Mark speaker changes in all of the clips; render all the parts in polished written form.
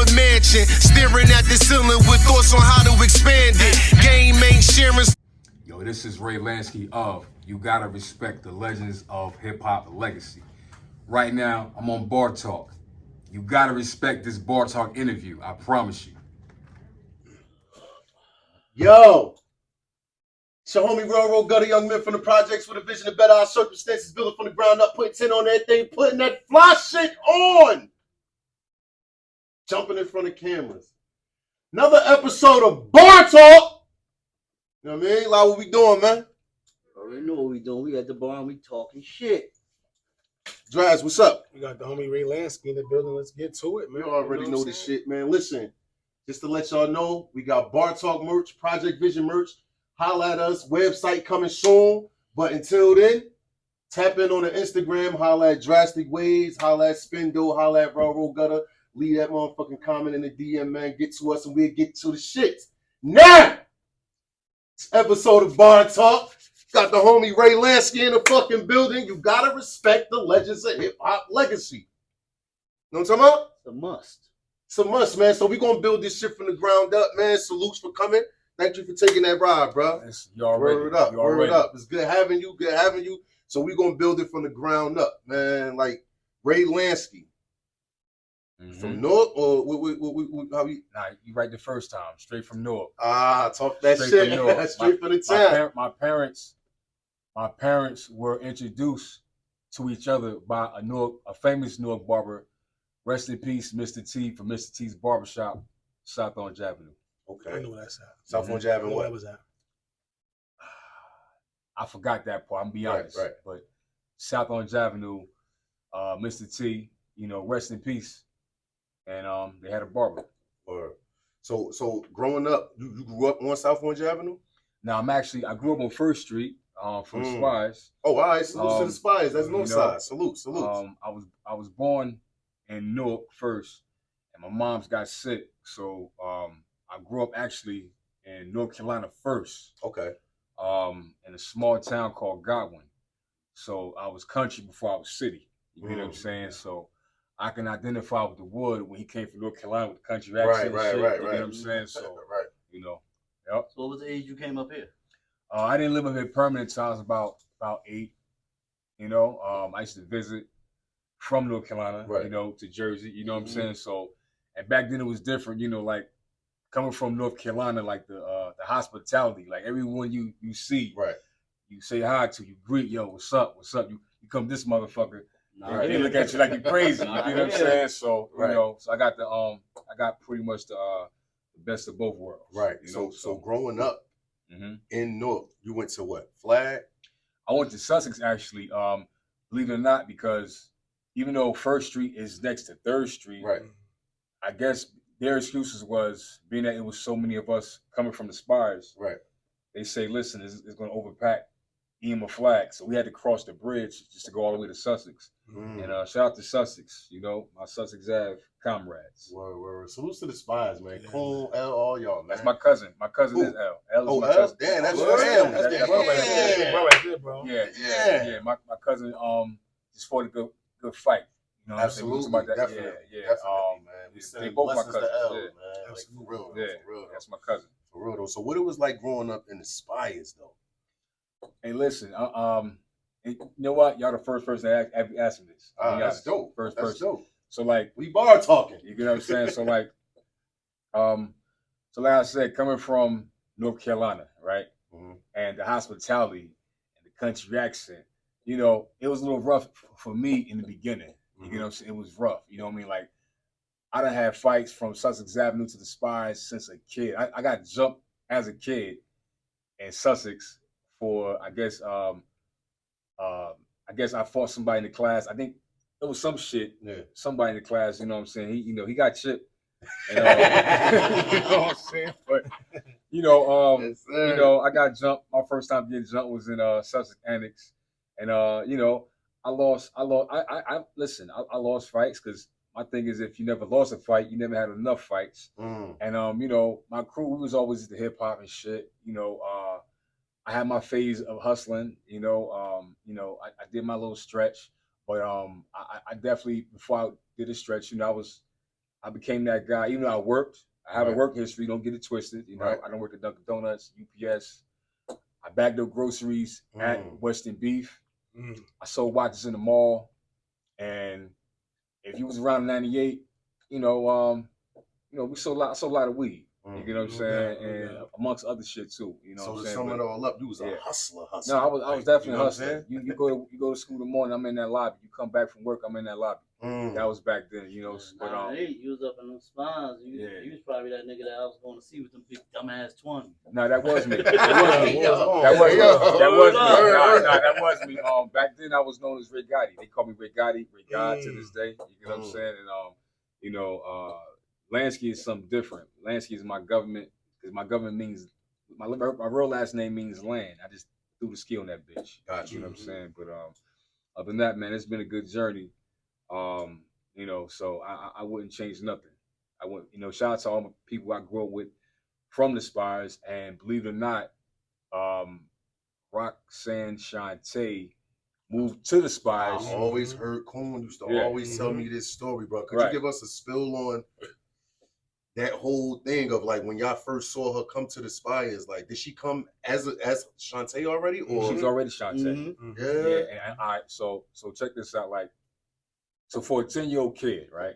Speaker 1: a mansion, staring at the ceiling with thoughts on how to expand it. Game ain't sharing.
Speaker 2: Yo, this is Ray Lansky of You Gotta Respect the Legends of HipHop Legacy. Right now, I'm on BARTAWK. You gotta respect this BARTAWK interview, I promise you.
Speaker 3: Yo, it's your homie Railroad Gutter, young men from the projects with a vision of better our circumstances, building from the ground up, putting 10 on everything, putting that fly shit on. Jumping in front of cameras. Another episode of BARTAWK. You know what I mean? Like, what we doing, man?
Speaker 4: Already know what we doing. We at the bar and we talking shit.
Speaker 3: Draz, what's up?
Speaker 5: We got the homie Ray Lansky in the building. Let's get to it, man.
Speaker 3: You already know
Speaker 5: what
Speaker 3: this
Speaker 5: I'm saying?
Speaker 3: shit, man. Listen, just to let y'all know, we got BARTAWK merch, Project Vision merch. Holla at us. Website coming soon. But until then, tap in on the Instagram. Holla at Drastic Waves. Holla at Spindo. Holla at Railroad Gutter. Leave that motherfucking comment in the DM, man. Get to us and we'll get to the shit. Now, this episode of BARTAWK. Got the homie Ray Lansky in the fucking building. You gotta respect the Legends of HipHop Legacy. Know what I'm talking about?
Speaker 4: It's a must.
Speaker 3: It's a must, man. So we're going to build this shit from the ground up, man. Salutes for coming. Thank you for taking that ride, bro.
Speaker 2: You already,
Speaker 3: Word up. Word up. It's good having you. Good having you. So we're going to build it from the ground up, man. Like Ray Lansky. From North or how we?
Speaker 2: Nah, you right the first time. Straight from North.
Speaker 3: Talk that
Speaker 2: Straight
Speaker 3: shit.
Speaker 2: from North.
Speaker 3: Straight from the town.
Speaker 2: My parents were introduced to each other by a famous North barber. Rest in peace, Mr. T from Mr. T's Barbershop, South Orange Avenue.
Speaker 3: Okay.
Speaker 5: I know that's at.
Speaker 3: South Orange Avenue.
Speaker 5: What was that?
Speaker 2: I forgot that part. I'm gonna be honest.
Speaker 3: Right.
Speaker 2: But South Orange Avenue, Mr. T, rest in peace. And they had a barber.
Speaker 3: So growing up, you grew up on South Orange Avenue?
Speaker 2: Now I grew up on First Street from Spies.
Speaker 3: Oh, all right. Salute to the Spies. That's North Side. Salute.
Speaker 2: I was born in Newark first, and my mom's got sick, so I grew up actually in North Carolina first.
Speaker 3: Okay.
Speaker 2: In a small town called Godwin. So I was country before I was city. You know what I'm saying? So I can identify with the Wood when he came from North Carolina with the country accent.
Speaker 3: Right.
Speaker 2: You know what I'm saying? So Yep.
Speaker 4: So what was the age you came up here?
Speaker 2: I didn't live up here permanent until I was about 8. I used to visit from North Carolina, to Jersey. You know what I'm saying? So, and back then it was different. Like coming from North Carolina, like the hospitality, like everyone you see, you say hi to, you greet, yo, what's up? You come this motherfucker. They look at you like you're crazy. You know what I'm saying? So so I got pretty much the best of both worlds.
Speaker 3: Right. So growing up in North, you went to what? Flag?
Speaker 2: I went to Sussex actually. Believe it or not, because even though First Street is next to Third Street, I guess their excuses was being that it was so many of us coming from the Spires.
Speaker 3: Right. They
Speaker 2: say, listen, it's going to overpack EMA Flag, so we had to cross the bridge just to go all the way to Sussex. And shout out to Sussex, my Sussex Ave comrades.
Speaker 3: Word. Salute to the Spies, man. Cool, L, all y'all, man.
Speaker 2: That's my cousin. My cousin is L. L is my cousin.
Speaker 3: Damn, that's your family.
Speaker 5: That's right there, bro.
Speaker 2: Yeah. My cousin just fought a good fight. You know what
Speaker 3: Absolutely.
Speaker 2: I'm saying?
Speaker 3: Definitely.
Speaker 2: Man. They both my cousins.
Speaker 3: Man. Like, for real.
Speaker 2: That's my cousin.
Speaker 3: For real though. So what it was like growing up in the Spires though?
Speaker 2: Hey, listen, you know what? Y'all the first person that asked me this.
Speaker 3: That's dope.
Speaker 2: First
Speaker 3: That's
Speaker 2: person.
Speaker 3: dope.
Speaker 2: So like
Speaker 3: we bar talking.
Speaker 2: You get what I'm saying? So like I said, coming from North Carolina, right? And the hospitality and the country accent, it was a little rough for me in the beginning. You know what I'm saying? It was rough. You know what I mean? Like I done had fights from Sussex Avenue to the Spires since a kid. I got jumped as a kid in Sussex for I guess I fought somebody in the class. I think it was some shit. Somebody in the class, you know what I'm saying? He got chipped. And, you know what I'm saying? But I got jumped. My first time getting jumped was in Sussex Annex. And I lost fights because my thing is if you never lost a fight, you never had enough fights. And my crew, we was always into hip hop and shit. I had my phase of hustling, I did my little stretch, but I definitely, before I did a stretch, I was I became that guy. Even though I worked, I have a work history. Don't get it twisted. You know, I don't work at Dunkin' Donuts, UPS. I bagged up groceries at Western Beef. I sold watches in the mall, and if you was around '98, you know, we sold a lot of weed. You know what I'm saying? And amongst other shit too. You know
Speaker 3: so
Speaker 2: what I'm
Speaker 3: to
Speaker 2: saying?
Speaker 3: sum it all up, you was a hustler.
Speaker 2: No, I was definitely
Speaker 3: you know
Speaker 2: hustling. You go to school in the morning, I'm in that lobby. You come back from work, I'm in that lobby. That was back then, you know. But
Speaker 4: you was up in them spines. You was probably that nigga that I was going to see with them big dumbass 20.
Speaker 2: No, that was me. That was me. Back then I was known as Ray Gotti. They call me Ray Gotti, Ray God to this day. You know what I'm saying? And Lansky is something different. Lansky is my government, because my government means my real last name means land. I just threw the ski on that bitch.
Speaker 3: Gotcha.
Speaker 2: You know what I'm saying? But other than that, man, it's been a good journey. So I wouldn't change nothing. I wouldn't, shout out to all my people I grew up with from the Spires, and believe it or not, Roxanne Shantae moved to the Spires.
Speaker 3: I always heard Coon used to always tell me this story, bro. Could you give us a spill on that whole thing of like when y'all first saw her come to the Spires? Like, did she come as Shantae already, or
Speaker 2: she's already Shantae? Yeah. And all right, so check this out. Like, so for a 10-year-old kid, right,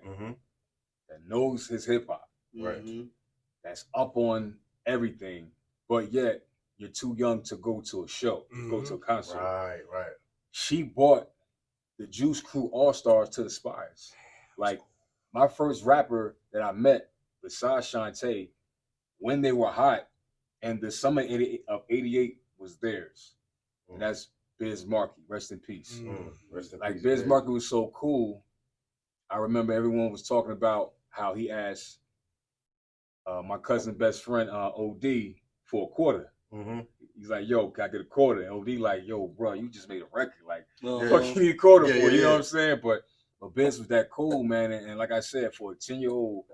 Speaker 2: that knows his hip hop, right, that's up on everything, but yet you're too young to go to a show, go to a concert.
Speaker 3: Right.
Speaker 2: She brought the Juice Crew All-Stars to the Spires. Like, my first rapper that I met besides Shantae, when they were hot, and the summer of '88 was theirs. And that's Biz Markie. Rest in peace. Like, Biz Markie was so cool. I remember everyone was talking about how he asked my cousin best friend OD for a quarter. He's like, yo, can I get a quarter? And OD like, yo, bro, you just made a record. Like, fuck you need a quarter for? You know what I'm saying? But Biz was that cool, man. And like I said, for a 10-year-old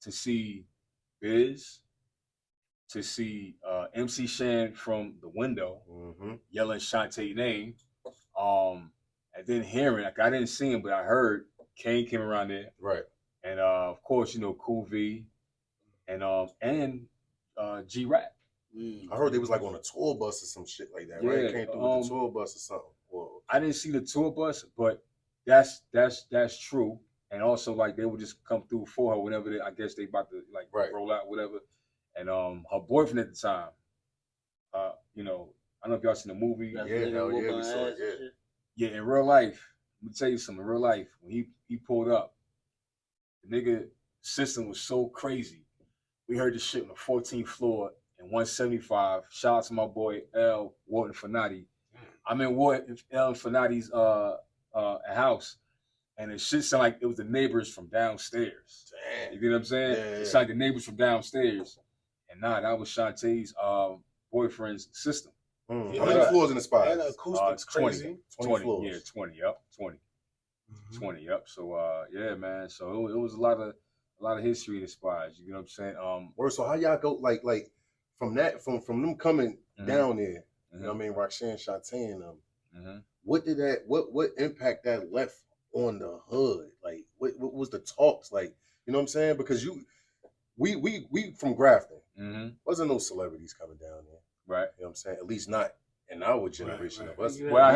Speaker 2: to see Biz, to see MC Shan from the window yelling Shantae name, and then hearing, like, I didn't see him, but I heard Kane came around there. Right. And of course, Cool V and G-Rap.
Speaker 3: I heard they was like on a tour bus or some shit like that, right? Came through with the tour bus or something. Whoa.
Speaker 2: I didn't see the tour bus, but that's true. And also, like, they would just come through for her whenever I guess they about to roll out, whatever. And her boyfriend at the time, I don't know if y'all seen the movie.
Speaker 3: We saw it.
Speaker 2: Yeah, in real life, let me tell you something. In real life, when he pulled up, the nigga system was so crazy. We heard this shit on the 14th floor in 175. Shout out to my boy L. Wharton Fanati. I'm in L. Fanati's house, and the shit sounded like it was the neighbors from downstairs. Damn. You get what I'm saying? It sounded like the neighbors from downstairs. And that was Shantae's boyfriend's system.
Speaker 3: How many floors in the spot?
Speaker 5: And acoustics
Speaker 2: 20
Speaker 3: floors.
Speaker 2: Yeah, 20. Yep, 20. 20. Yep. So yeah, man. So it was a lot of history in the Spires. You know what I'm saying?
Speaker 3: So how y'all go like from them coming down there? You know what I mean? Roxanne Shantae and them. What did what impact that left on the hood? Like what was the talks like? You know what I'm saying? Because we from Grafton. Wasn't no celebrities coming down there. Right. You know what I'm saying? At least not in our generation of us.
Speaker 2: Well, I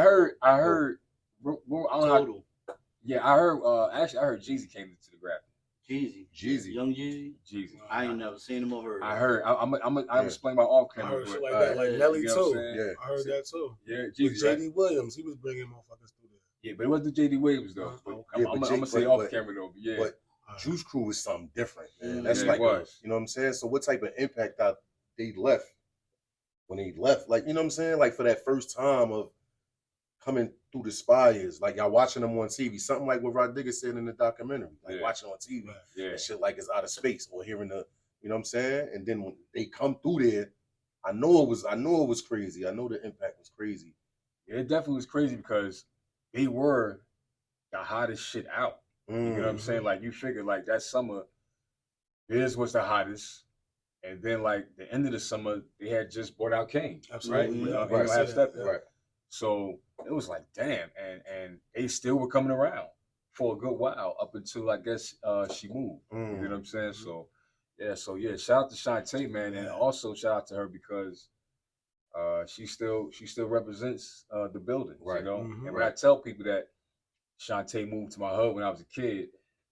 Speaker 2: heard I don't know. Yeah, I heard actually I heard Jeezy came into the Grafton.
Speaker 4: Jeezy. Young Jeezy? I ain't never seen him over.
Speaker 2: I heard. I'm explaining my off camera.
Speaker 5: I heard shit like that, like Nelly too.
Speaker 3: Yeah,
Speaker 5: I heard that too.
Speaker 2: Yeah,
Speaker 5: Jeezy. JD Williams, he was bringing motherfuckers through there.
Speaker 2: Yeah, but it wasn't JD Williams though. I'm gonna say off camera though. But yeah,
Speaker 3: but Juice Crew was something different, man. That's like, you know what I'm saying? So what type of impact they left when they left? Like, you know what I'm saying? Like for that first time of coming through the Spires, like y'all watching them on TV, something like what Rod Digger said in the documentary, like watching on TV, that shit like it's out of space, or hearing the, you know what I'm saying? And then when they come through there, I know it was crazy. I know the impact was crazy.
Speaker 2: Yeah, it definitely was crazy because they were the hottest shit out. You know what I'm saying? Like you figure like that summer, Biz was the hottest. And then like the end of the summer, they had just brought out Kane.
Speaker 5: Absolutely.
Speaker 2: Right. So it was like, damn, and they still were coming around. for a good while up until I guess she moved. You know what I'm saying? So yeah, shout out to Shantae, man, and also shout out to her because she still represents the building, you know. And when I tell people that Shantae moved to my hood when I was a kid,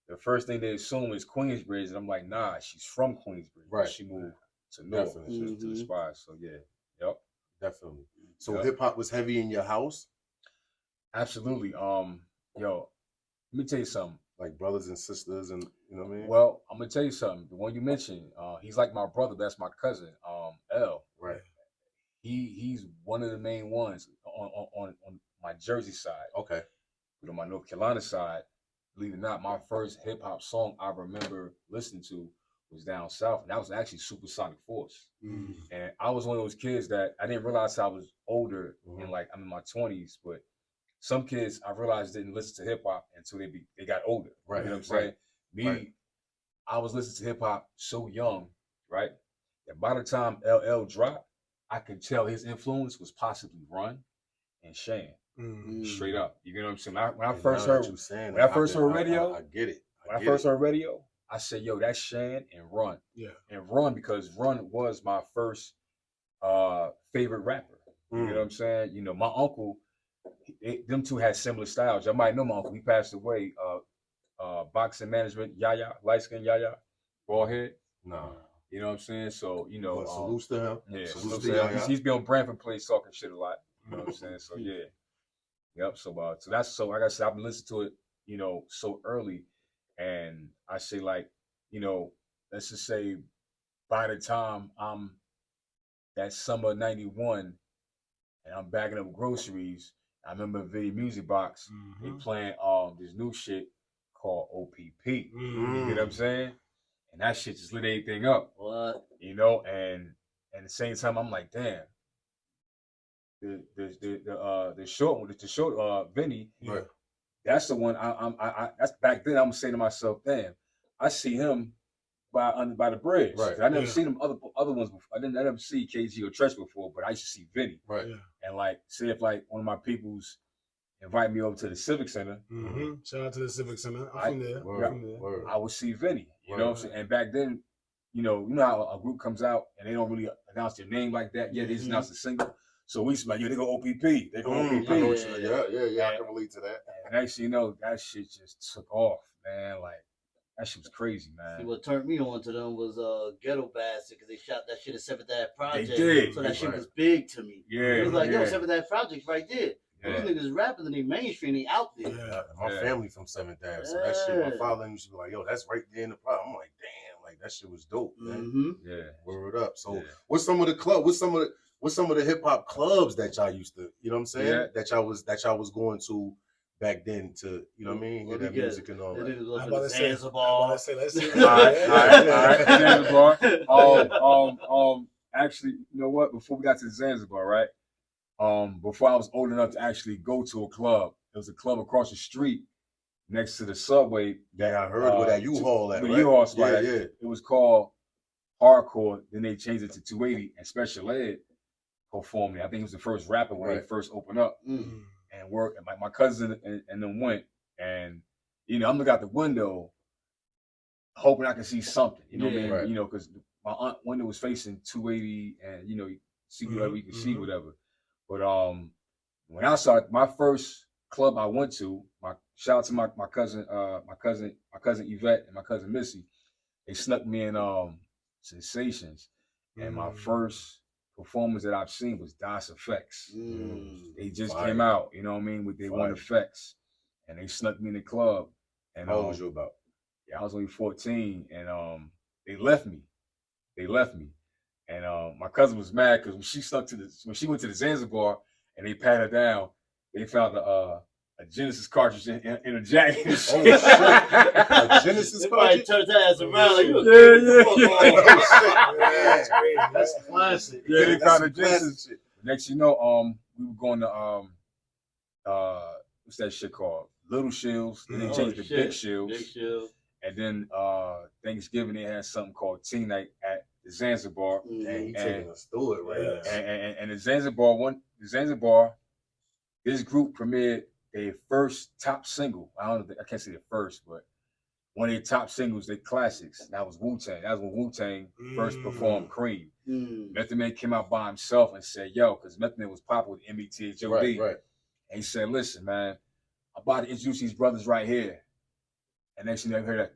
Speaker 2: the first thing they assume is Queensbridge, and I'm like, nah, she's from Queensbridge.
Speaker 3: Right.
Speaker 2: She moved to North, to the Spire. So yeah, yep,
Speaker 3: definitely. So hip hop was heavy in your house?
Speaker 2: Absolutely. Yo, let me tell you something.
Speaker 3: Like brothers and sisters, and you know what I mean?
Speaker 2: Well, I'm gonna tell you something. The one you mentioned, he's like my brother. That's my cousin, L.
Speaker 3: Right.
Speaker 2: He's one of the main ones on my Jersey side.
Speaker 3: Okay.
Speaker 2: But on my North Carolina side, believe it or not, my first hip hop song I remember listening to was down south, and that was actually Supersonic Force. And I was one of those kids that I didn't realize I was older, and like I'm in my 20s, but some kids I realized didn't listen to hip hop until they got older.
Speaker 3: Right.
Speaker 2: You know what I'm saying? Me, I was listening to hip hop so young, right? That by the time LL dropped, I could tell his influence was possibly Run and Shan. Straight up. You know what I'm saying? When I first heard radio,
Speaker 3: I get it.
Speaker 2: When I first heard radio, I said, yo, that's Shan and Run.
Speaker 5: Yeah.
Speaker 2: And Run, because Run was my first favorite rapper. You know what I'm saying? You know, my uncle, them two had similar styles. Y'all might know my uncle. He passed away. Boxing management, Yaya, light skin Yaya, bald head.
Speaker 3: No.
Speaker 2: You know what I'm saying? So, you know.
Speaker 3: Salute to him.
Speaker 2: Yeah.
Speaker 3: Salute to Yaya.
Speaker 2: He's been on Brantford Place talking shit a lot. You know what I'm saying? So, yeah. Yep. So, like I said, I've been listening to it, you know, so early. And I say, like, you know, let's just say by the time I'm that summer '91 and I'm bagging up groceries, I remember Video Music Box, they playing this new shit called OPP. You know what I'm saying? And that shit just lit everything up.
Speaker 4: What?
Speaker 2: You know, and at the same time, I'm like, damn. The short Vinny,
Speaker 3: Right.
Speaker 2: That's the one that's back then. I'm saying to myself, damn, I see him by the bridge.
Speaker 3: Right.
Speaker 2: I never seen them other ones before. I never see KG or Tresh before, but I used to see Vinny.
Speaker 3: Right.
Speaker 5: Yeah.
Speaker 2: And like, say if like one of my peoples invite me over to the Civic Center.
Speaker 5: Shout out to the Civic Center. I'm from there.
Speaker 3: Word.
Speaker 2: I would see Vinny. You know what I'm saying? And back then, you know how a group comes out and they don't really announce their name like that. Yeah, they just announce a single. So we used to be like, yeah, they go OPP. They go OPP.
Speaker 3: Yeah, I can relate to that.
Speaker 2: And actually, you know, that shit just took off, man. Like, that shit was crazy, man.
Speaker 4: See, what turned me on to them was Ghetto Bastard, because they shot that shit at 7th Ave Project.
Speaker 2: They did.
Speaker 4: So that shit was big to me.
Speaker 2: Yeah.
Speaker 4: It was like, yo, 7th Ave Project's right there.
Speaker 2: Yeah.
Speaker 4: These niggas rapping and they mainstream, they out there.
Speaker 3: Yeah. My family from 7th Ave, so that shit, my father used to be like, yo, that's right there in the problem. I'm like, damn, like that shit was dope, man.
Speaker 2: Yeah.
Speaker 3: Word up. So what's some of the hip hop clubs that y'all used to, you know what I'm saying?
Speaker 2: Yeah.
Speaker 3: That y'all was going to back then to, you know what I mean? Hear that music and all that.
Speaker 5: I'm about to say, let's see.
Speaker 2: All right. Zanzibar. Actually, you know what? Before we got to Zanzibar, right? Before I was old enough to actually go to a club, there was a club across the street next to the subway.
Speaker 3: That I heard where that U-Haul at,
Speaker 2: the
Speaker 3: right?
Speaker 2: U-Haul spot.
Speaker 3: Yeah.
Speaker 2: It was called Hardcore. Then they changed it to 280, and Special Ed performed it. I think he was the first rapper when they first opened up. And work. And my cousin and them went, and you know, I'm looking out the window, hoping I can see something. You know what I mean?
Speaker 3: Right.
Speaker 2: You know, because my aunt window was facing 280, and you know, you see whatever you can see, whatever. But when I saw my first club I went to, shout out to my cousin Yvette and my cousin Missy, they snuck me in Sensations, and my first performance that I've seen was Das Effects. They just came out, you know what I mean, with their One Effects, and they snuck me in the club. And
Speaker 3: how old was you about?
Speaker 2: Yeah, I was only 14, and they left me. And my cousin was mad because when she went to the Zanzibar and they pat her down, they found a Genesis cartridge in a jacket.
Speaker 3: Oh shit! A Genesis cartridge.
Speaker 4: Turned her ass around like you.
Speaker 5: Yeah.
Speaker 4: That's classic.
Speaker 2: Yeah, they found a Genesis. Shit. Next, you know, we were going to what's that shit called? Little Shields. Then they changed to Big Shields.
Speaker 4: Big Shields.
Speaker 2: And then Thanksgiving they had something called Teen Night at the Zanzibar.
Speaker 3: And he taking us through it right now.
Speaker 2: And the Zanzibar, this group premiered their first top single. I don't know, I can't say the first, but one of their top singles, their classics. That was Wu-Tang. That was when Wu-Tang first performed Cream. Method Man came out by himself and said, yo, because Method Man was popular with MET and Joe D.
Speaker 3: Right.
Speaker 2: And he said, listen, man, I'm about to introduce these brothers right here. And next thing you heard that,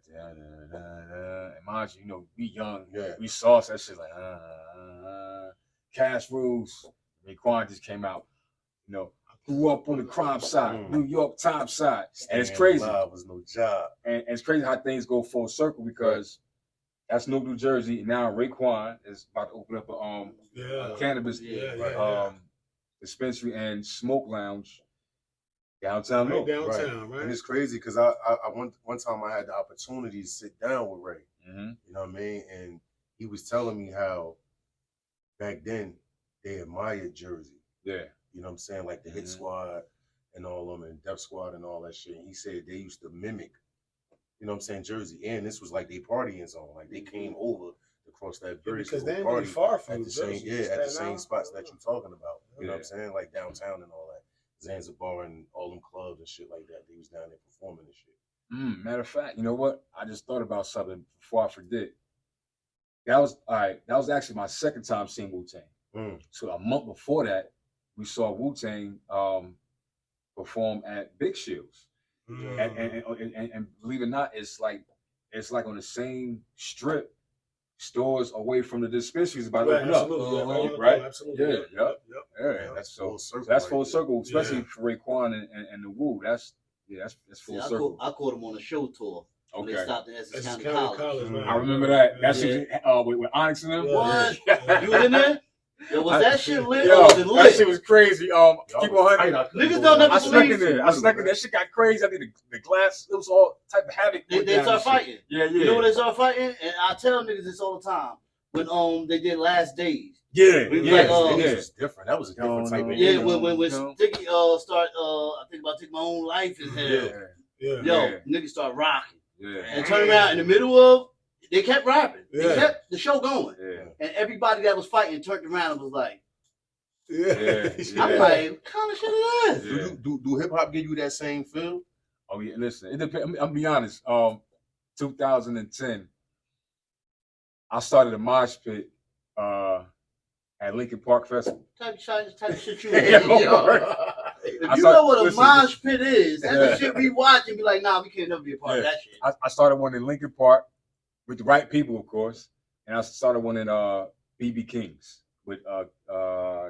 Speaker 2: and mind you, you know, we young, we saw that shit like, Cash Rules. Raekwon just came out, you know, grew up on the crime side, New York Times side. And it's crazy.
Speaker 3: Was no job.
Speaker 2: And it's crazy how things go full circle because that's New Jersey. And now Raekwon is about to open up a cannabis dispensary and smoke lounge downtown.
Speaker 3: Right. And it's crazy because I one time I had the opportunity to sit down with Ray. You know what I mean? And he was telling me how back then they admired Jersey.
Speaker 2: Yeah.
Speaker 3: You know what I'm saying? Like the Hit Squad and all of them and Def Squad and all that shit. And he said they used to mimic, you know what I'm saying, Jersey. And this was like they partying zone. Like they came over to cross that bridge.
Speaker 5: Because they ain't really far from
Speaker 3: at the same, at the same spots that you're talking about. You know what I'm saying? Like downtown and all that. Zanzibar and all them clubs and shit like that. They was down there performing and shit.
Speaker 2: Matter of fact, you know what? I just thought about something before I forget. That was actually my second time seeing Wu-Tang. So a month before that, we saw Wu-Tang perform at Big Shield's. And believe it or not, it's like on the same strip, stores away from the dispensaries about to open up. Right?
Speaker 5: Absolutely.
Speaker 2: Yeah. That's full circle. That's full circle, especially for Raekwon and the Wu. That's full circle.
Speaker 4: I caught him on a show tour.
Speaker 2: Okay.
Speaker 4: They stopped at Essex County College.
Speaker 5: Man.
Speaker 2: I remember that. That's with Onyx and them.
Speaker 4: What? You was in there? Yo, was that shit lit?
Speaker 2: Yo,
Speaker 4: or was it lit?
Speaker 2: that shit was crazy. Keep 100.
Speaker 4: Niggas don't never
Speaker 2: I snuck in
Speaker 4: believe.
Speaker 2: there. That shit got crazy. I did the glass. It was all type of havoc.
Speaker 4: They start fighting.
Speaker 2: Yeah.
Speaker 4: You know when they start fighting? And I tell niggas this all the time. When they did Last Days.
Speaker 2: Yeah.
Speaker 3: It was different. That was a different type of.
Speaker 4: Yeah, when Sticky start I think about taking my own life in hell. Yo, niggas start rocking. And turn around in the middle of. They kept rapping. They kept the show going. And everybody that was fighting turned around and was like, I'm like, what kind of shit is this?
Speaker 3: Do hip hop give you that same feel?
Speaker 2: Oh yeah, listen. It depends. I'll be honest. 2010, I started a mosh pit at Lincoln Park Festival.
Speaker 4: Type of shit you
Speaker 2: If
Speaker 4: you know what a mosh pit is, that's the shit we watch and be like, nah, we can't never be a part of that shit.
Speaker 2: I started one in Lincoln Park with the right people, of course, and I started one in BB King's with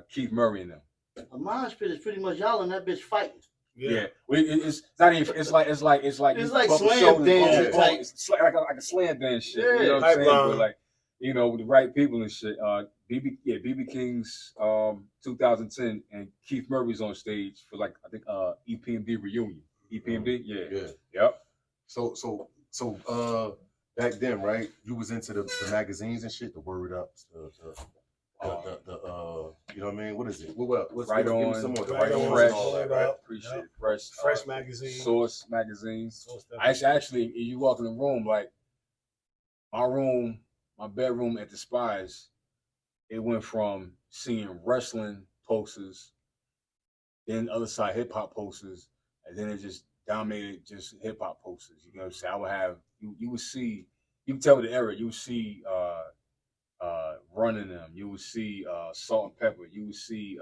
Speaker 2: Keith Murray and them.
Speaker 4: A mosh pit is pretty much y'all in that bitch fighting.
Speaker 2: It's not even. It's like
Speaker 4: slam dancing type.
Speaker 2: It's like a slam dance shit. You know what I'm saying? But like, you know, with the right people and shit. BB King's 2010 and Keith Murray's on stage for like I think EPMD reunion. EPMD, yep.
Speaker 3: So back then, right? You was into the magazines and shit, the Word Up, you know what I mean? What is it? What's
Speaker 2: Right On,
Speaker 3: give me some more.
Speaker 2: Right On,
Speaker 3: Fresh,
Speaker 2: all that, right? Appreciate it.
Speaker 5: Fresh magazine,
Speaker 2: Source magazines. Actually, you walk in the room, like my bedroom at the Spies, it went from seeing wrestling posters, then the other side hip hop posters, and then it just dominated just hip hop posters. You know what I'm saying? I would have you would see, you can tell the era, you would see Running Them, you would see Salt and Pepper, you would see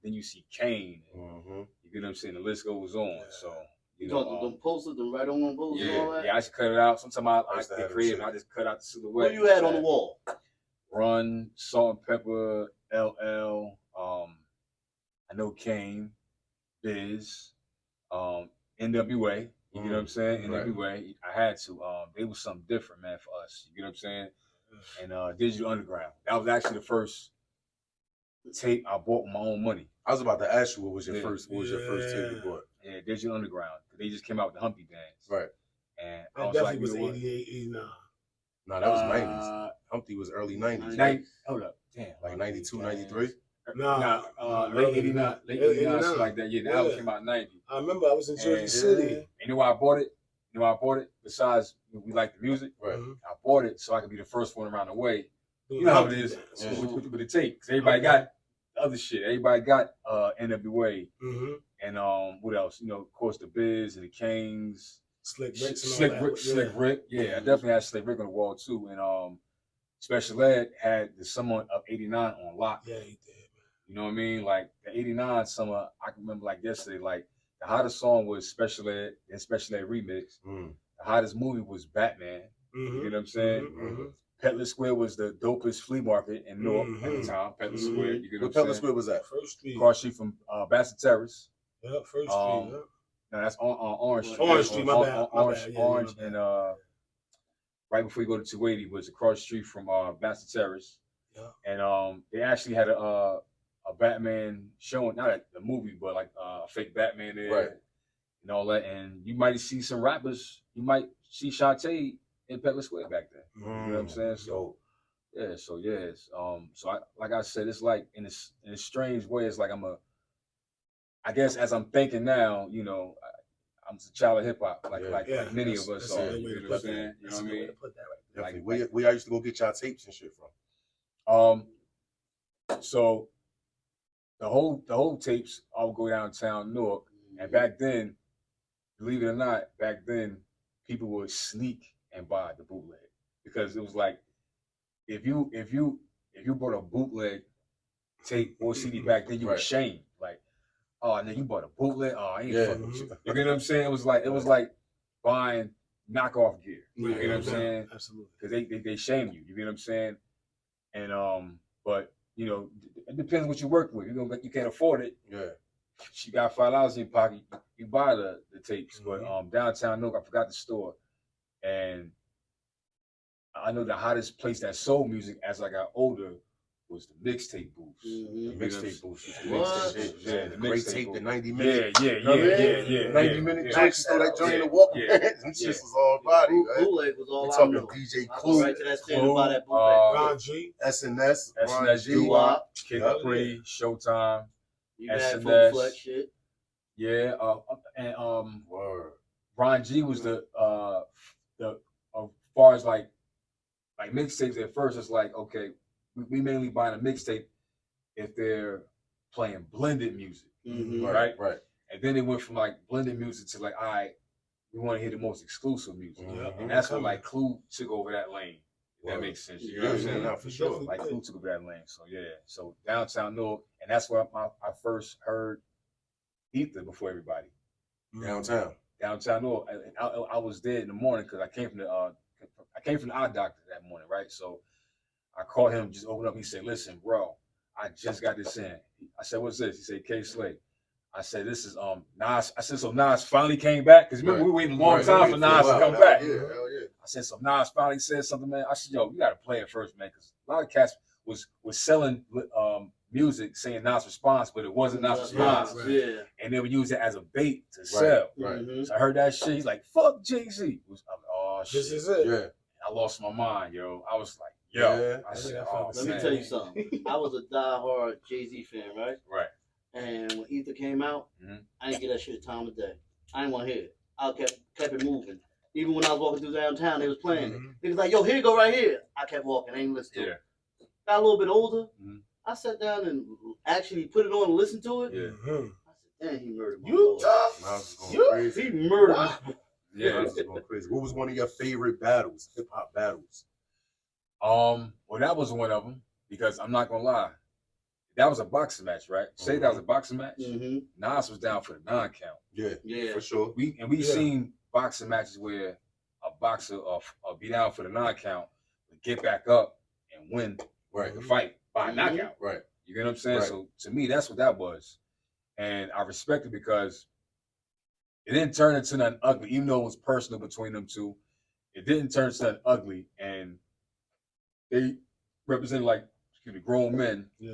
Speaker 2: then you see Kane. You get what I'm saying? The list goes on. So you know,
Speaker 4: them posters, them Right On posters, and all that.
Speaker 2: Yeah, I should cut it out. Sometimes I get creative. I just cut out the silhouette.
Speaker 4: What you had on the wall?
Speaker 2: Run, Salt and Pepper, LL. I know Kane, Biz, NWA. You know what I'm saying? NWA. I had to. They was something different, man, for us. You know what I'm saying? And Digital Underground. That was actually the first tape I bought with my own money.
Speaker 3: I was about to ask you what was your first tape you bought?
Speaker 2: Yeah, Digital Underground. They just came out with the Humpty Dance.
Speaker 3: Right.
Speaker 2: And
Speaker 5: that
Speaker 2: I was
Speaker 5: definitely
Speaker 2: like,
Speaker 5: was 88, 89.
Speaker 3: No, that was 90s. Humpty was early 90s.
Speaker 2: Hold up. Damn.
Speaker 3: Like 92, 93?
Speaker 2: Late 89, something like that. Yeah, the album came out in 90.
Speaker 5: I remember I was in Jersey City.
Speaker 2: And you know why I bought it? Besides, we like the music.
Speaker 3: Right.
Speaker 2: I bought it so I could be the first one around the way. You know how it is with the tape. Because everybody got other shit. Everybody got NWA. And what else? You know, of course, the Biz and the Kings.
Speaker 5: Slick Rick.
Speaker 2: Slick Rick. Yeah, I definitely had Slick Rick on the wall too. And Special Ed had the summer of '89 on lock.
Speaker 5: Yeah, he did.
Speaker 2: You know what I mean? Like the '89 summer, I can remember like yesterday. Like the hottest song was Special Ed and Special Ed Remix. The hottest movie was Batman. You know what I'm saying? Petlet Square was the dopest flea market in Newark at the time. Petlet Square. You get what I'm saying?
Speaker 3: Petlet Square was that?
Speaker 5: First Street.
Speaker 2: Cross street from Bassett Terrace.
Speaker 5: Yeah, First Street. Yeah.
Speaker 2: No, that's on Orange Street.
Speaker 5: Orange Street, my bad.
Speaker 2: Orange, and right before you go to 280 was across the street from Bassett Terrace.
Speaker 5: Yeah.
Speaker 2: And they actually had a Batman showing, not the movie, but like a fake Batman there,
Speaker 3: right,
Speaker 2: and all that. And you might see some rappers. You might see Shantae in Petlet Square back then. You know what I'm saying? So yeah, so like I said, it's like in a strange way, it's like I guess as I'm thinking now, you know, I'm a child of hip hop, like many of us are. You know what I'm saying? You know what I mean?
Speaker 3: Like where I used to go get y'all tapes and shit
Speaker 2: from. So the whole tapes, I would go downtown Newark, and back then, believe it or not, people would sneak and buy the bootleg because it was like if you bought a bootleg tape or CD back then, you were shamed. Like, oh, and then you bought a bootleg. Oh, I ain't fucking with you. You know what I'm saying? It was like buying knockoff gear. You know what I'm saying?
Speaker 5: Absolutely.
Speaker 2: Because they shame you. You know what I'm saying? And but you know, it depends what you work with. You know, like you can't afford it.
Speaker 3: Yeah.
Speaker 2: She got $5 in your pocket. You buy the tapes. But downtown Newark, I forgot the store, and I know the hottest place that sold music as I got older was the mixtape booths.
Speaker 3: The mixtape booths.
Speaker 2: Yeah, the
Speaker 3: great
Speaker 2: mixtape
Speaker 3: tape,
Speaker 2: booth.
Speaker 3: the 90 minutes.
Speaker 2: Yeah.
Speaker 3: 90-minute joints. So that joint in the walk. Them shit was all body.
Speaker 4: Bootleg was all
Speaker 3: I know. DJ Clue,
Speaker 4: right to that stand and buy that bootleg.
Speaker 5: Ron G,
Speaker 3: SNS,
Speaker 2: Doo-Wop, Kid Capri, Showtime,
Speaker 4: you had
Speaker 2: SNS.
Speaker 4: full flex shit.
Speaker 2: Yeah, and Ron G was the as far as like mixtapes at first. It's like, okay, we mainly buying a mixtape if they're playing blended music, right? And then it went from like blended music to like, all right, we want to hear the most exclusive music, and that's when like Clue took over that lane. If that makes sense. You know what I'm saying?
Speaker 3: Yeah, for sure.
Speaker 2: Like Clue took over that lane. So yeah, so downtown Newark, and that's where I first heard Ether before everybody. Downtown Newark. I was there in the morning because I came from the eye doctor that morning, right? So I called him, just opened up. He said, "Listen, bro, I just got this in." I said, "What's this?" He said, "K Slay." I said, "This is Nas." I said, "So Nas finally came back?" Because remember we were waiting a long time for Nas to come back.
Speaker 3: Yeah, hell yeah.
Speaker 2: I said, "So Nas finally said something, man." I said, "Yo, you got to play it first, man," because a lot of cats was selling music saying Nas response, but it wasn't Nas response.
Speaker 4: Yeah.
Speaker 2: And they would use it as a bait to sell. So I heard that shit. He's like, "Fuck Jay-Z." I'm like, "Oh shit."
Speaker 5: This is it.
Speaker 3: Yeah.
Speaker 2: I lost my mind, yo. I was like, yo. I said, "Oh,
Speaker 4: let me tell you something. I was a diehard Jay-Z fan, right?
Speaker 2: Right.
Speaker 4: And when Ether came out, I didn't get that shit a time of day. I didn't want to hear it. I kept it moving. Even when I was walking through downtown, they was playing it. They was like, "Yo, here you go, right here." I kept walking. I ain't listening to it. Got a little bit older. I sat down and actually put it on and listened to it.
Speaker 2: Yeah.
Speaker 4: I said, "Damn, he murdered my
Speaker 5: You
Speaker 4: boy."
Speaker 5: tough.
Speaker 4: He murdered my boy.
Speaker 2: Yeah.
Speaker 3: This is going crazy. What was one of your favorite battles, hip hop battles?
Speaker 2: Well, that was one of them because I'm not gonna lie, that was a boxing match, right? Say that was a boxing match. Nas was down for the non-count.
Speaker 3: Yeah, for sure.
Speaker 2: We seen boxing matches where a boxer be down for the non-count, but get back up and win the fight by knockout.
Speaker 3: Right.
Speaker 2: You get what I'm saying?
Speaker 3: Right.
Speaker 2: So to me, that's what that was, and I respect it because it didn't turn into nothing ugly, even though it was personal between them two. It didn't turn into nothing ugly, and they represented like grown men.
Speaker 5: Yeah.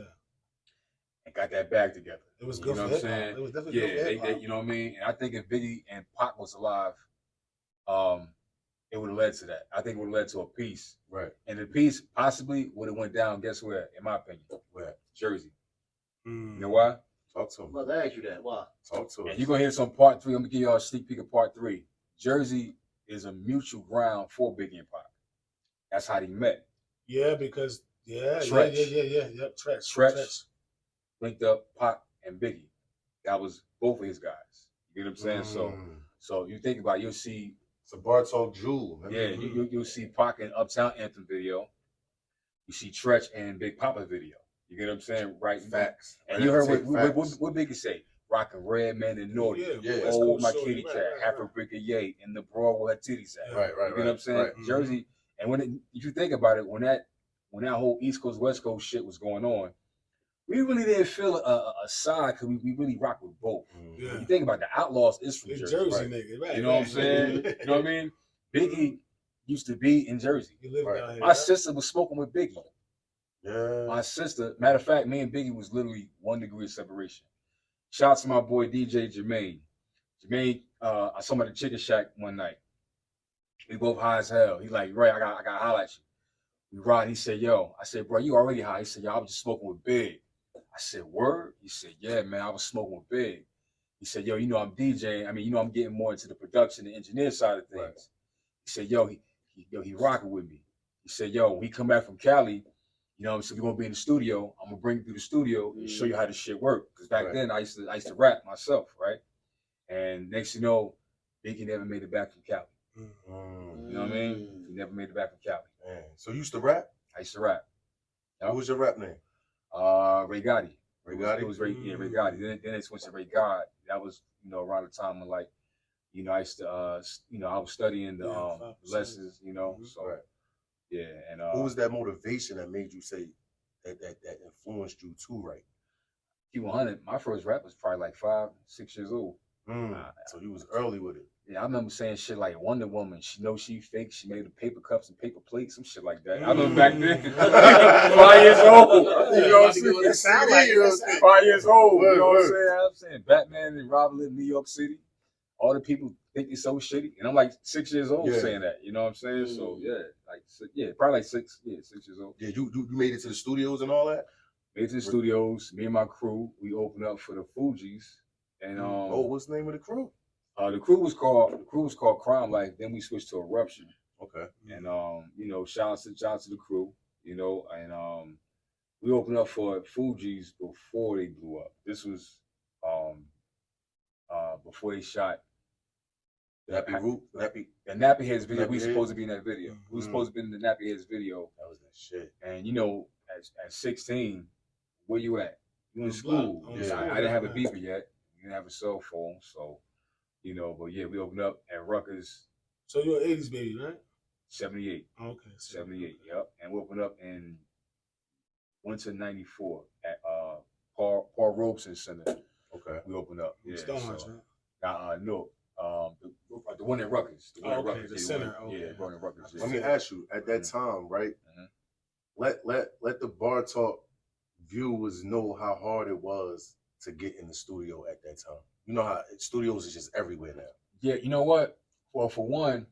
Speaker 2: And got that bag together.
Speaker 5: It was good.
Speaker 2: You know what I'm saying?
Speaker 5: It was definitely good for hip-hop.
Speaker 2: You know what I mean? And I think if Biggie and Pac was alive, it would have led to that. I think it would have led to a peace.
Speaker 3: Right.
Speaker 2: And the peace possibly would have went down, guess where, in my opinion?
Speaker 3: Where?
Speaker 2: Jersey. You know why?
Speaker 3: Talk to him.
Speaker 4: Well, I asked you that. Why?
Speaker 3: Talk to him.
Speaker 2: And you're going to hear this on part 3. I'm going to give y'all a sneak peek of part 3. Jersey is a mutual ground for Biggie and Pac. That's how they met.
Speaker 5: Yeah, because,
Speaker 2: Stretch.
Speaker 5: yeah. Stretch.
Speaker 2: Linked up Pac and Biggie. that was both of his guys. You get what I'm saying? So you think about it, you'll see.
Speaker 3: It's a BARTAWK jewel.
Speaker 2: Yeah, you'll see Pac in Uptown Anthem video. You see Tretch and Big Papa video. You get what I'm saying? Right.
Speaker 3: Facts.
Speaker 2: And you heard what Biggie say? Rockin' Red Man and Naughty.
Speaker 3: Yeah.
Speaker 2: Oh, my kitty cat. Half a brick of yay in the broad with her titties at.
Speaker 3: Right.
Speaker 2: You get what I'm saying?
Speaker 3: Right.
Speaker 2: Jersey. And if you think about it, when that whole East Coast West Coast shit was going on, we really didn't feel a side because we really rock with both.
Speaker 5: Yeah.
Speaker 2: You think about it, the Outlaws is from Jersey,
Speaker 5: Jersey
Speaker 2: right?
Speaker 5: nigga, right?
Speaker 2: You know what I'm saying? You know what I mean? Biggie used to be in Jersey.
Speaker 5: You live down here,
Speaker 2: My sister was smoking with Biggie.
Speaker 3: Yeah.
Speaker 2: My sister, matter of fact, me and Biggie was literally 1 degree of separation. Shout out to my boy DJ Jermaine. Jermaine, I saw him at the Chicken Shack one night. We both high as hell. He's like, Ray, I got to holler at you. We ride. He said, yo. I said, bro, you already high. He said, yo, I was just smoking with Big. I said, word? He said, yeah, man, I was smoking with Big. He said, yo, you know I'm DJing. I mean, you know I'm getting more into the production and engineer side of things. Right. He said, yo, he rocking with me. He said, yo, when he come back from Cali, you know, so we're gonna be in the studio. I'm gonna bring you through the studio and show you how this shit work. Because back then I used to rap myself, right? And next you know, Biggie never made it back from Cali. You know what I mean? He never made it back from Cali.
Speaker 3: Man. So you used to rap?
Speaker 2: I used to rap.
Speaker 3: What was your rap name?
Speaker 2: Ray Gotti.
Speaker 3: Ray Gotti?
Speaker 2: It was Ray Gotti. Then it switched to Ray God. That was, you know, around the time when, like, you know, I used to, you know, I was studying the lessons, you know, so.
Speaker 3: Right.
Speaker 2: Yeah, and
Speaker 3: what was that motivation that made you say that influenced you to write?
Speaker 2: Q100, my first rap was probably like 5, 6 years old.
Speaker 3: So you was early with it.
Speaker 2: Yeah, I remember saying shit like Wonder Woman. She knows she fake. She made the paper cups and paper plates, some shit like that. I remember back then, 5 years old. You know what I'm saying? 5 years old. You know what I'm saying? Batman and Robin live in New York City. All the people think it's so shitty, and I'm like 6 years old saying that. You know what I'm saying? So probably like 6 years old.
Speaker 3: Yeah, you made it to the studios and all that.
Speaker 2: Made it to the studios. Me and my crew, we opened up for the Fugees, and
Speaker 3: what's the name of the crew?
Speaker 2: The crew was called Crime Life. Then we switched to Eruption.
Speaker 3: Okay.
Speaker 2: And you know, shout out to the crew. You know, and we opened up for Fugees before they blew up. This was before they shot.
Speaker 3: The
Speaker 2: Nappy Heads video. We supposed to be in that video. We was supposed to be in the Nappy Heads video.
Speaker 3: That was that shit.
Speaker 2: And you know, at 16, where you at? You in school. I didn't have a beeper yet. You didn't have a cell phone, so you know. But yeah, we opened up at Rutgers.
Speaker 5: So you're an 80s baby, right?
Speaker 2: 78.
Speaker 5: Okay.
Speaker 2: 78. Yep. And we opened up in winter '94 at Paul Robeson Center.
Speaker 3: Okay.
Speaker 2: We opened up. Yeah.
Speaker 5: Stars, right?
Speaker 2: No. The one at Rutgers. The one at
Speaker 5: okay,
Speaker 2: Rutgers.
Speaker 5: the center.
Speaker 2: Yeah, the one at Rutgers.
Speaker 3: Let me ask you, at that time, right? Let the BARTAWK viewers know how hard it was to get in the studio at that time. You know how studios is just everywhere now.
Speaker 2: Yeah, you know what? Well, for one,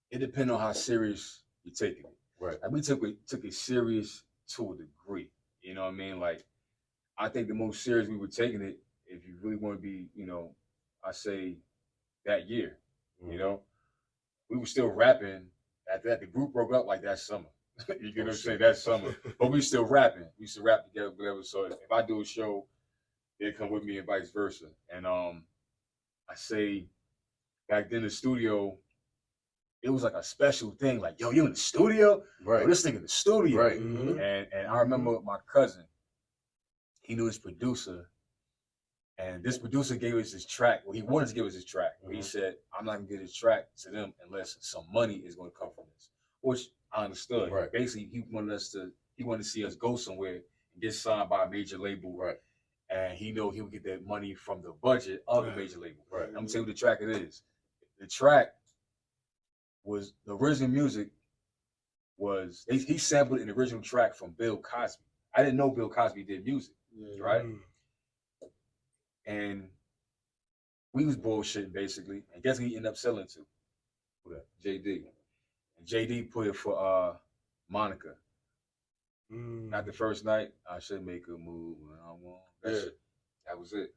Speaker 2: it depends on how serious you're taking it.
Speaker 3: Right.
Speaker 2: Like we took it serious to a degree. You know what I mean? Like, I think the most serious we were taking it, if you really want to be, you know, I say that year. You know, we were still rapping after that. The group broke up like that summer. You get what I'm saying? That summer, but we still rapping. We used to rap together, whatever. So if I do a show, they come with me and vice versa. And I say back then the studio, it was like a special thing. Like, yo, you in the studio?
Speaker 3: Right.
Speaker 2: Yo, this thing in the studio.
Speaker 3: Right.
Speaker 2: And I remember my cousin. He knew his producer. And this producer gave us his track. Well, he wanted to give us his track. He said, I'm not going to get his track to them unless some money is going to come from this. Which I understood.
Speaker 3: Right.
Speaker 2: Basically, he wanted to see us go somewhere and get signed by a major label.
Speaker 3: Right.
Speaker 2: And he knew he would get that money from the budget of the major label.
Speaker 3: Right.
Speaker 2: I'm going to tell you what the track it is. The track was, the original music was, he sampled an original track from Bill Cosby. I didn't know Bill Cosby did music. Right. And we was bullshitting basically. And guess who he ended up selling to? Who that? JD. And JD put it for Monica. Not the first night. I should make a move when I want. That was it.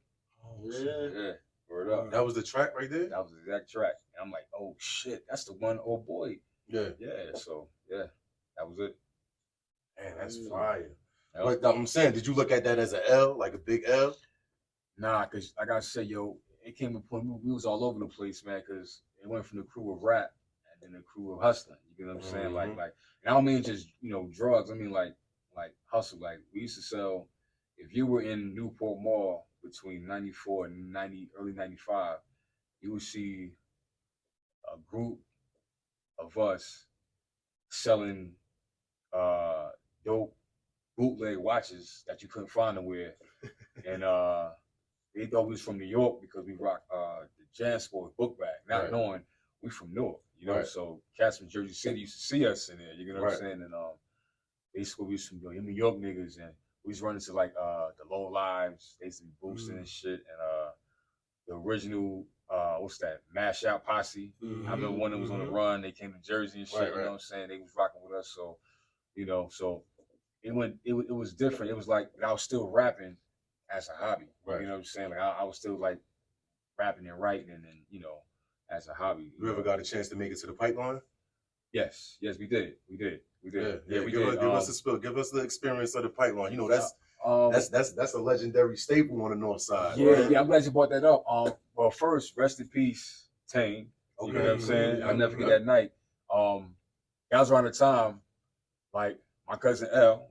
Speaker 2: Yeah. Word up.
Speaker 3: That was the track right there?
Speaker 2: That was the exact track. And I'm like, oh shit, that's the one, oh boy.
Speaker 3: Yeah.
Speaker 2: Yeah. So yeah, that was it.
Speaker 3: Man, that's fire. But I'm saying, did you look at that as an L, like a big L?
Speaker 2: Nah, cause like I said, yo, it came to a point we was all over the place, man. Cause it went from the crew of rap and then the crew of hustling. You know what I'm saying? Like, and I don't mean just drugs. I mean like hustle. Like we used to sell. If you were in Newport Mall between '94 and early '95, you would see a group of us selling dope bootleg watches that you couldn't find nowhere, and they thought we was from New York because we rock the JanSport book bag, not knowing we from Newark, you know. So cats from Jersey City used to see us in there, you know what I'm saying? And basically we was from New York niggas, and we was running to like the Low Lives, they used to be boosting and shit, and the original what's that, Mash Out Posse. I remember one that was on the run, they came to Jersey and shit, you know what I'm saying? They was rocking with us, so so it was different. It was like I was still rapping as a hobby. You know what I'm saying? Like I was still like rapping and writing and as a hobby.
Speaker 3: You ever got a chance to make it to the pipeline?
Speaker 2: Yes, we did. We did.
Speaker 3: Yeah, we did. Give us a spill. Give us the experience of the pipeline. You know, that's a legendary staple on the north side.
Speaker 2: Yeah, I'm glad you brought that up. Well, first, rest in peace, Tane. You know what I'm saying? I'll never forget that night. That was around the time, like my cousin L,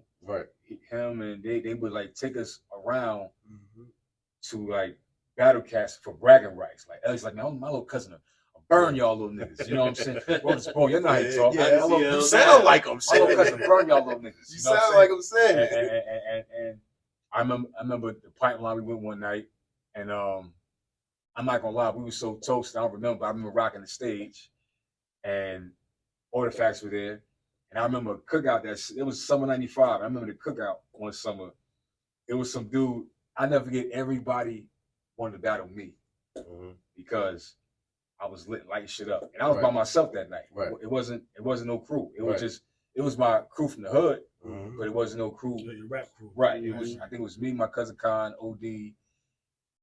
Speaker 2: him and they would like take us around to like battle cast for bragging rights. Like L's like, man, my little cousin, I'll burn y'all little niggas. You know what I'm saying? Bro, you're not how you talk.
Speaker 3: You sound like him.
Speaker 2: My little cousin, burn y'all little niggas.
Speaker 3: You sound like I'm saying.
Speaker 2: And I remember the pipeline. We went one night, and I'm not gonna lie, we were so toasted. I don't remember. I remember rocking the stage, and Artifacts were there. And I remember a cookout it was summer '95. I remember the cookout one summer. It was some dude. I never forget. Everybody wanted to battle me because I was lighting shit up, and I was by myself that night. It wasn't no crew. It was my crew from the hood, but it wasn't no crew.
Speaker 5: Your rap crew,
Speaker 2: right? It was. I think it was me, my cousin Khan, OD,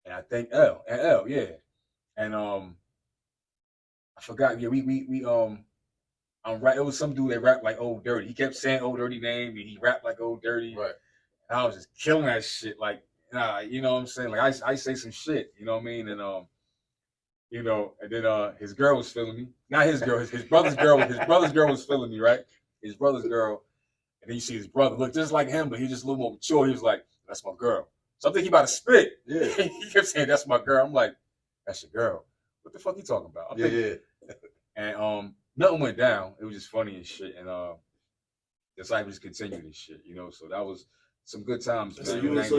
Speaker 2: and I think L, yeah. And I forgot. Yeah, we right. It was some dude that rapped like Old Dirty. He kept saying Old Dirty name, and he rapped like Old Dirty.
Speaker 3: Right.
Speaker 2: And I was just killing that shit. Like, nah, you know what I'm saying? Like I say some shit, you know what I mean? And and then his girl was feeling me. Not his girl, his brother's girl. His brother's girl was feeling me, right? His brother's girl. And then you see his brother look just like him, but he's just a little more mature. He was like, "That's my girl." So I think he about to spit. Yeah. He kept saying, "That's my girl." I'm like, "That's your girl." What the fuck you talking about? And nothing went down. It was just funny and shit. And the cycle just continued and shit, So that was some good times.
Speaker 4: So you was in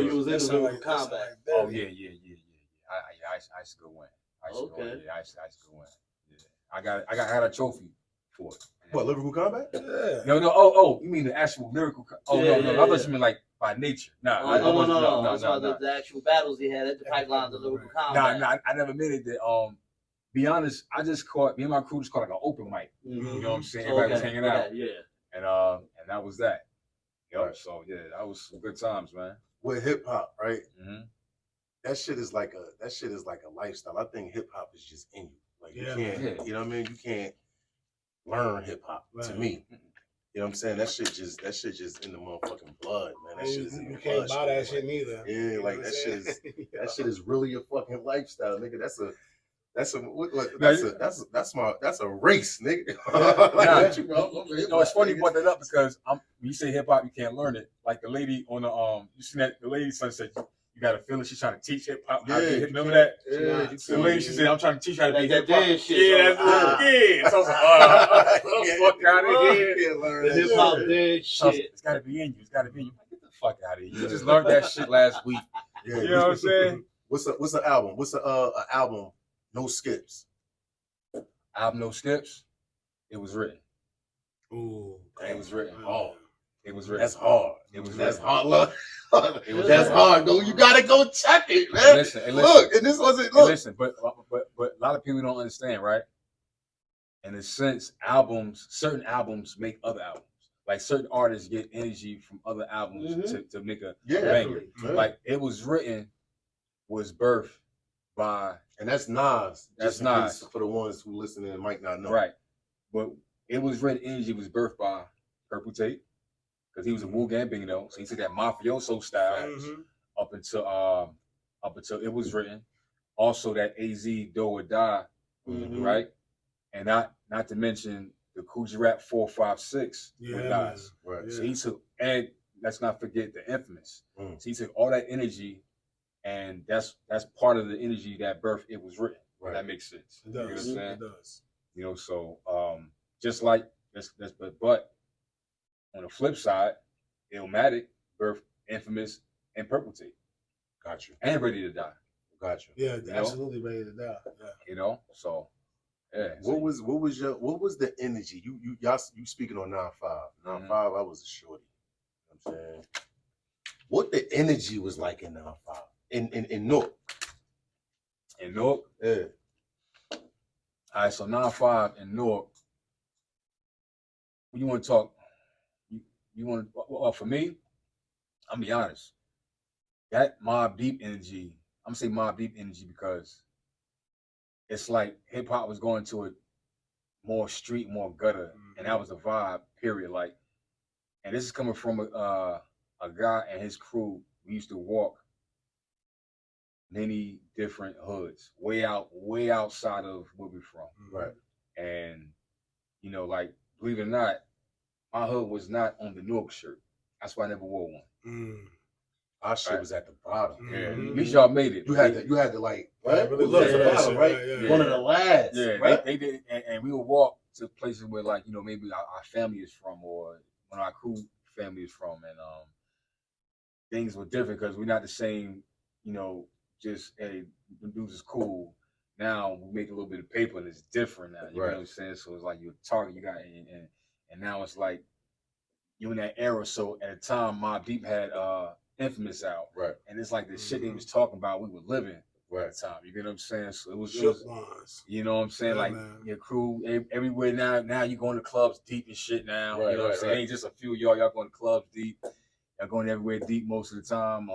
Speaker 4: the like combat.
Speaker 2: Oh yeah. I used to go win. I used to go win. Yeah. I got a trophy for it.
Speaker 3: What, lyrical combat?
Speaker 5: Yeah.
Speaker 2: No. Oh, you mean the actual lyrical? No. I thought you meant like by nature. Nah.
Speaker 4: No. The actual battles he had at the pipeline, the lyrical combat.
Speaker 2: Nah. I never made it that. Be honest, I just caught me and my crew just caught like an open mic. You know what I'm saying? Everybody was hanging out. Yeah. And that was that. Yep. So yeah, that was some good times, man.
Speaker 3: With hip hop, right? That shit is like a lifestyle. I think hip hop is just in you. Like you can't, you know what I mean? You can't learn hip hop to me. You know what I'm saying? That shit just in the motherfucking blood, man. That shit is in your blood.
Speaker 5: You can't buy that shit neither.
Speaker 3: Yeah, like that shit is really a fucking lifestyle, nigga. That's a race, nigga.
Speaker 2: It's funny you brought that up because when you say hip hop, you can't learn it. Like the lady on the you seen that the lady son said you got to feel it. She's trying to teach hip hop. Remember that? Yeah. The lady she said I'm trying to teach her how to be hip hop. Yeah, that's So I was like, fuck out of here.
Speaker 4: The hip hop dead shit.
Speaker 2: It's got to be in you. It's got to be in you. Get the fuck out of here. You just learned that shit last week. You know what I'm saying?
Speaker 3: What's the album? What's the album? No skips.
Speaker 2: Album No Skips. It was written.
Speaker 5: Ooh.
Speaker 2: It was written. It was written.
Speaker 3: That's hard.
Speaker 2: That's
Speaker 3: hard. Look. That's hard. Though. You gotta go check it, man.
Speaker 2: Listen.
Speaker 3: Look, and this wasn't. Look.
Speaker 2: Listen, but a lot of people don't understand, right? In a sense, certain albums make other albums. Like certain artists get energy from other albums to make a banger. Like It Was Written was birthed by.
Speaker 3: And that's Nas.
Speaker 2: That's Nas.
Speaker 3: For the ones who listen and might not know.
Speaker 2: Right. But It Was Written energy was birthed by Purple Tape. Because he was a Wu Gambino. So he took that mafioso style up into up until it was written. Also, that AZ Do or Die, right? And not to mention the Coogee Rap 456 with Nas.
Speaker 3: Right.
Speaker 2: So he took, and let's not forget the Infamous. So he took all that energy, and that's part of the energy that birthed It Was Written. Right. That makes sense.
Speaker 5: It does.
Speaker 2: You know what I'm saying?
Speaker 5: It does.
Speaker 2: You know, so just like but on the flip side, Illmatic birthed Infamous and Purple Tape.
Speaker 3: Got you.
Speaker 2: And Ready to Die.
Speaker 3: Got you.
Speaker 5: Yeah,
Speaker 2: You
Speaker 5: absolutely Ready to Die. Yeah.
Speaker 2: You know, so yeah.
Speaker 3: What was the energy? You speaking on 9-5. 9-5, I was a shorty. You know what I'm saying? What the energy was like in 9-5. In Newark.
Speaker 2: In Newark?
Speaker 3: Yeah.
Speaker 2: All right, so 9-5 in Newark. You want to talk? You want to? For me, I'm be honest. That Mobb Deep energy. I'm gonna say Mobb Deep energy because it's like hip hop was going to a more street, more gutter, and that was the vibe. Period. Like, and this is coming from a guy and his crew. We used to walk many different hoods, way outside of where we're from.
Speaker 3: Right.
Speaker 2: And you know, like, believe it or not, my hood was not on the Newark shirt. That's why I never wore one.
Speaker 3: Our shit was at the bottom.
Speaker 2: Yeah, at least y'all made it.
Speaker 3: You had to like,
Speaker 5: right? Really look for that shit,
Speaker 3: right?
Speaker 5: Yeah.
Speaker 3: One of the last.
Speaker 2: Yeah,
Speaker 3: right?
Speaker 2: they did, and we would walk to places where, like, you know, maybe our family is from, or one of our crew family is from, and things were different because we're not the same. You know, just hey, the dudes is cool. Now we make a little bit of paper, and it's different now. You know what I'm saying? So it's like you're target. You got and now it's like you in that era. So at the time, Mobb Deep had Infamous out,
Speaker 3: right?
Speaker 2: And it's like the shit they was talking about, we were living
Speaker 3: right
Speaker 2: at the time. You get what I'm saying? So it was
Speaker 5: lines.
Speaker 2: You know what I'm saying?
Speaker 5: Yeah,
Speaker 2: like
Speaker 5: man.
Speaker 2: Your crew everywhere now. Now you going to clubs deep and shit now.
Speaker 3: Right,
Speaker 2: you know what I'm saying?
Speaker 3: right.
Speaker 2: It ain't just a few of y'all going to clubs deep. Y'all going everywhere deep most of the time.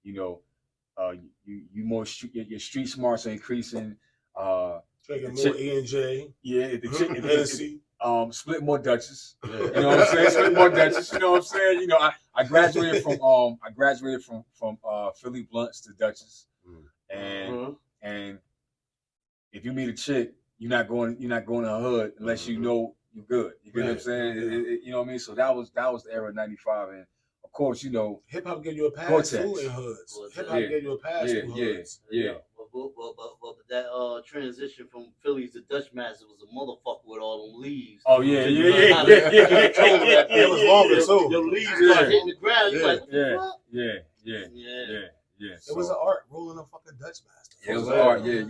Speaker 2: You know, you more your street smarts are increasing.
Speaker 5: Drinking more E&J.
Speaker 2: Yeah,
Speaker 5: Hennessy.
Speaker 2: Split more Dutches. You know what I'm saying? Split more Dutches. You know what I'm saying? You know, I graduated from Philly Blunts to Dutches, and if you meet a chick, you're not going to the hood unless you know you're good. You get what I'm saying? You know what I mean? So that was the era of '95, and of course, you know,
Speaker 5: hip hop gave you a pass
Speaker 2: Cortex.
Speaker 5: through in hoods. Hip hop gave you a pass through hoods.
Speaker 2: Yeah.
Speaker 4: But that transition from Phillies to Dutch Master was a motherfucker with all them leaves.
Speaker 2: Oh yeah.
Speaker 5: It was longer too.
Speaker 4: Your leaves start hitting the ground. You're like, what the fuck?
Speaker 2: Yeah.
Speaker 5: It was an art rolling a fucking Dutch Master.
Speaker 2: It was an art. Yeah.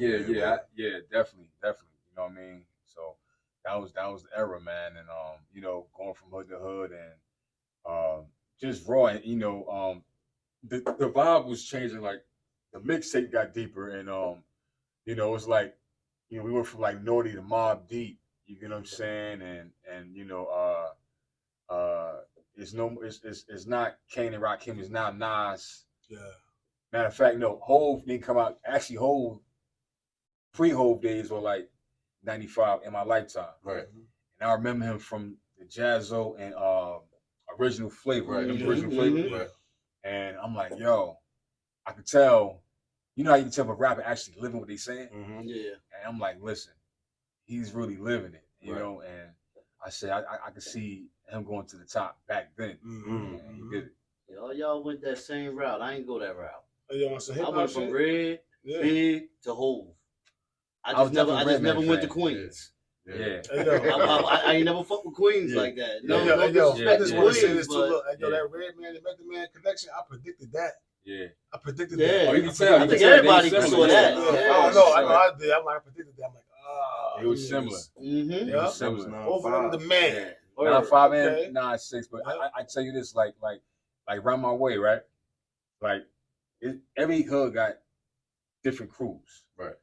Speaker 2: Definitely. You know what I mean? So that was the era, man. And you know, going from hood to hood and just raw. And you know, the vibe was changing. Like the mixtape got deeper, and you know, it's like, you know, we went from like Naughty to Mobb Deep. You get what I'm saying? And you know, it's not Kane and Rakim. It's now Nas.
Speaker 5: Yeah.
Speaker 2: Matter of fact, no, Hove didn't come out. Actually, Hove pre-Hove days were like '95 in my lifetime.
Speaker 3: Right.
Speaker 2: And I remember him from the Jazzo and Original Flavor.
Speaker 3: Right.
Speaker 2: Original Flavor. Right. And I'm like, yo, I could tell. You know how you can tell if a rapper actually living what they saying?
Speaker 4: Yeah.
Speaker 2: And I'm like, listen, he's really living it, you know. And I said, I could see him going to the top back then. And he did it.
Speaker 4: Yeah, y'all went that same route. I ain't go that route.
Speaker 5: I
Speaker 4: I went from Red, Big to Hove. I just never went to Queens.
Speaker 2: Yeah.
Speaker 4: I ain't never fucked with Queens like that. No,
Speaker 5: I
Speaker 4: disrespect
Speaker 5: just
Speaker 4: to
Speaker 5: want to say
Speaker 4: Queens,
Speaker 5: this too. Look, that Red Man and Method Man connection, I predicted that.
Speaker 2: Yeah.
Speaker 5: I predicted
Speaker 4: Yeah.
Speaker 5: that.
Speaker 2: Oh, you can tell.
Speaker 4: I think everybody
Speaker 2: saw
Speaker 4: saw that.
Speaker 5: I know I did. I predicted that. I'm like,
Speaker 2: it was similar.
Speaker 4: Mm-hmm.
Speaker 2: It was similar.
Speaker 5: Over the man.
Speaker 2: 9-5 and 9-6. But I tell you this, like around my way, right? Like every hood got different crews.
Speaker 3: Right.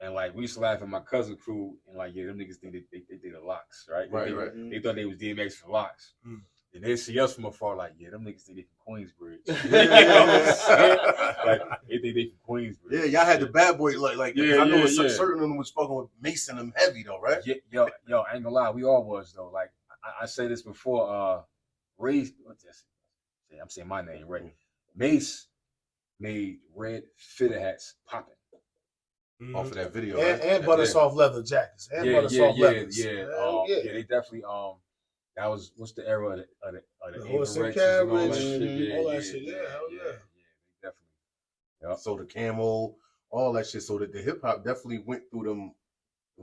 Speaker 2: And like we used to laugh at my cousin crew and like, yeah, them niggas think they did the locks, right? They thought they was DMX for locks. And they see us from afar like, yeah, them niggas think they from Queensbridge. You know what I'm saying? Like they think they from Queensbridge.
Speaker 3: Yeah, y'all had the bad boy like I know certain of them was fucking with Mason them heavy though, right?
Speaker 2: Yeah, yo, I ain't gonna lie, we all was though. Like I say this before, Ray, I'm saying my name, right? Mace made red fitted hats popping.
Speaker 3: Off of that video,
Speaker 5: and butter soft leather jackets, and butter soft leathers.
Speaker 2: Yeah, they definitely that was what's the era of the
Speaker 5: horse and
Speaker 2: Apex
Speaker 5: carriage,
Speaker 2: and all that shit.
Speaker 5: all that shit. Hell yeah.
Speaker 2: Definitely. Yep.
Speaker 3: So the camo, all that shit. So that the hip hop definitely went through them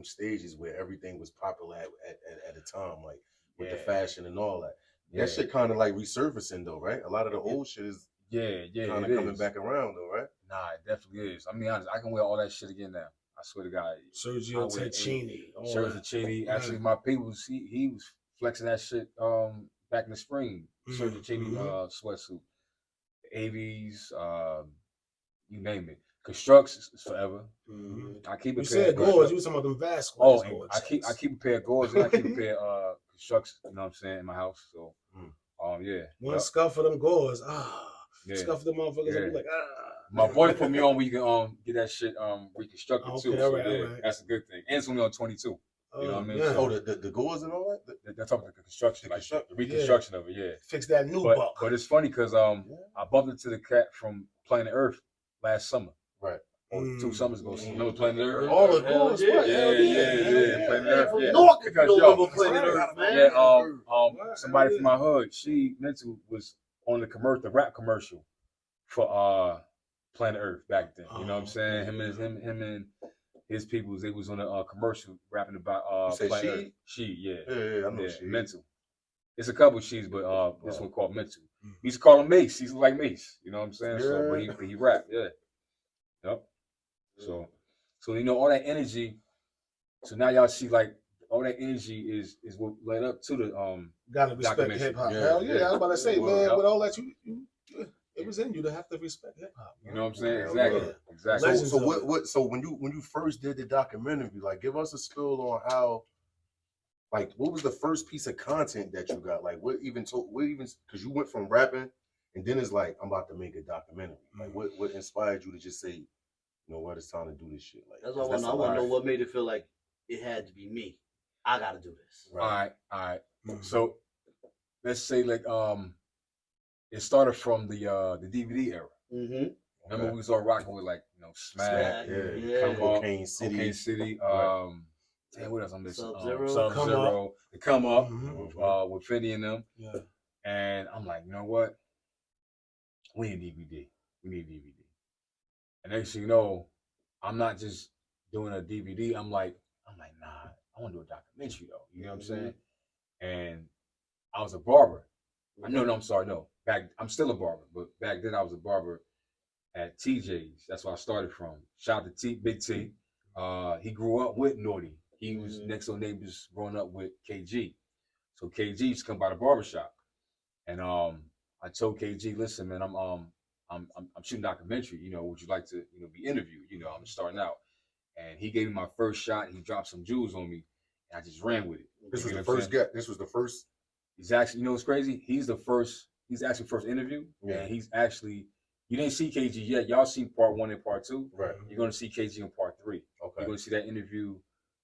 Speaker 3: stages where everything was popular at a time, like with the fashion and all that. That shit kind of like resurfacing though, right? A lot of the old shit is kind of coming back around though, right?
Speaker 2: Nah, it definitely is. I mean, honest, I can wear all that shit again now. I swear to God.
Speaker 5: Sergio Tacchini.
Speaker 2: Sergio Tacchini. Actually, my people, he was flexing that shit back in the spring. Sergio Tacchini sweatsuit. AVs, you name it. Constructs is forever. I keep
Speaker 5: You said Gores. You was talking about them Vasquez.
Speaker 2: Oh, I keep a pair of Gores and I keep a pair of Constructs. You know what I'm saying, in my house. So,
Speaker 5: one scuff of them Gores. Scuff them motherfuckers. I be like,
Speaker 2: My boy put me on where you can get that shit reconstructed too. So that's a good thing. And it's only on 22. You know what I mean?
Speaker 3: Oh, the Gores and all that?
Speaker 2: That's talking about the construction, the reconstruction of it,
Speaker 5: Fix that new buck.
Speaker 2: But it's funny because I bumped into the cat from Planet Earth last summer.
Speaker 3: Right.
Speaker 2: 2 summers ago. Remember Planet Earth?
Speaker 5: All the Gores,
Speaker 2: yeah. Planet Earth, yeah.
Speaker 4: Planet Earth, man.
Speaker 2: Yeah, somebody from my hood, she mental was on the rap commercial for Planet Earth back then. You know what I'm saying? Him and his people, they was on a commercial rapping about Planet Earth. Yeah, I know she. Mental. It's a couple of she's, but this one called Mental. We used to call him Mace. He's like Mace. You know what I'm saying? Yeah. So, but he rap. Yeah. Yep. So you know all that energy. So now y'all see like all that energy is what led up to the
Speaker 5: gotta respect hip hop. Hell yeah. I was about to say, man, with all that you it was in you to have to respect hip hop.
Speaker 2: You know what I'm saying? Exactly.
Speaker 3: So when you first did the documentary, like give us a spill on how, like, what was the first piece of content that you got? Like what even because you went from rapping and then it's like I'm about to make a documentary. Like what inspired you to just say, you know what, it's time to do this shit? Like
Speaker 4: that's what I want to know. What made it feel like it had to be me? I got to do this.
Speaker 2: Right. All right. So let's say like it started from the DVD era. Remember we was all rocking with like Smack,
Speaker 3: Cocaine City.
Speaker 2: What else I'm missing?
Speaker 5: Sub-Zero.
Speaker 2: To Come Up with Finny and them. Yeah. And I'm like, you know what? We need DVD. And next thing you know, I'm not just doing a DVD. I'm like, nah, I want to do a documentary though. You know what I'm saying? And I was a barber. I'm still a barber, but back then I was a barber at TJ's. That's where I started from. Shout out to Big T. He grew up with Naughty. He was next door neighbors growing up with KG. So KG used to come by the barbershop. And I told KG, listen, man, I'm shooting a documentary, would you like to, be interviewed? I'm starting out. And he gave me my first shot. He dropped some jewels on me, and I just ran with it.
Speaker 3: This was the first get. This was the first.
Speaker 2: He's actually, what's crazy? He's actually first interview. Yeah. And he's actually, you didn't see KG yet. Y'all see part 1 and part 2.
Speaker 3: Right.
Speaker 2: You're going to see KG on part 3.
Speaker 3: Okay.
Speaker 2: You're going to see that interview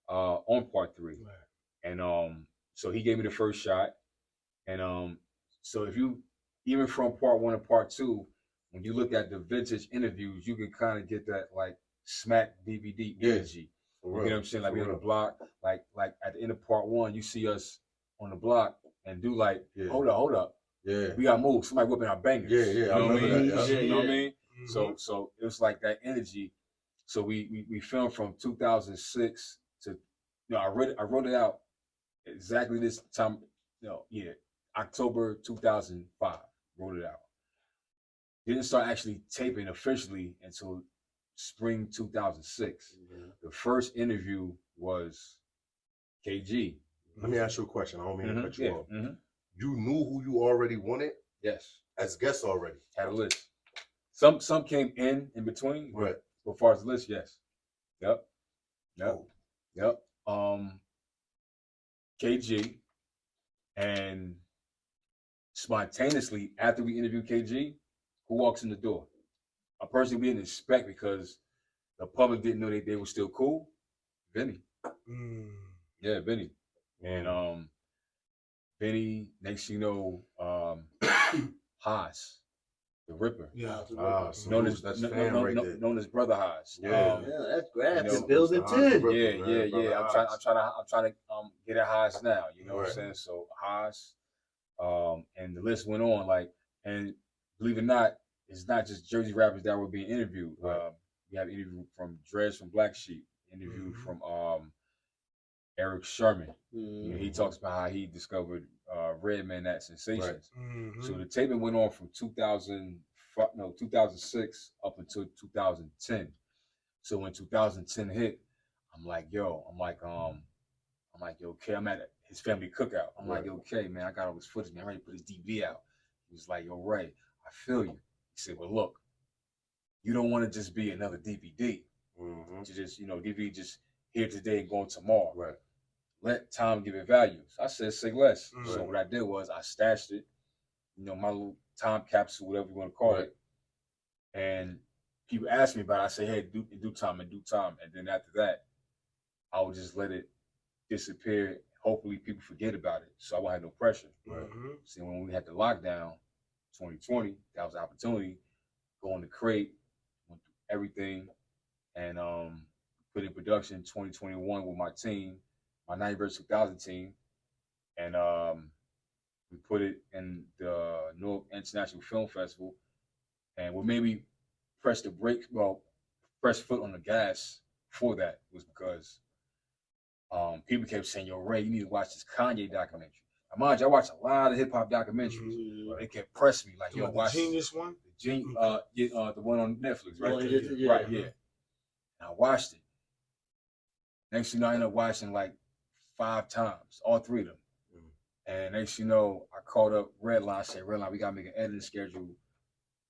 Speaker 2: on part 3. Right. And so he gave me the first shot. And so if you, even from part 1 and part 2, when you look at the vintage interviews, you can kind of get that like Smack DVD energy. You know what I'm saying? Like we on the block, like at the end of part 1, you see us on the block and do like, hold up.
Speaker 3: Yeah.
Speaker 2: We gotta move. Somebody whipping our bangers.
Speaker 3: Yeah.
Speaker 2: You know what I mean?
Speaker 3: That.
Speaker 2: You know what I mean? So it was like that energy. So we filmed from 2006 to, I wrote it out exactly this time, October 2005, wrote it out. Didn't start actually taping officially until spring 2006. The first interview was KG.
Speaker 3: Let me ask you a question. I don't mean to cut you off. You knew who you already wanted?
Speaker 2: Yes.
Speaker 3: As guests already?
Speaker 2: Had a list. Some came in between.
Speaker 3: Right.
Speaker 2: But as far as the list, yes. Yep. KG. And spontaneously, after we interviewed KG, who walks in the door? A person we didn't expect because the public didn't know they were still cool. Vinny. Yeah, Vinny. And Vinny, next you know, Haas. The Ripper.
Speaker 5: Yeah.
Speaker 2: Known as Brother Highs.
Speaker 3: Yeah.
Speaker 4: That's grass.
Speaker 2: You know,
Speaker 4: Building 10.
Speaker 2: Yeah. I'm trying to get at Highs now. You know what I'm saying? So Highs, and the list went on. Like, and believe it or not, it's not just Jersey rappers that were being interviewed. We have interview from Dredge from Black Sheep, interview from Eric Sherman. You know, he talks about how he discovered Redman at Sensations. So the taping went on from 2006 up until 2010. So when 2010 hit, I'm like, yo, okay, I'm at his family cookout. I'm like, okay, man, I got all this footage, man. I'm ready to put his DVD out. He was like, yo, Ray, I feel you. He said, well, look, you don't want to just be another DVD. To just, DVD just here today and going tomorrow.
Speaker 3: Right.
Speaker 2: Let time give it value. So I said, say less. So what I did was I stashed it, my little time capsule, whatever you want to call it. And people asked me about it. I say, hey, in due time. And then after that, I would just let it disappear. Hopefully people forget about it. So I won't have no pressure. See, when we had the lockdown, 2020, that was an opportunity. Go on the crate, went through everything, and put in production 2021 with my team, my 90 vs. 2000 team, and we put it in the Newark International Film Festival. And what made me press foot on the gas for that was because people kept saying, yo, Ray, you need to watch this Kanye documentary. Now, mind you, I watch a lot of hip hop documentaries. They kept pressing me like, yo, watch
Speaker 5: the Genius one?
Speaker 2: The one on Netflix, right?
Speaker 4: Yeah.
Speaker 2: And I watched it. Next thing you know, I ended up watching like 5 times, all 3 of them. And next thing you know, I called up Redline. I said, Redline, we got to make an editing schedule.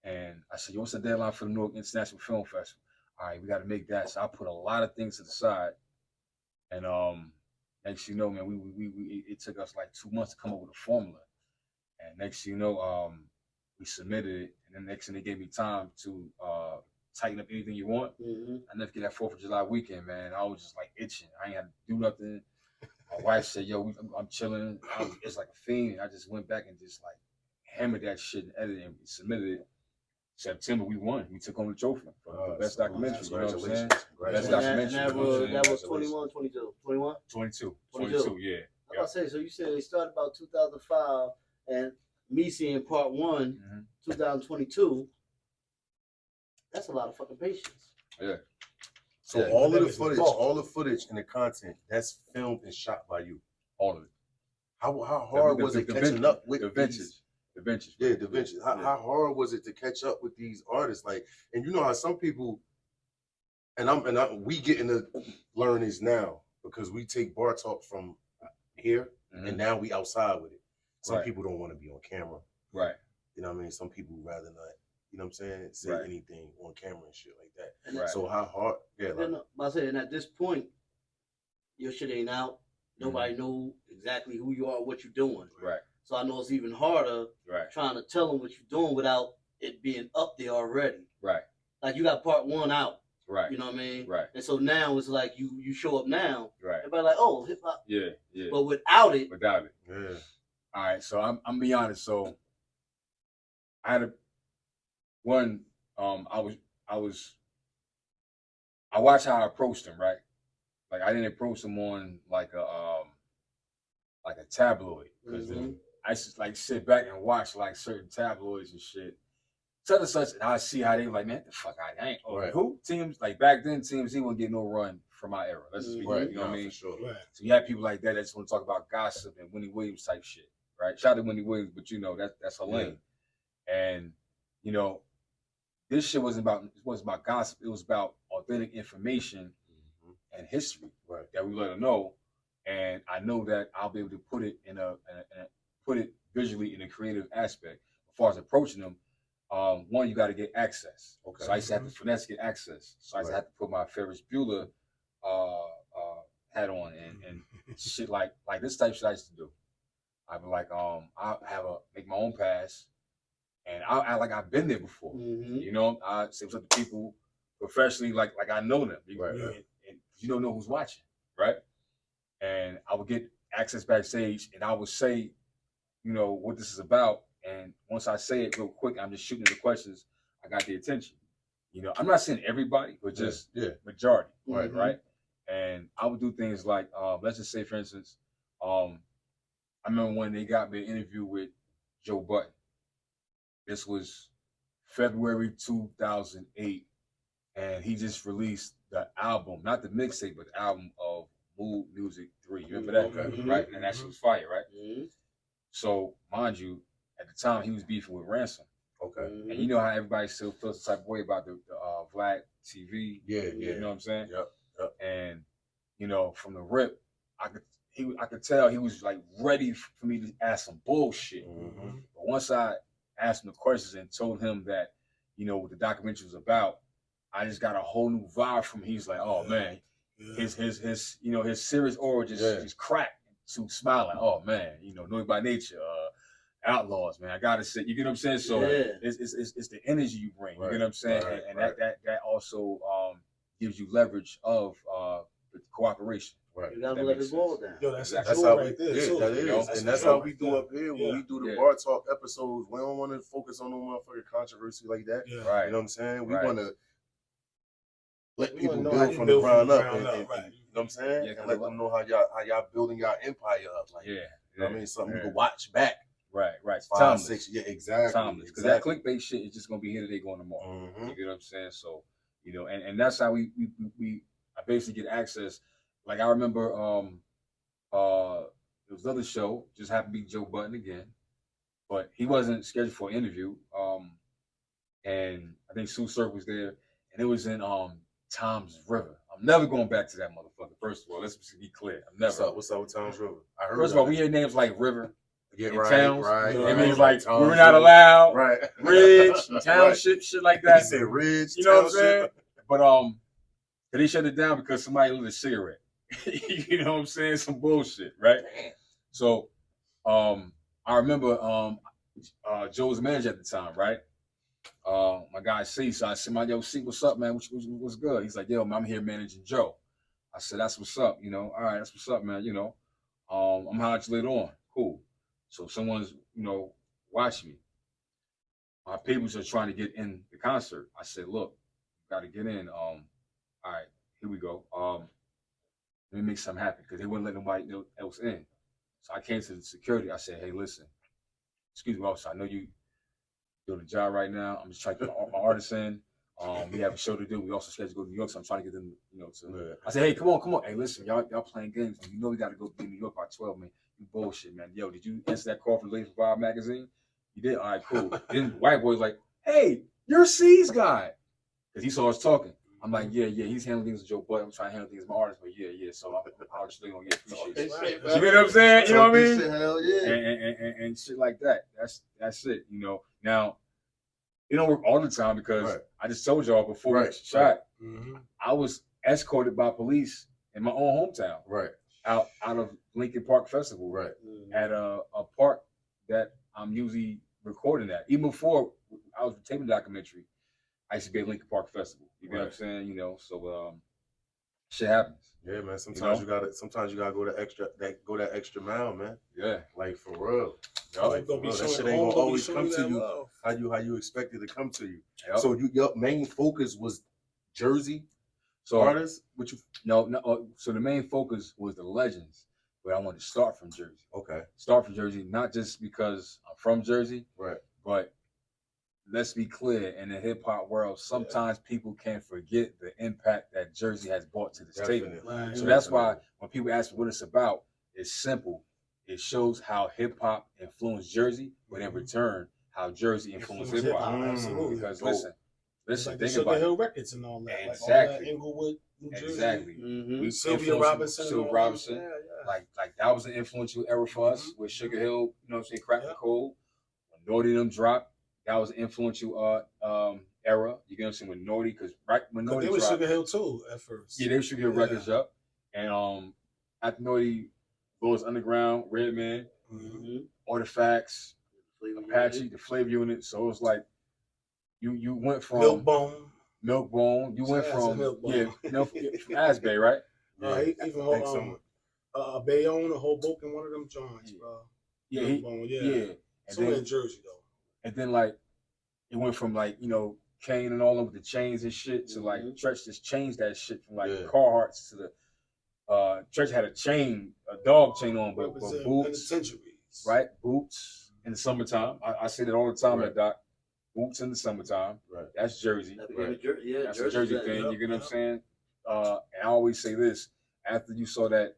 Speaker 2: And I said, yo, what's the deadline for the Newark International Film Festival? All right, we got to make that. So I put a lot of things to the side. And next thing you know, man, it took us like 2 months to come up with a formula. And next thing you know, we submitted it. And then next thing they gave me time to tighten up anything you want. I never get that 4th of July weekend, man. I was just like itching. I ain't had to do nothing. My wife said, yo, I'm chilling. It's like a fiend. And I just went back and just like hammered that shit and edited and submitted it. September, we won. We took home the trophy for best documentary. You know what I'm saying? Best documentary.
Speaker 4: That was 21, 22. 21?
Speaker 2: 22, yeah.
Speaker 4: I was about to say, so you said they started about 2005, and me seeing part 1, 2022, that's a lot of fucking patience.
Speaker 2: Yeah.
Speaker 3: So all of the footage and the content, that's filmed and shot by you.
Speaker 2: All of it.
Speaker 3: How hard was it catching up with
Speaker 2: the benches? The benches.
Speaker 3: Yeah, the benches. How hard was it to catch up with these artists? Like, and you know how some people, we getting to learn this now because we take BARTAWK from here and now we outside with it. Some people don't want to be on camera.
Speaker 2: Right.
Speaker 3: You know what I mean? Some people rather not, you know what I'm saying, say anything on camera and shit like that.
Speaker 2: Right.
Speaker 3: So how hard? Yeah.
Speaker 4: I said, and at this point, your shit ain't out. Nobody know exactly who you are, what you're doing.
Speaker 2: Right.
Speaker 4: So I know it's even harder trying to tell them what you're doing without it being up there already.
Speaker 2: Right.
Speaker 4: Like you got part 1 out.
Speaker 2: Right.
Speaker 4: You know what I mean?
Speaker 2: Right.
Speaker 4: And so now it's like you show up now.
Speaker 2: Right.
Speaker 4: Everybody like, oh, hip hop.
Speaker 2: Yeah.
Speaker 4: But without it.
Speaker 2: Yeah. All right. So I'm gonna be honest. So I had I watched how I approached him, right? Like I didn't approach him on like a tabloid. Because I just like sit back and watch like certain tabloids and shit. Such and such, and I see how they like, man, the fuck I ain't. Who? Teams, like back then, TMZ wouldn't get no run from my era. Let's just be you know what I mean?
Speaker 3: Sure.
Speaker 5: Right.
Speaker 2: So you have people like that just want to talk about gossip and Winnie Williams type shit, right? Shout out to Winnie Williams, but you know that's her lane. And you know, this shit wasn't about gossip. It was about authentic information and history that we let her know. And I know that I'll be able to put it put it visually in a creative aspect. As far as approaching them, one, you got to get access. Okay. So I used to have to finesse get access. So I used to have to put my Ferris Bueller hat on and shit like this type of shit I used to do. I'd be like, I'll make my own pass, and I'll act like I've been there before. You know, I say what's up to people professionally, like I know them. And you don't know who's watching, right? And I would get access backstage, and I would say, you know, what this is about, And once I say it real quick, I'm just shooting the questions. I got the attention. You know, I'm not saying everybody, but just majority, right? And I would do things like, let's just say, for instance, I remember when they got me an interview with Joe Budden. This was February 2008, and he just released the album, not the mixtape, but the album of Mood Music 3. You remember that? Right? And that shit was fire, right? So, mind you, at the time, he was beefing with Ransom. And you know how everybody still feels the type of way about the Vlad TV. You know what I'm saying?
Speaker 3: Yep.
Speaker 2: And you know, from the rip, I could tell he was like ready for me to ask some bullshit. But once I asked him the questions and told him that, you know, what the documentary was about, I just got a whole new vibe from him. He's like, oh man, his you know, his serious aura just cracked to smiling. Oh man, you know, Noise by Nature, Outlaws, man. I gotta say, you get what I'm saying? So it's the energy you bring. You get what I'm saying? And that also gives you leverage of the cooperation.
Speaker 4: You gotta let it go down.
Speaker 5: Yo, that's
Speaker 3: how
Speaker 5: right there.
Speaker 3: that is.
Speaker 2: You know?
Speaker 3: And that's how we do up here when we do the BARTAWK episodes. We don't want to focus on no motherfucking controversy like that. You know what I'm saying? We want to let people build from the ground up. And, you know what I'm saying? And let them know how y'all building y'all empire up. Like, you know what I mean? Something you can watch back.
Speaker 2: Right.
Speaker 3: 5, 6, exactly.
Speaker 2: Timeless. Because that clickbait shit is just gonna be here today, going tomorrow. You get what I'm saying? So, you know, and that's how I basically get access. Like I remember there was another show, just happened to be Joe Budden again, but he wasn't scheduled for an interview. And I think Sue Surf was there, and it was in Tom's River. I'm never going back to that motherfucker. First of all, let's be clear. I'm never.
Speaker 3: What's up with Tom's River?
Speaker 2: First of all, we hear names like River. Towns,
Speaker 3: right.
Speaker 2: It means like we're not allowed.
Speaker 3: Right.
Speaker 2: Ridge, township, shit like that.
Speaker 3: He said Ridge.
Speaker 2: You know what I'm saying? But they shut it down because somebody lit a cigarette. You know what I'm saying? Some bullshit, right? So, I remember Joe's manager at the time, right? My guy C. So I said, yo, C, what's up, man? What's good? He's like, yo, man, I'm here managing Joe. I said, that's what's up. You know, all right, that's what's up, man. You know, I'm hollering at you later on. Cool. So someone's, you know, watching me. My people are trying to get in the concert. I said, look, you got to get in. All right, here we go. Let me make something happen because they wouldn't let nobody else in. So I came to the security. I said, hey, listen, excuse me, officer, I know you doing the job right now. I'm just trying to get my artists in. We have a show to do. We also scheduled to go to New York, so I'm trying to get them, you know, to. I said, hey, come on. Hey, listen, y'all playing games. You know we got to go to New York by 12, man. You bullshit, man. Yo, did you answer that call from Legends of HipHop magazine? You did? All right, cool. Then white boy's like, hey, you're C's guy. Because he saw us talking. I'm like, yeah, he's handling things with Joe Budden. I'm trying to handle things with my artist, but yeah. So I'll just appreciate it. You get what I'm saying? You know what I mean?
Speaker 3: Hell yeah.
Speaker 2: And shit like that. That's it. You know. Now, it don't work all the time because I just told y'all before we shot, I was escorted by police in my own hometown. Out of Lincoln Park Festival. At a park that I'm usually recording at. Even before I was taping the documentary, I used to be at Lincoln Park Festival. You know what I'm saying? You know, so shit happens.
Speaker 3: Yeah, man. Sometimes you gotta go that extra mile, man.
Speaker 2: Yeah.
Speaker 3: Like for real.
Speaker 5: Like,
Speaker 3: that shit ain't gonna always come to you how you expect it to come to you. So your main focus was Jersey artists?
Speaker 2: So the main focus was the Legends, but I wanted to start from Jersey. Start from Jersey, not just because I'm from Jersey, but let's be clear, in the hip hop world, sometimes people can forget the impact that Jersey has brought to this table. So that's why when people ask me what it's about, it's simple. It shows how hip hop influenced Jersey, but in return, how Jersey influenced hip hop.
Speaker 5: Absolutely.
Speaker 2: Because listen,
Speaker 5: like the
Speaker 2: think
Speaker 5: Sugar
Speaker 2: about
Speaker 5: Hill
Speaker 2: it.
Speaker 5: Records and all that.
Speaker 2: Exactly.
Speaker 5: Like all that Inglewood, New Jersey.
Speaker 2: Exactly. We
Speaker 5: Sylvia Robinson.
Speaker 2: Like that was an influential era for us with Sugar Hill, you know what I'm saying, Crack the Code. When Naughty them dropped, that was an influential era. You get what I'm saying, with Naughty, because right when Naughty
Speaker 5: they was
Speaker 2: dropped,
Speaker 5: Sugar Hill too at first.
Speaker 2: Yeah, they were Sugar Hill Records up. And after Naughty, Lord's Underground, Redman, Artifacts, Apache, the Flavor Unit. So it was like you went from Milkbone. You went from from Asbury, right?
Speaker 5: Even Bayonne, a whole book in one of them joints, bro.
Speaker 2: Yeah.
Speaker 5: Somewhere in Jersey though.
Speaker 2: And then like it went from like, you know, Kane and all them with the chains and shit to like Tretch just changed that shit from like Carhartts to the Tretch had a dog chain on, but boots, right? Boots in the summertime. I say that all the time at Doc. Boots in the summertime. Right. That's Jersey. That's a Jersey thing. You get what I'm saying? And I always say this after you saw that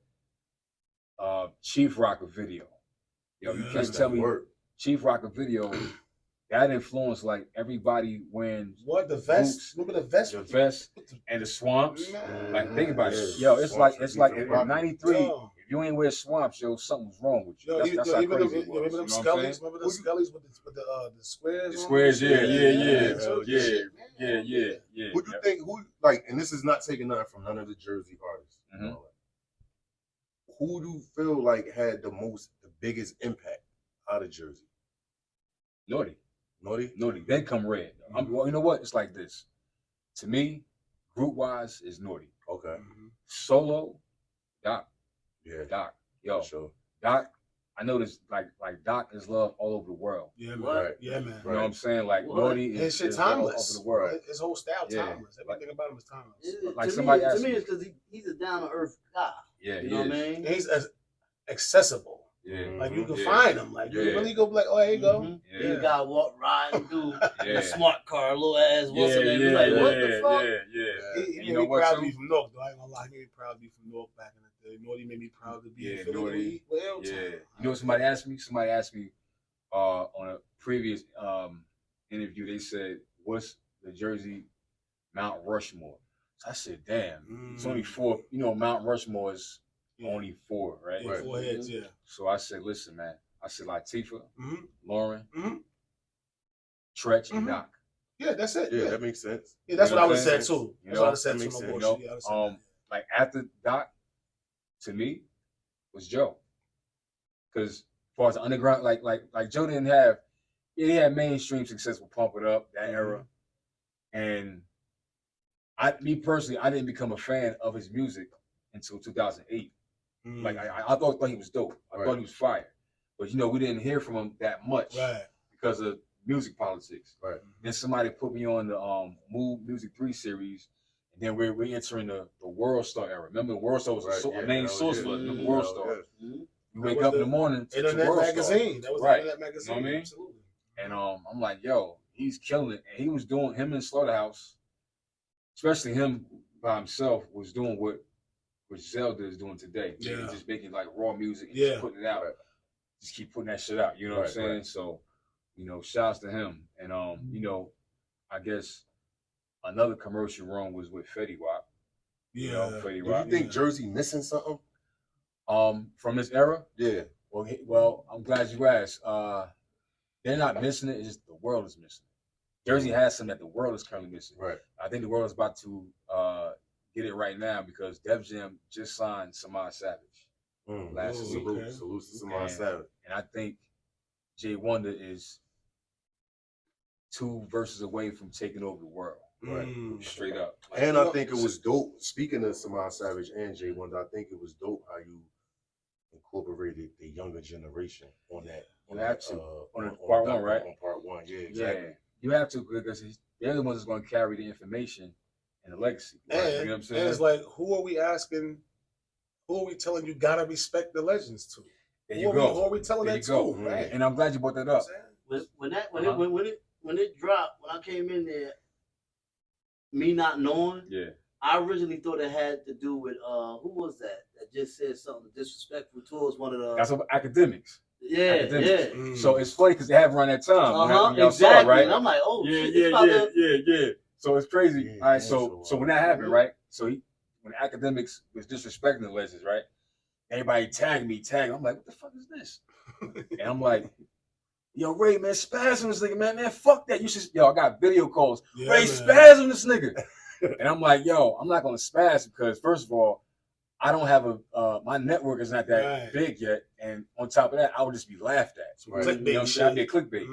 Speaker 2: Chief Rocker video. Yo, you can't tell me Chief Rocker video that influenced like everybody wearing
Speaker 5: the vest.
Speaker 2: Boots,
Speaker 5: remember the vest?
Speaker 2: The vest and the swamps. Like think about it. Yo, it's like in '93. If you ain't wear swamps, yo, something's wrong with you. That's how crazy it was.
Speaker 5: Remember them Scullies? Remember the Scullies with the squares?
Speaker 2: The squares, yeah.
Speaker 3: Who do you think? Who like? And this is not taking nothing from none of the Jersey artists. Who do you feel like had the biggest impact out of Jersey?
Speaker 2: Naughty.
Speaker 3: Naughty.
Speaker 2: They come red. Well, you know what? It's like this. To me, group wise is Naughty.
Speaker 3: Okay.
Speaker 2: Solo, Doc.
Speaker 3: Yeah.
Speaker 2: Doc. Yo.
Speaker 3: Sure.
Speaker 2: Doc. I know this like Doc is loved all over the world.
Speaker 5: Yeah, man. Right. Yeah, man.
Speaker 2: You know what I'm saying? Like Naughty is
Speaker 5: timeless
Speaker 2: all over the world.
Speaker 5: His whole style timeless. Everything about him is timeless.
Speaker 2: Like somebody asked
Speaker 4: me, it's because he's a down to earth guy.
Speaker 2: Yeah,
Speaker 4: you know what I mean?
Speaker 5: And he's accessible.
Speaker 2: Yeah.
Speaker 5: Like you can find him. Like you really go like, oh, there you go.
Speaker 4: Yeah. You got walk riding through a smart car, little ass Wilson. You're like, what the fuck?
Speaker 5: Yeah. He made me proud to be from North, though. I ain't gonna lie. He made me proud to be from North back in the day. Naughty made me proud to be in Philly.
Speaker 2: You know what somebody asked me? Somebody asked me on a previous interview, they said, what's the Jersey Mount Rushmore? So I said, damn, it's only 4. You know, Mount Rushmore is only 4, right?
Speaker 5: Yeah, 4 heads, yeah.
Speaker 2: So I said, listen, man. I said, Latifah, Lauren, Tretch, and Doc.
Speaker 5: Yeah, that's it.
Speaker 3: Yeah, that makes sense.
Speaker 5: Yeah, that's what I would have said too. That's what I would have said too.
Speaker 2: Like after Doc, to me, was Joe. Because as far as the underground, like Joe didn't have, he had mainstream success with Pump It Up, that era. And me personally, I didn't become a fan of his music until 2008. Like I thought he was dope. I thought he was fire. But you know, we didn't hear from him that much because of music politics.
Speaker 3: Right.
Speaker 2: Then somebody put me on the Move Music 3 series, and then we're entering the World Star era. Remember, the World Star was a main source for us. The World Star. You wake up in the morning,
Speaker 5: Internet Magazine. That was Internet Magazine.
Speaker 2: You know what I mean? Absolutely. And I'm like, yo, he's killing it. And he was doing, him in Slaughterhouse, especially him by himself, was doing what Zelda is doing today. Yeah. Just making like raw music and just putting it out. Just keep putting that shit out. You know what I'm saying? So, you know, shouts to him. And you know, I guess another commercial run was with Fetty Wap.
Speaker 3: Yeah. You know, Fetty Wap. Do you think Jersey missing something?
Speaker 2: From this era?
Speaker 3: Yeah.
Speaker 2: Well, I'm glad you asked. They're not missing it. It's just the world is missing it. Jersey has something that the world is currently missing.
Speaker 3: Right.
Speaker 2: I think the world is about to get it right now because Def Jam just signed Samaj Savage last week.
Speaker 3: Salute to Samaj Savage.
Speaker 2: And I think Jay Wonder is 2 verses away from taking over the world. Right. Straight up.
Speaker 3: Like, and I think it was dope. Speaking of Samaj Savage and Jay Wonder, I think it was dope how you incorporated the younger generation on that.
Speaker 2: On part one, right?
Speaker 3: On part 1, yeah, exactly.
Speaker 2: Yeah, you have to because they're the ones that's going to carry the information and the legacy. Right?
Speaker 5: And,
Speaker 2: you know what I'm saying?
Speaker 5: And it's like, who are we asking? Who are we telling you gotta respect the legends to?
Speaker 2: There you go.
Speaker 5: Who are we telling that to? Right?
Speaker 2: And I'm glad you brought that up.
Speaker 4: When it dropped, when I came in there, me not knowing, I originally thought it had to do with who was that just said something disrespectful towards one of the.
Speaker 2: That's academics.
Speaker 4: Yeah.
Speaker 2: So it's funny because they have around that time. When y'all
Speaker 4: exactly.
Speaker 2: saw it, right?
Speaker 4: And I'm like, oh,
Speaker 2: yeah. So it's crazy.
Speaker 3: Yeah,
Speaker 2: all right. So when that happened, right? So when academics was disrespecting the legends, right? Everybody tagged me. I'm like, what the fuck is this? And I'm like, yo, Ray, man, spaz on this nigga, man, fuck that. You should, I got video calls. Yeah, Ray, spaz on this nigga. And I'm like, yo, I'm not gonna spaz because first of all, I don't have my network is not that big yet, and on top of that, I would just be laughed at.
Speaker 5: Clickbait,
Speaker 2: you know, I'd be a clickbait.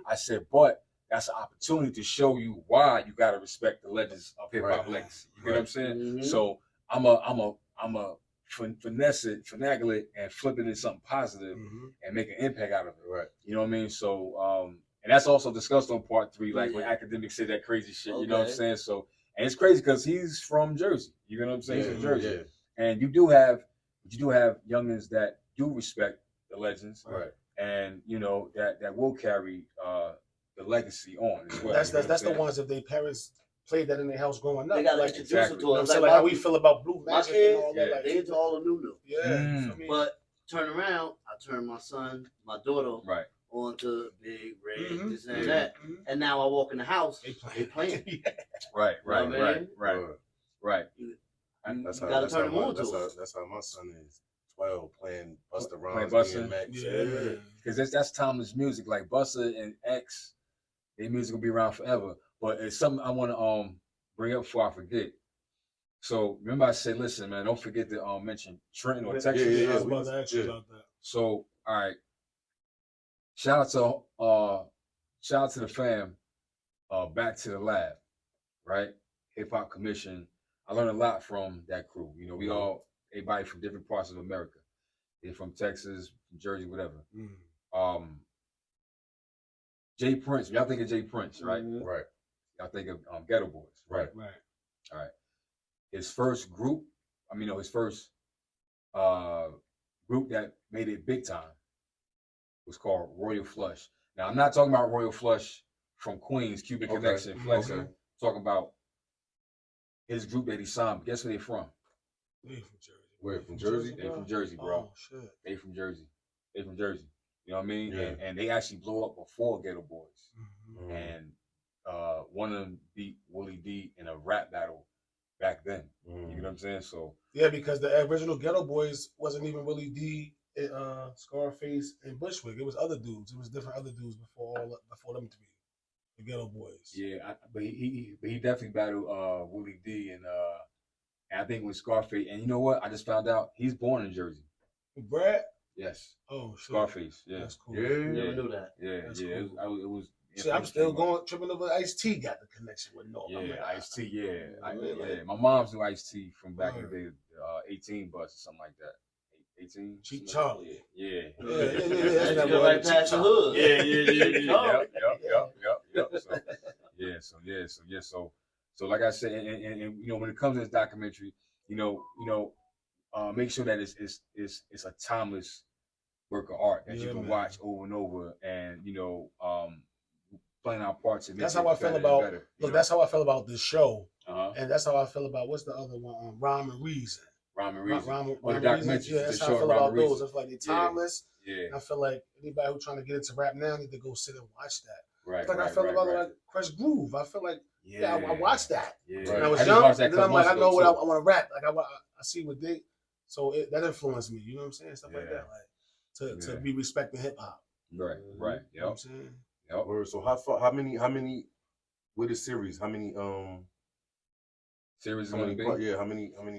Speaker 2: I said, but that's an opportunity to show you why you gotta respect the legends of hip hop legacy. You get what I'm saying? So I'm a finesse it, finagle it, and flip it into something positive and make an impact out of it.
Speaker 3: Right.
Speaker 2: You know what I mean? So, and that's also discussed on part 3, like when academics say that crazy shit. You know what I'm saying? So, and it's crazy because he's from Jersey. You know what I'm saying? He's from Jersey, and you do have youngins that do respect the legends,
Speaker 3: right?
Speaker 2: And you know that will carry the legacy on as well.
Speaker 5: That's the ones that their parents played that in their house growing up.
Speaker 4: They got
Speaker 5: like,
Speaker 4: introduce it to us.
Speaker 5: Like how we feel about Blue Magic
Speaker 4: kids,
Speaker 5: and all that. Like,
Speaker 4: they into all the new.
Speaker 5: Yeah.
Speaker 4: But turn around, I turned my son, my daughter,
Speaker 2: right,
Speaker 4: onto Big Red, this and that. And now I walk in the house, they playing.
Speaker 2: Right.
Speaker 3: That's how my son is 12 playing Busta Rhymes,
Speaker 2: DMX. Because that's timeless music. Like Busta and X, their music will be around forever. But it's something I want to bring up before I forget. So remember I said, listen, man, don't forget to mention Trenton or Texas.
Speaker 5: I was about to ask you about that.
Speaker 2: So all right, shout out to the fam. Back to the lab, right? Hip Hop Commission. I learned a lot from that crew. You know, everybody from different parts of America. They're from Texas, from Jersey, whatever. Jay Prince. Y'all think of Jay Prince, right?
Speaker 3: Right.
Speaker 2: Y'all think of Ghetto Boys, right?
Speaker 5: Right.
Speaker 2: All right. His first group, his first group that made it big time was called Royal Flush. Now, I'm not talking about Royal Flush from Queens, Cuban Connection, Flexer. I'm talking about his group that he signed. Guess where they from?
Speaker 5: They from Jersey.
Speaker 3: Where? From Jersey?
Speaker 2: They from Jersey, bro.
Speaker 5: Oh, shit.
Speaker 2: They from Jersey. They from Jersey. You know what I mean?
Speaker 3: Yeah.
Speaker 2: And they actually blew up before Ghetto Boys. And one of them beat Willie D in a rap battle back then. You know what I'm saying? So
Speaker 5: yeah, because the original Ghetto Boys wasn't even Willie D, Scarface, and Bushwick. It was other dudes. It was different other dudes before them three. The Ghetto Boys.
Speaker 2: Yeah, but he definitely battled Willie D and I think with Scarface. And you know what? I just found out he's born in Jersey.
Speaker 5: Brad?
Speaker 2: Yes.
Speaker 5: Oh, shit.
Speaker 2: Scarface. Yeah.
Speaker 5: That's cool.
Speaker 3: Yeah.
Speaker 4: Never knew that.
Speaker 2: Yeah.
Speaker 5: That's
Speaker 2: yeah.
Speaker 5: cool.
Speaker 2: It was.
Speaker 5: See, I'm still tripping over Ice-T got the connection with North.
Speaker 2: Yeah, Ice-T. Yeah.
Speaker 5: Really?
Speaker 2: My mom's knew Ice-T from back in the day. 18 bus or something like that. 18.
Speaker 5: Cheap Charlie.
Speaker 2: Yeah.
Speaker 5: That's not
Speaker 4: right past the hood.
Speaker 2: Yeah. So like I said, and you know, when it comes to this documentary, make sure that it's a timeless work of art that you can watch over and over, and playing our parts.
Speaker 5: That's how I feel about. Look, that's how I feel about this show, and that's how I feel about what's the other one? Rhyme and Reason.
Speaker 2: Rhyme and Reason.
Speaker 5: Rhyme
Speaker 2: the
Speaker 5: and
Speaker 2: documentary.
Speaker 5: Reason. Yeah, that's how I feel about those. I feel like they're timeless.
Speaker 2: Yeah.
Speaker 5: I feel like anybody who's trying to get into rap now need to go sit and watch that.
Speaker 2: Right.
Speaker 5: I feel about like Crush Groove. I feel like I watched that.
Speaker 2: Yeah.
Speaker 5: When I was young, and then I'm like, I know what I want to rap. Like I see what they. So that influenced me. You know what I'm saying? Stuff like that. Like to be respecting hip hop.
Speaker 2: Right.
Speaker 5: You know what I'm saying?
Speaker 3: Yep. So how many with the series? How many
Speaker 2: series?
Speaker 3: How many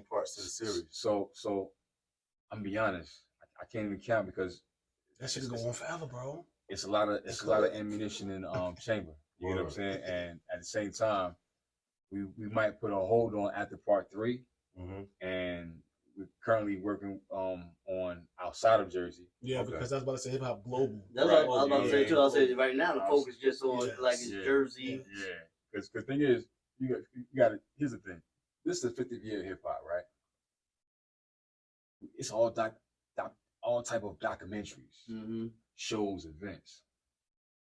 Speaker 3: parts to the series?
Speaker 2: So I'm gonna be honest. I can't even count because
Speaker 5: that shit is going on forever, bro.
Speaker 2: It's a lot of ammunition in the chamber. You know what I'm saying? And at the same time, we might put a hold on after part 3, and we're currently working on outside of Jersey.
Speaker 5: Yeah, because I was about to say hip hop global.
Speaker 4: That's what I was about to say too. I'll say right now the focus just on Jersey.
Speaker 2: Yeah, because the thing is, you got. Here's the thing. This is the 50th year of hip hop, right? It's all all type of documentaries, shows, events.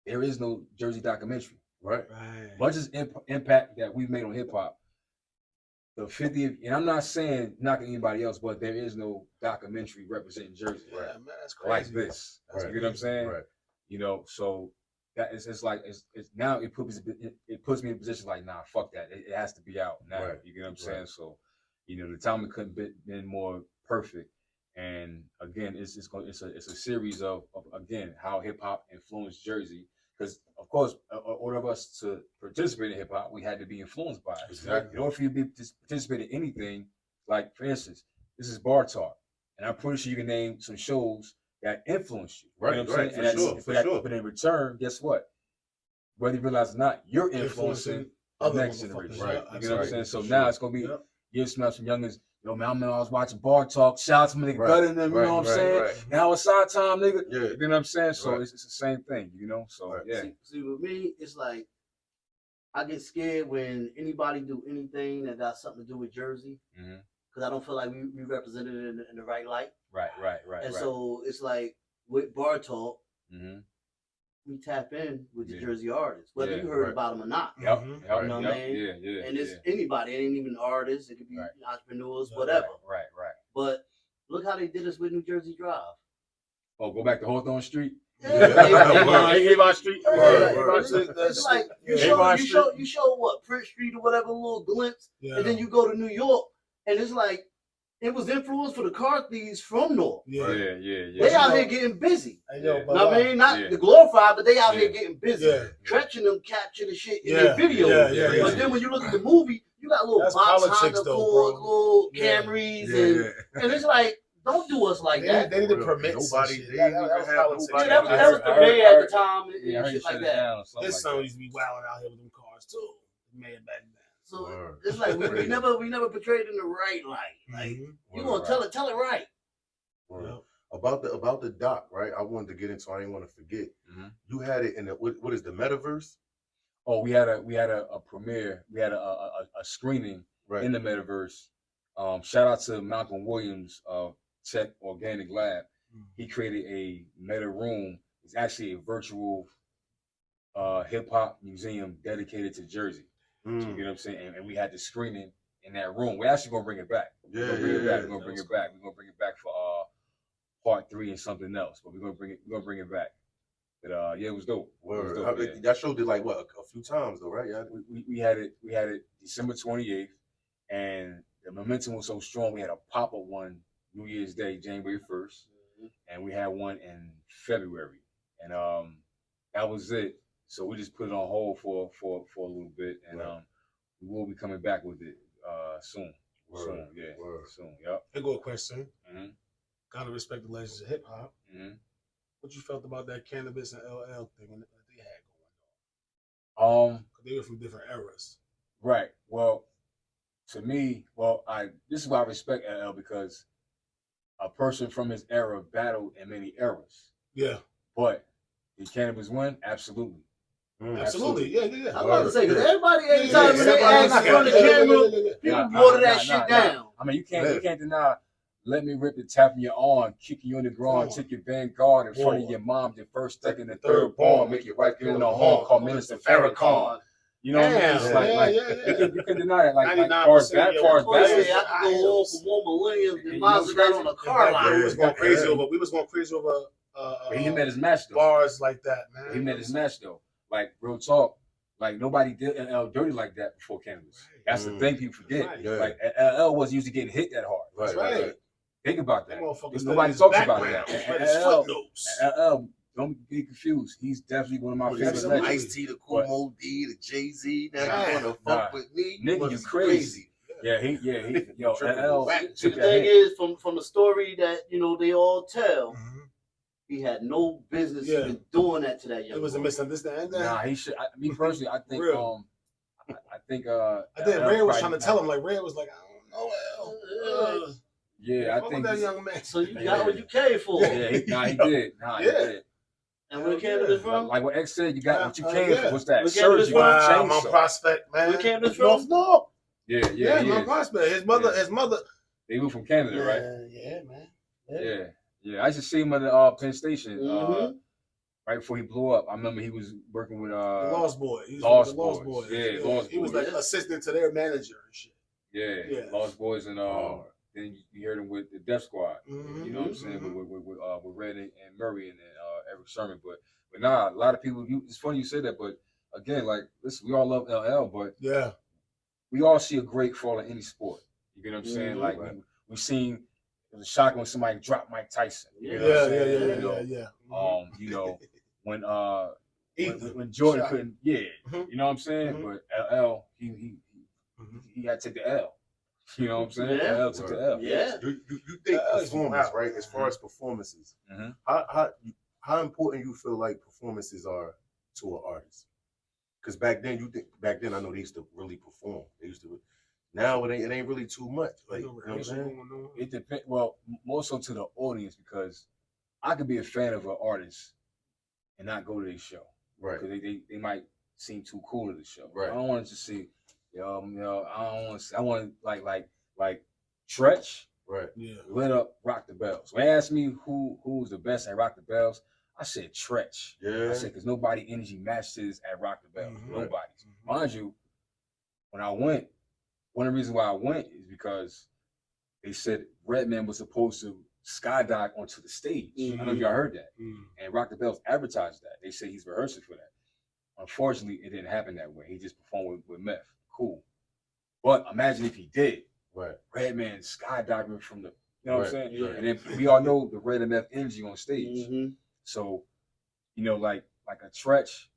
Speaker 2: There is no Jersey documentary, right? Much as impact that we've made on hip hop, the 50th, and I'm not saying knocking anybody else, but there is no documentary representing Jersey,
Speaker 5: Yeah, man, that's crazy.
Speaker 2: like this. You know what I'm saying?
Speaker 3: Right.
Speaker 2: So that it's like it's now it puts me in a position like, nah, fuck that. It has to be out now.
Speaker 3: Right.
Speaker 2: You get what I'm saying? So, the timing couldn't been more perfect. And again, it's a series of again how hip hop influenced Jersey. Because of course, in order of us to participate in hip hop, we had to be influenced by it.
Speaker 3: Exactly.
Speaker 2: In order for you to participate in anything, like for instance, this is BARTAWK, and I'm pretty sure you can name some shows that influenced you.
Speaker 3: Right,
Speaker 2: You know what I'm saying?
Speaker 3: for sure.
Speaker 2: But in return, guess what? Whether you realize it or not, you're influencing the next generation.
Speaker 3: Right.
Speaker 2: You know what I'm saying? So now it's gonna be give some youngins Yo, man, I was watching BARTAWK. Shout out to my nigga Gut in them, you know what I'm saying? Now it's our time, nigga.
Speaker 3: Yeah.
Speaker 2: You know what I'm saying? So it's the same thing, you know? So, yeah.
Speaker 4: See, with me, it's like, I get scared when anybody do anything that got something to do with Jersey. Because I don't feel like we represented it in the right light.
Speaker 2: Right.
Speaker 4: And so it's like, with BARTAWK, we tap in with the Jersey artists, whether you heard about them or not. You know what I mean?
Speaker 2: Yeah.
Speaker 4: And it's anybody. It ain't even artists. It could be entrepreneurs, whatever.
Speaker 2: Right.
Speaker 4: But look how they did us with New Jersey Drive.
Speaker 2: Oh, go back to Hawthorne Street?
Speaker 4: Yeah.
Speaker 2: Avon Street?
Speaker 4: It's like, you show what? Prince Street or whatever, a little glimpse. And then you go to New York, and it's like, it was influenced for the car thieves from North.
Speaker 2: Yeah.
Speaker 4: They out here getting busy.
Speaker 5: I
Speaker 4: mean, not the glorified, but they out here getting busy. Tretch and them capture the shit in their video. But then when you look at the movie, you got little box Honda Accord, little Camrys, and it's like, don't do us like that.
Speaker 5: They didn't permit nobody. That was politics.
Speaker 4: That was the Bay at the time and shit like that.
Speaker 5: His son used to be wilding out here with them cars too. Man, back then.
Speaker 4: So it's like we never portrayed in the right light. Like you gonna tell it right.
Speaker 3: About the doc, right? I wanted to get into. I didn't want to forget. You had it in the what is the metaverse?
Speaker 2: Oh, we had a premiere. We had a screening in the metaverse. Shout out to Malcolm Williams of Tech Organic Lab. He created a meta room. It's actually a virtual hip hop museum dedicated to Jersey. You know what I'm saying? And we had the screening in that room. We're actually gonna bring it back. We're gonna bring it back for part 3 and something else. But we're gonna bring it back. But it was dope.
Speaker 3: That show did like what a few times though, right? Yeah.
Speaker 2: We had it December 28th, and the momentum was so strong. We had a pop-up one New Year's Day, January 1st, and we had one in February, and that was it. So we just put it on hold for a little bit, and we will be coming back with it soon. Soon. Yep.
Speaker 5: Here go a question. Gotta respect the legends of hip hop. What you felt about that cannabis and LL thing that they had going on? They were from different eras.
Speaker 2: Right. Well, to me, this is why I respect LL, because a person from his era battled in many eras.
Speaker 5: Yeah.
Speaker 2: But did cannabis win? Absolutely.
Speaker 5: Absolutely. Yeah.
Speaker 4: I was about to say, because everybody, anytime they ask in front of the camera, people water that shit down.
Speaker 2: I mean, you can't deny. Let me rip the tap in your arm, kicking you in the groin, take your Vanguard in front of your mom, your first, second, and third born, make your wife get in the home, call Minister Farrakhan. You know what I mean? You can deny it. Like far as that,
Speaker 4: I could go on for more millenniums than Mazda got on a car line.
Speaker 5: We was going crazy over.
Speaker 2: He met his match though.
Speaker 5: Bars like that, man.
Speaker 2: He met his match though. Like real talk. Like nobody did LL dirty like that before cannabis. That's the thing people forget. Like LL wasn't used to getting hit that hard.
Speaker 3: Right.
Speaker 2: Think about that. Nobody talks about that. LL, don't be confused. He's definitely one of my favorite legends.
Speaker 3: Ice-T, the Cool Mo D, the Jay-Z. Now you wanna fuck with me?
Speaker 2: Nigga, you crazy. Yeah, he yo, LL.
Speaker 4: The thing is, from the story that they all tell, he had no business even doing that to that young.
Speaker 5: It was a misunderstanding.
Speaker 2: Nah, he should. Me personally, I think I think
Speaker 5: Ray was trying to tell him, like Ray was like, I don't know.
Speaker 2: Yeah, I think
Speaker 5: that young man.
Speaker 4: So you got what you came for.
Speaker 2: Yeah, he did. He did.
Speaker 4: And where cannabis from?
Speaker 2: Like what X said, you got what you came for. What's that?
Speaker 4: Surgery.
Speaker 5: My prospect, man.
Speaker 4: Where cannabis from?
Speaker 5: No.
Speaker 2: Yeah,
Speaker 5: my prospect. His mother.
Speaker 2: They moved from Canada, right?
Speaker 5: Yeah, man.
Speaker 2: Yeah. I used to see him at the Penn Station right before he blew up. I remember he was working with
Speaker 5: Lost Boy.
Speaker 2: Lost Boys. Yeah, Lost Boys.
Speaker 5: He was like assistant to their manager and shit.
Speaker 2: Yeah. Lost Boys, and then you heard him with the Death Squad. You know what I'm saying? With Red and Murray and Eric Sherman. But nah, a lot of people. It's funny you say that, but again, like listen, we all love LL, but we all see a great fall in any sport. You get what I'm saying? Like we seen. It was shocking when somebody dropped Mike Tyson. You know what I'm saying? You know, when Jordan couldn't, you know what I'm saying? But LL, he had to take the L. You know what I'm saying? LL took the L.
Speaker 4: Yeah.
Speaker 3: You think performance, right? As far as performances, how important you feel like performances are to an artist? Because back then I know they used to really perform. They used to, Now it ain't really too much. Like, you know what I'm saying?
Speaker 5: Going on.
Speaker 2: It depends. Well, more so to the audience because I could be a fan of an artist and not go to their show,
Speaker 3: Right?
Speaker 2: Because they might seem too cool to the show.
Speaker 3: Right.
Speaker 2: I don't want to see, I don't want. I want like Tretch.
Speaker 3: Right.
Speaker 5: Yeah.
Speaker 2: Lit up Rock the Bells. When they asked me who's the best at Rock the Bells, I said Tretch.
Speaker 3: Yeah.
Speaker 2: I said because nobody energy matches at Rock the Bells.
Speaker 5: Mm-hmm.
Speaker 2: Nobody's. Mind you, when I went, one of the reasons why I went is because they said Redman was supposed to skydive onto the stage. I don't know if y'all heard that. And Rock the Bells advertised that. They say he's rehearsing for that. Unfortunately, it didn't happen that way. He just performed with Meth. Cool. But imagine if he did.
Speaker 3: Right.
Speaker 2: Redman skydiving from the, you know what I'm saying?
Speaker 3: Yeah.
Speaker 2: And then we all know the Red and Meth energy on stage. So, like a Tretch,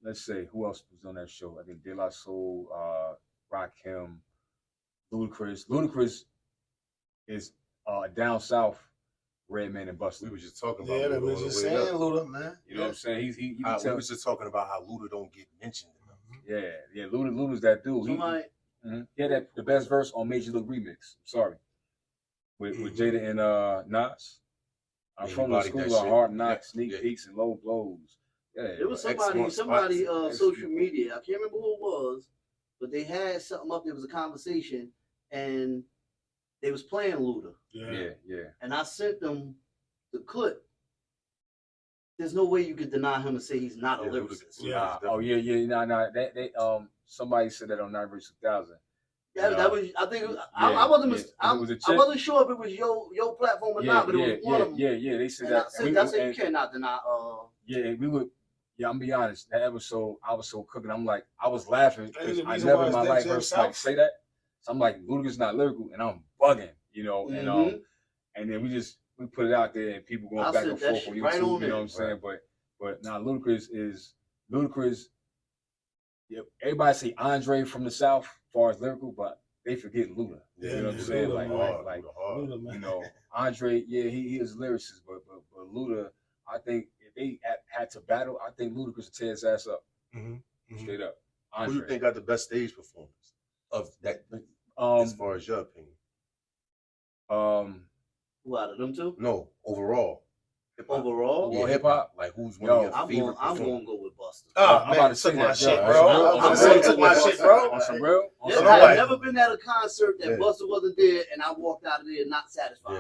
Speaker 2: let's say who else was on that show? I think De La Soul, Rakim, Ludacris. Ludacris is down south Redman and Busta.
Speaker 3: We were just talking about.
Speaker 5: Yeah, we were just saying Luda, man.
Speaker 2: You know what I'm saying? He
Speaker 3: we was just talking about how Luda don't get mentioned enough.
Speaker 2: Yeah. Luda's that dude.
Speaker 4: Somebody,
Speaker 2: He had the best verse on Major League Remix. I'm sorry. With Jada and Nas. I'm from the school of hard knocks, sneak peeks, and low blows. Yeah,
Speaker 4: it was somebody social media. I can't remember who it was, but they had something up. There was a conversation, and they was playing Luda.
Speaker 2: Yeah.
Speaker 4: And I sent them the clip. There's no way you could deny him and say he's not a lyricist.
Speaker 2: They somebody said that on 9 vs. 2000.
Speaker 4: Yeah, that was. I think I wasn't sure if it was your platform or not, but it was one of them.
Speaker 2: Yeah. They said
Speaker 4: and
Speaker 2: that.
Speaker 4: I said you cannot deny.
Speaker 2: We would. Yeah, I'm gonna be honest. That episode, I was so cooking. I'm like, I was laughing because I never in my life heard somebody say that. So I'm like, Ludacris not lyrical, and I'm bugging, and then we put it out there, and people going back and forth on YouTube.
Speaker 4: Right on
Speaker 2: you know what I'm saying? But now Ludacris. Yeah, everybody say Andre from the South, as far as lyrical, but they forget Luda.
Speaker 5: Yeah,
Speaker 2: you know what I'm saying?
Speaker 5: Luda,
Speaker 2: Like
Speaker 5: Luda,
Speaker 2: Andre, he is a lyricist, but Luda, I think if they had to battle, I think Ludacris would tear his ass up. Straight up. Andre.
Speaker 3: Who do you think got the best stage performance of that? As far as your opinion.
Speaker 4: Who out of them two?
Speaker 3: No, overall.
Speaker 4: Overall?
Speaker 3: Yeah, hip hop. Like who's one of your favorite?
Speaker 4: I'm gonna go with Busta.
Speaker 5: Oh, I'm about to say that shit, bro.
Speaker 3: I'm
Speaker 5: took my shit, bro.
Speaker 2: On some real?
Speaker 4: I've never been at a concert that Busta wasn't there and I walked out of there not satisfied.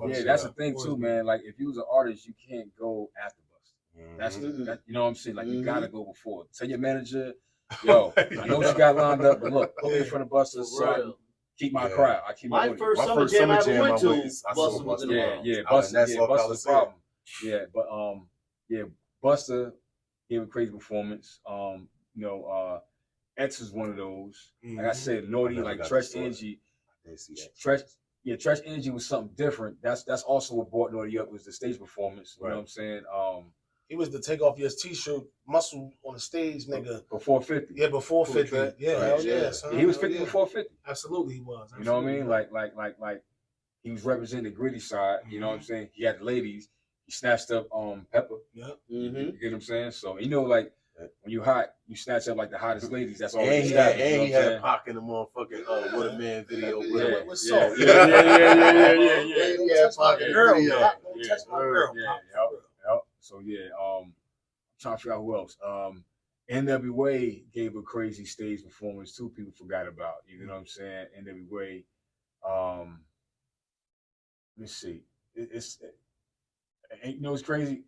Speaker 2: Yeah, that's the thing too, man. Like if you was an artist, you can't go after Busta. That's you know what I'm saying? Like you gotta go before. Tell your manager, yo, I know what you got lined up, but look, put me in front of Busta so I can keep my crowd. I keep
Speaker 4: my first summer jam I ever went to, Busta was in the room.
Speaker 2: Busta's the problem. Yeah, but Busta gave a crazy performance. X is one of those. Like I said, Naughty, like Tretch Energy. Tretch Energy was something different. That's also what brought Naughty up was the stage performance. You know what I'm saying?
Speaker 5: He was the take off your t-shirt muscle on the stage, nigga.
Speaker 2: Before 50.
Speaker 5: Yeah, before 50. Yeah. Son.
Speaker 2: He was 50 before 50.
Speaker 5: Absolutely, he was.
Speaker 2: You know what I mean? Like he was representing the gritty side. You know what I'm saying? He had the ladies. He snatched up Pepper.
Speaker 5: Yeah.
Speaker 2: You get what I'm saying? So like when you hot, you snatch up like the hottest ladies. That's all.
Speaker 3: And he had Pac in the motherfucking What a Man video.
Speaker 5: With Salt.
Speaker 2: Yeah.
Speaker 5: Yeah, Pac in the video. Don't touch my girl.
Speaker 2: So I'm trying to figure out who else. NWA gave a crazy stage performance too. People forgot about. You know what I'm saying? NWA. Let's see. It's crazy.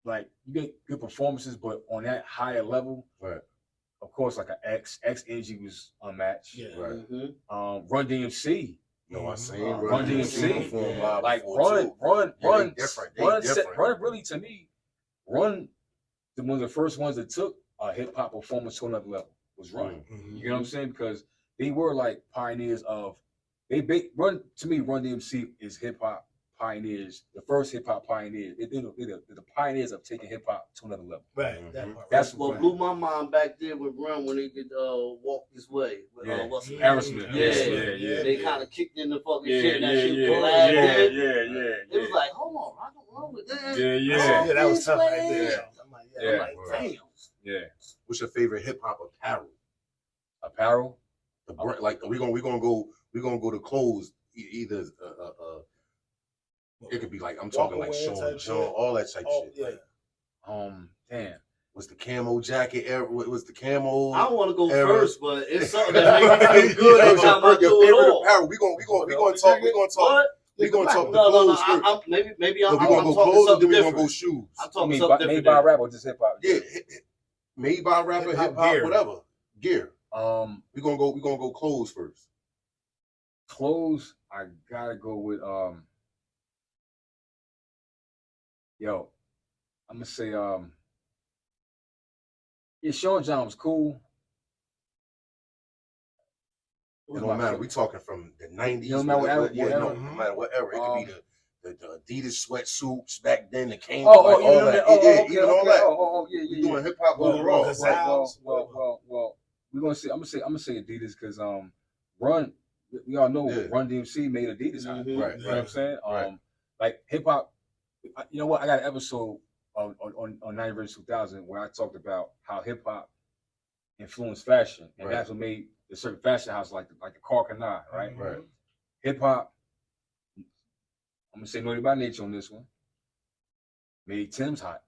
Speaker 2: Like you get good performances, but on that higher level,
Speaker 3: right?
Speaker 2: Of course, like an X energy was unmatched.
Speaker 5: Yeah.
Speaker 3: Right.
Speaker 2: Run DMC.
Speaker 3: No, I seen
Speaker 2: Run DMC. Like Run really to me, Run one of the first ones that took a hip hop performance to another level was Run. You know what I'm saying? Because they were like pioneers of Run DMC is hip hop pioneers, the first hip hop pioneers. They're the pioneers of taking hip hop to another level.
Speaker 5: Right.
Speaker 2: That's
Speaker 4: what blew my mind back there with Run when they could walk this way.
Speaker 2: Aerosmith. Yeah.
Speaker 4: They kind of kicked in the fucking shit. That shit
Speaker 2: Yeah.
Speaker 4: It was like, hold on, I don't know with that.
Speaker 5: Yeah, that was tough right there. I'm like, damn.
Speaker 2: Yeah.
Speaker 3: What's your favorite hip hop apparel?
Speaker 2: Apparel?
Speaker 3: Like we gonna go to clothes. Either it could be like I'm talking like Sean John, all that type shit.
Speaker 5: Yeah.
Speaker 3: Like,
Speaker 2: damn.
Speaker 3: Was the camo jacket? Was the camo?
Speaker 4: I don't want to go first, but it's something that makes me feel good every time I do it all.
Speaker 3: Apparel. We gonna talk.
Speaker 4: What?
Speaker 3: We gonna talk.
Speaker 4: No. Maybe I'm
Speaker 3: gonna go
Speaker 4: talking
Speaker 3: clothes,
Speaker 4: something
Speaker 3: then we
Speaker 4: different.
Speaker 3: gonna go shoes.
Speaker 4: I'm talking something different.
Speaker 2: Made by a rapper or just hip hop?
Speaker 3: Yeah, made by a rapper, hip hop, whatever. Gear. We gonna go clothes first.
Speaker 2: Clothes, I gotta go with yo, I'm gonna say yeah, Sean John was cool.
Speaker 3: It don't matter. We talking from the 90s.
Speaker 2: No matter what era.
Speaker 3: No matter what era. It could be the Adidas sweatsuits back then. The camo,
Speaker 2: all
Speaker 3: that.
Speaker 2: All that.
Speaker 3: Yeah. We doing hip hop overall.
Speaker 2: Well, we're gonna say. I'm gonna say Adidas because Run. We all know Run DMC made Adidas hot.
Speaker 3: Right.
Speaker 2: You know what I'm saying? Like hip hop. You know what? I got an episode on 90 vs 2000 where I talked about how hip hop influenced fashion, and that's what made the certain fashion house like the Carcanine, right?
Speaker 3: Right.
Speaker 2: Hip hop. I'm gonna say Naughty by Nature on this one. Made Tim's hot.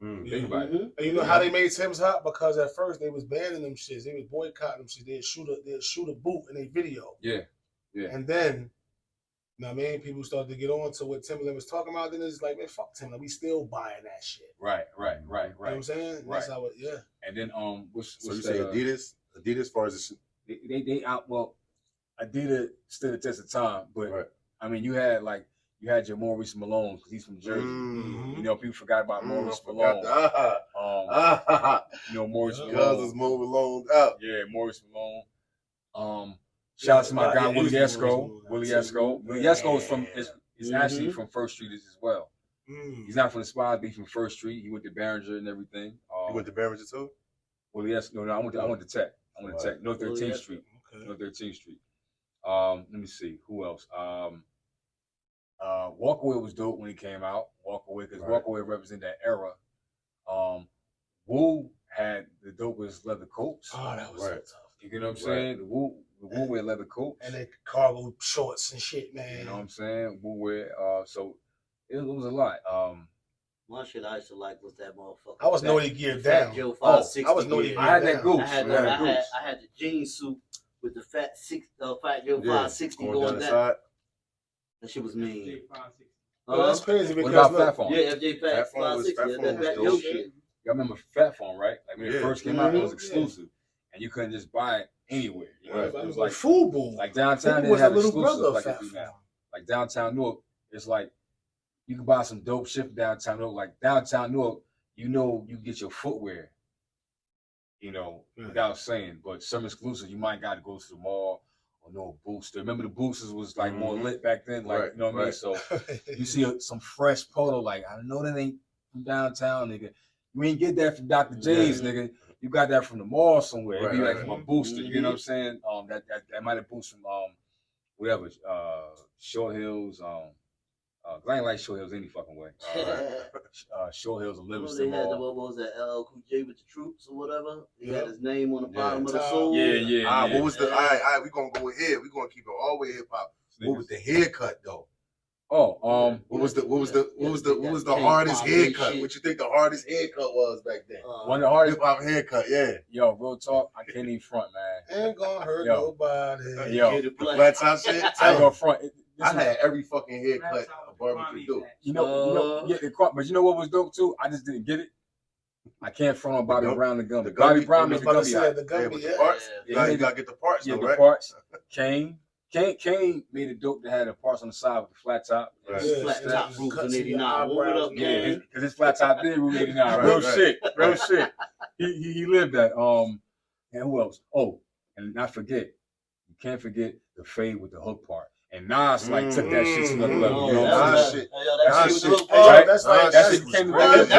Speaker 2: Think about it.
Speaker 5: And you know how they made Tim's hot? Because at first they was banning them shits. They was boycotting them shits. They'd shoot a boot in a video.
Speaker 2: Yeah.
Speaker 5: And then, you know what I mean? People started to get on to what Timberland was talking about. Then it's like, man, fuck Timberland. We still buying that shit.
Speaker 2: Right.
Speaker 5: You know what I'm saying?
Speaker 2: Right.
Speaker 5: That's how it,
Speaker 2: And then
Speaker 3: So you say Adidas? Adidas as far as
Speaker 2: they out. Well, Adidas stood the test of time, but I mean, you had your Maurice Malone because he's from Jersey. You know, people forgot about Maurice Malone. You know, Maurice Malone.
Speaker 3: Cousins Malone out.
Speaker 2: Yeah, Maurice Malone. Shout out to my guy Willie Esco. Willie Esco is actually from First Street as well. He's not from the spot, but he's from First Street. He went to Barringer and everything.
Speaker 3: You went to Barringer too?
Speaker 2: Willie Esco. No, I went to Tech. I went to Tech. North 13th Street. North 13th Street. Let me see who else. Walkaway was dope when he came out. Walkaway, because Walkaway represented that era. Wu had the dopest leather coats.
Speaker 5: Oh, that was so tough.
Speaker 2: You know what I'm saying? The Wu wear leather coats.
Speaker 5: And then cargo shorts and shit, man.
Speaker 2: You know what I'm saying? Wu wear. So it was a lot.
Speaker 4: One shit I used to like was that motherfucker.
Speaker 5: I was Naughty geared down.
Speaker 4: Joe 560
Speaker 5: I was Naughty geared down.
Speaker 2: I had that goose.
Speaker 4: I had the jean suit with the Fat Joe 560 going down. That shit was mean.
Speaker 5: That's crazy because
Speaker 2: what about Fat Phone?
Speaker 4: Yeah, FJ Fat 560. That yo shit.
Speaker 2: Y'all remember Fat Phone, right? Like when it first came out, it was exclusive, and you couldn't just buy it anywhere. You know? It was like
Speaker 5: Fubu.
Speaker 2: Like downtown, they have exclusive like it now. Like downtown Newark, it's like you can buy some dope shit from downtown Newark. Like downtown Newark, you know you can get your footwear. You know, without saying, but some exclusive, you might got to go to the mall. Or no Booster. Remember the Boosters was like more lit back then, like you know what I mean. So you see some fresh polo, like I know that ain't from downtown, nigga. You ain't get that from Dr. J's, nigga. You got that from the mall somewhere. It'd be like from a Booster. You know what I'm saying? That might have boosted from whatever Short Hills. I ain't like Short Hills any fucking way. Short Hills, Livingston.
Speaker 4: They had what was that? LL Cool J with the Troops or whatever. He had his name on the bottom of the soul.
Speaker 2: Yeah.
Speaker 3: What was the? All right. We gonna go ahead. We gonna keep it all the way hip hop. What was the haircut though? What was the hardest haircut? What you think the hardest haircut was back then?
Speaker 2: One of the hardest
Speaker 3: hip hop haircut. Yeah.
Speaker 2: Yo, real talk. I can't even front, man.
Speaker 5: Ain't gonna hurt nobody.
Speaker 2: Yo,
Speaker 3: the flat top shit.
Speaker 2: I ain't gonna front.
Speaker 3: I had every fucking haircut a barber could do.
Speaker 2: You know, but you know what was dope too? I just didn't get it. I can't front on Bobby Brown the Gumby. Bobby Brown made the Gumby out.
Speaker 3: The parts. You gotta get the parts, though, right?
Speaker 2: The parts. Kane made it dope to have the parts on the side with the flat top.
Speaker 4: Flat top roof in 89. What up,
Speaker 2: yeah, because his flat top did roof 89. Real shit. He lived that. And who else? Oh, and not forget, you can't forget the fade with the hook part. And Nas took that shit to another level. You know, Nas shit. That shit came to Nas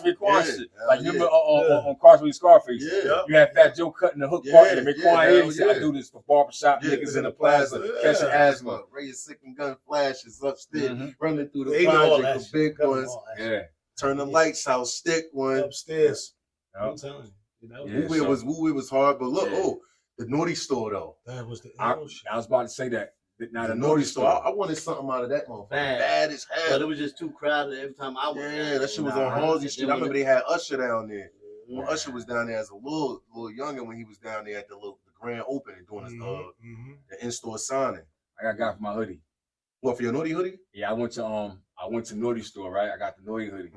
Speaker 2: Raekwon shit. Like remember on Carswell Scarface, you had Fat Joe cutting the hook part, and Raekwon he said, "I do this for barbershop niggas in the plaza, catching asthma."
Speaker 3: Ray sick and gun flashes upstairs, running through the project for big ones.
Speaker 2: Yeah,
Speaker 3: turn the lights out, stick one
Speaker 5: upstairs.
Speaker 2: I'm telling you.
Speaker 3: Woo was hard, but look, the Naughty Store though.
Speaker 5: That was the
Speaker 2: I was about to say that. Now the Naughty Store.
Speaker 3: I wanted something out of that motherfucker. Bad as hell.
Speaker 4: But it was just too crowded every time I went.
Speaker 3: Yeah, that shit was on Halsey Street. I remember they had Usher down there. When Usher was down there as a little younger, when he was down there at the grand opening doing his the in-store signing.
Speaker 2: I got a guy for my hoodie.
Speaker 3: What, for your Naughty hoodie?
Speaker 2: Yeah, I went to Naughty Store, right? I got the Naughty hoodie.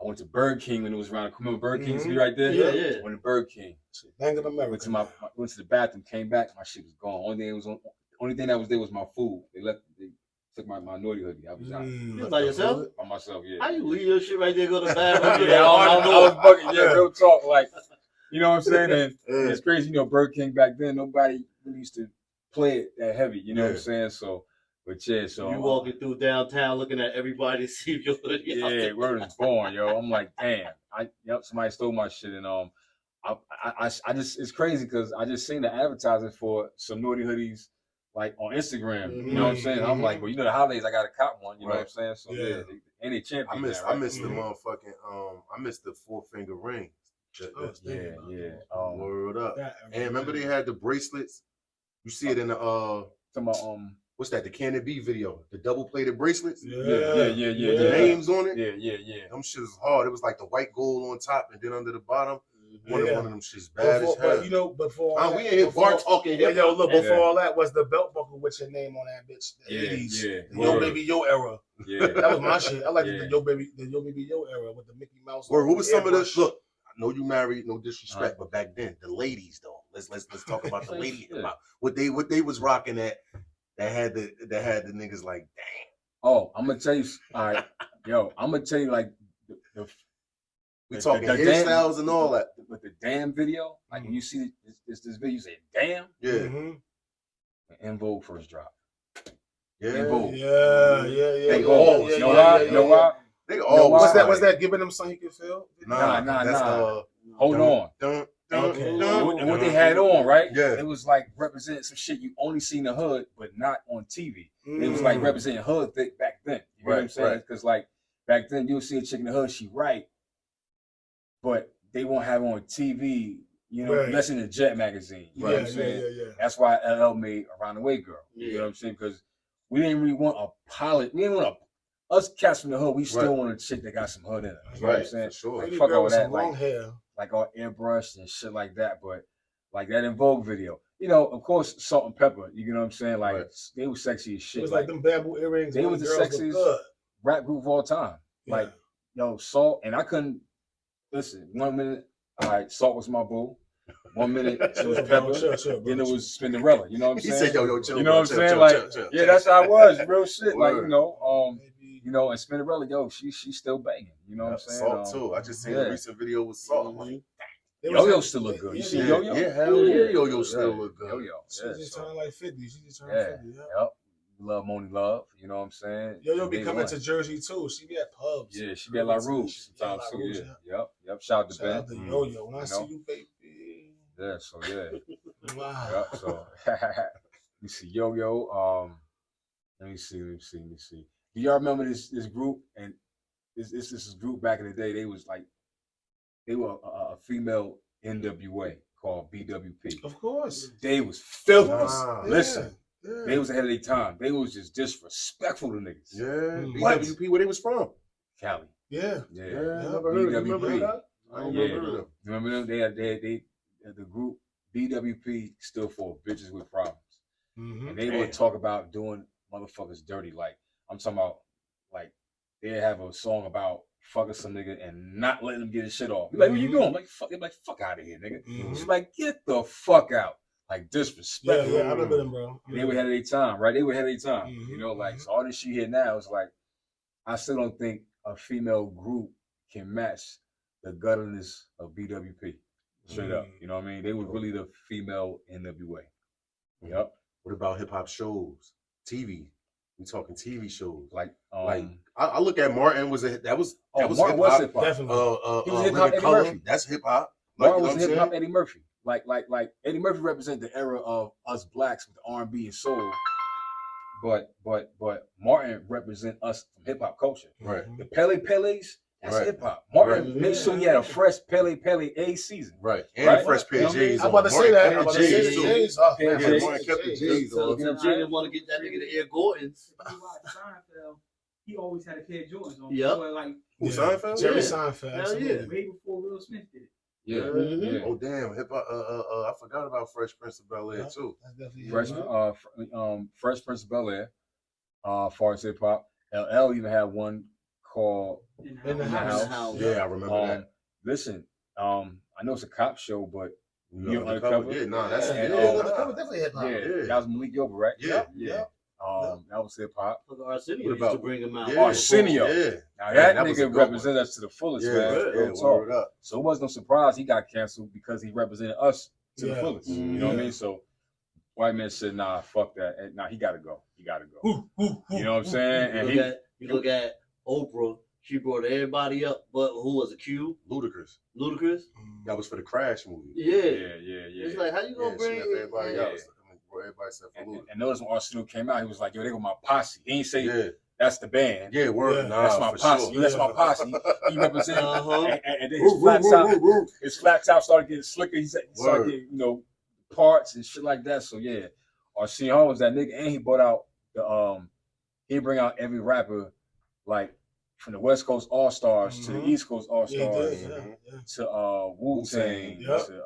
Speaker 2: I went to Burger King when it was around. Remember Burger King City right there?
Speaker 4: Yeah.
Speaker 2: Went to Burger King.
Speaker 5: Bank of America.
Speaker 2: Went to the bathroom, came back, my shit was gone. Only thing that was there was my food. They took my Naughty hoodie. I was out.
Speaker 4: By yourself?
Speaker 2: By myself, yeah.
Speaker 4: How you leave your shit right there, go to the bathroom?
Speaker 2: Yeah, I was bugging. Yeah, real talk. Like, you know what I'm saying? And it's crazy, Burger King back then, nobody really used to play it that heavy. You know what I'm saying? So, but yeah, so
Speaker 4: you walking through downtown looking at everybody to see if your hoodie.
Speaker 2: Yeah, word is born, yo. I'm like, damn. Somebody stole my shit, and I just it's crazy because I just seen the advertising for some Naughty hoodies like on Instagram. You know what I'm saying? I'm like, well, the holidays I got a cop one. You know what I'm saying? So and they champion.
Speaker 3: I missed the motherfucking I missed the 4-finger rings. Word up. And remember they had the bracelets. You see it in the what's that? The Cannon B video, the double-plated bracelets.
Speaker 2: Yeah.
Speaker 3: The names on it.
Speaker 2: Yeah.
Speaker 3: Them shit was hard. It was like the white gold on top, and then under the bottom, one of them shits bad as hell.
Speaker 5: Before
Speaker 3: we ain't here BARTAWK and hip.
Speaker 5: Yo, look, before all that was the belt buckle with your name on that bitch. The 80s. The Yo Baby Yo era. Yeah, that was my shit. I like the Yo Baby Yo era with the Mickey Mouse.
Speaker 3: Who was some of this? Look, I know you married, no disrespect, but back then the ladies though. Let's talk about the ladies. About what they was rocking at. That had the niggas like, damn.
Speaker 2: Oh, I'm gonna tell you. All right, yo, I'm gonna tell you like
Speaker 3: we talking hairstyles and all that.
Speaker 2: But the damn video, like when you see this video, you say, damn.
Speaker 3: Yeah.
Speaker 2: En Vogue first drop.
Speaker 3: Yeah.
Speaker 2: En Vogue.
Speaker 5: Yeah.
Speaker 2: They all. You know why?
Speaker 3: They all.
Speaker 5: Was that giving them something you can feel?
Speaker 2: Nah. Hold on.
Speaker 5: Okay.
Speaker 2: And what they had on, right?
Speaker 3: Yeah.
Speaker 2: It was like representing some shit you only seen in the hood, but not on TV. It was like representing hood back then. You know what I'm saying? Because like back then you'll see a chick in the hood, she right, but they won't have on TV, unless in the Jet magazine. You know what I'm saying?
Speaker 5: Yeah.
Speaker 2: That's why LL made Around the Way Girl. You know what I'm saying? Because we didn't really want a pilot. We didn't want us cats from the hood. We still want a chick that got some hood in it. You know what I'm saying?
Speaker 3: Sure.
Speaker 2: Like, fuck all that.
Speaker 5: Long hair.
Speaker 2: Like all airbrushed and shit like that, but like that En Vogue video, of course, Salt and Pepper. You know what I'm saying? Like they were sexy as shit.
Speaker 5: It was like them bamboo earrings.
Speaker 2: They was the sexiest rap group of all time. Yeah. Like Salt, and I couldn't listen. 1 minute, all right, Salt was my boo. 1 minute it was Pepper.
Speaker 5: Sure,
Speaker 2: then it was Spinderella. You know what I'm saying?
Speaker 3: He said, "Yo, chill."
Speaker 2: You know what I'm saying? Like, yeah, that's how it was. Real shit. Like, and Spinderella, she's still banging. You know what I'm saying?
Speaker 3: Salt too. I just seen a recent video with Salt.
Speaker 2: Yo-Yo still look good. You see Yo-Yo?
Speaker 3: Yeah, hell yeah. Yo-Yo still look good.
Speaker 2: Yo-Yo.
Speaker 5: She just turned like 50. She just turned 50.
Speaker 2: Yep. Love Moni Love. You know what I'm saying?
Speaker 5: Yo-Yo be coming to Jersey too. She be at pubs.
Speaker 2: Yeah, she be at La Rouge sometimes too. Yeah. Yep. Shout out to Ben.
Speaker 5: Shout out to Yo-Yo. When I see you, baby.
Speaker 2: Yeah. So yeah.
Speaker 5: Wow.
Speaker 2: Yep. So you see Yo-Yo. Let me see. Do y'all remember this group? And this group back in the day. They were a female NWA called BWP.
Speaker 5: Of course.
Speaker 2: They was filthy.
Speaker 3: Wow.
Speaker 2: Listen, they was ahead of their time. They was just disrespectful to niggas.
Speaker 3: Yeah. BWP, where they was from?
Speaker 2: Cali.
Speaker 5: Yeah.
Speaker 3: Never heard of
Speaker 2: BWP.
Speaker 3: that. I don't remember them.
Speaker 2: Remember them? They the group BWP stood for Bitches with Problems. And they would talk about doing motherfuckers dirty. Like, I'm talking about, like, they have a song about fucking some nigga and not letting him get his shit off. You're like, where you going? Like, fuck out of here, nigga. She's like, get the fuck out. Like, disrespectful.
Speaker 5: Yeah, I remember them, bro.
Speaker 2: They were ahead of their time, right? They were ahead of their time. So all this shit here now is like, I still don't think a female group can match the gutterness of BWP. Straight up. You know what I mean? They were really the female NWA. Yep.
Speaker 3: What about hip hop shows? TV. We talking TV shows.
Speaker 2: Like
Speaker 3: I look at Martin
Speaker 2: Martin was
Speaker 3: hip hop.
Speaker 5: Definitely.
Speaker 2: He was hip hop Eddie Murphy.
Speaker 3: That's hip hop.
Speaker 2: Martin was hip hop Eddie Murphy. Like Eddie Murphy represented the era of us blacks with R&B and soul. But Martin represent us from hip hop culture.
Speaker 3: Right.
Speaker 2: The Pele Peles, That's hip hop. Martin made sure he had a fresh Pele A season.
Speaker 3: Right. And a fresh pair of J's.
Speaker 5: I'm about to say that. I'm about to say the
Speaker 3: too.
Speaker 5: J's. Oh,
Speaker 3: Yeah,
Speaker 5: man,
Speaker 3: Martin kept the J's
Speaker 4: So
Speaker 3: on.
Speaker 4: Jim didn't want to get that nigga the Air Gordons.
Speaker 6: He always had a pair of Jordans on.
Speaker 4: Yep.
Speaker 6: Like,
Speaker 3: Seinfeld?
Speaker 5: Jerry
Speaker 3: Yeah.
Speaker 5: Seinfeld.
Speaker 4: Hell yeah.
Speaker 6: way before Will Smith did it.
Speaker 2: Yeah.
Speaker 4: Mhm.
Speaker 3: Oh damn, hip hop. I forgot about Fresh Prince of Bel Air too.
Speaker 5: That's definitely
Speaker 2: Fresh Prince of Bel Air. Far as hip hop, LL even had one called
Speaker 5: In the House.
Speaker 3: Yeah, I remember that.
Speaker 2: Listen, I know it's a cop show, but
Speaker 3: You
Speaker 2: know, Undercover?
Speaker 3: Yeah, nah, that's
Speaker 5: Undercover definitely hip hop.
Speaker 2: yeah,
Speaker 3: Yeah.
Speaker 2: that was Malik Yoba, right?
Speaker 3: Yeah.
Speaker 2: That was hip hop.
Speaker 4: Look, Arsenio
Speaker 3: What
Speaker 4: used
Speaker 3: about-
Speaker 4: to bring him out.
Speaker 3: Yeah.
Speaker 2: Arsenio.
Speaker 3: Yeah.
Speaker 2: Now
Speaker 3: Yeah,
Speaker 2: that
Speaker 3: that was a
Speaker 2: nigga
Speaker 3: good
Speaker 2: represented us to the fullest,
Speaker 3: Yeah,
Speaker 2: man.
Speaker 3: yeah,
Speaker 2: Real talk.
Speaker 3: word up.
Speaker 2: So it wasn't no surprise he got canceled because he represented us to the
Speaker 5: Yeah.
Speaker 2: fullest. You know what I mean? So white man said, "Nah, fuck that. And, nah, he gotta go. He gotta go." You know what I'm saying? And
Speaker 4: You look at Oprah. She brought everybody up, but who was it? Q?
Speaker 3: Ludacris.
Speaker 4: Ludacris?
Speaker 3: That was for the Crash movie.
Speaker 4: Yeah.
Speaker 2: yeah.
Speaker 4: It's like, how you gonna
Speaker 3: she
Speaker 4: bring
Speaker 3: left everybody
Speaker 2: Yeah.
Speaker 3: else? Everybody except for Ludacris.
Speaker 2: And notice when Arsenio came out, he was like, "Yo, they were my posse." He ain't say
Speaker 3: Yeah.
Speaker 2: that's the band.
Speaker 3: Yeah, word.
Speaker 5: Yeah.
Speaker 3: Nah,
Speaker 2: That's my
Speaker 3: for
Speaker 2: posse.
Speaker 3: sure.
Speaker 2: That's my posse. He represented.
Speaker 4: Uh-huh.
Speaker 2: And then his flat top started getting slicker. He started
Speaker 3: Word.
Speaker 2: getting, parts and shit like that. So yeah, Arsenio was that nigga, and he brought out the he bring out every rapper like from the West Coast All Stars to the East Coast All Stars to Wu-Tang
Speaker 5: Yep.
Speaker 2: to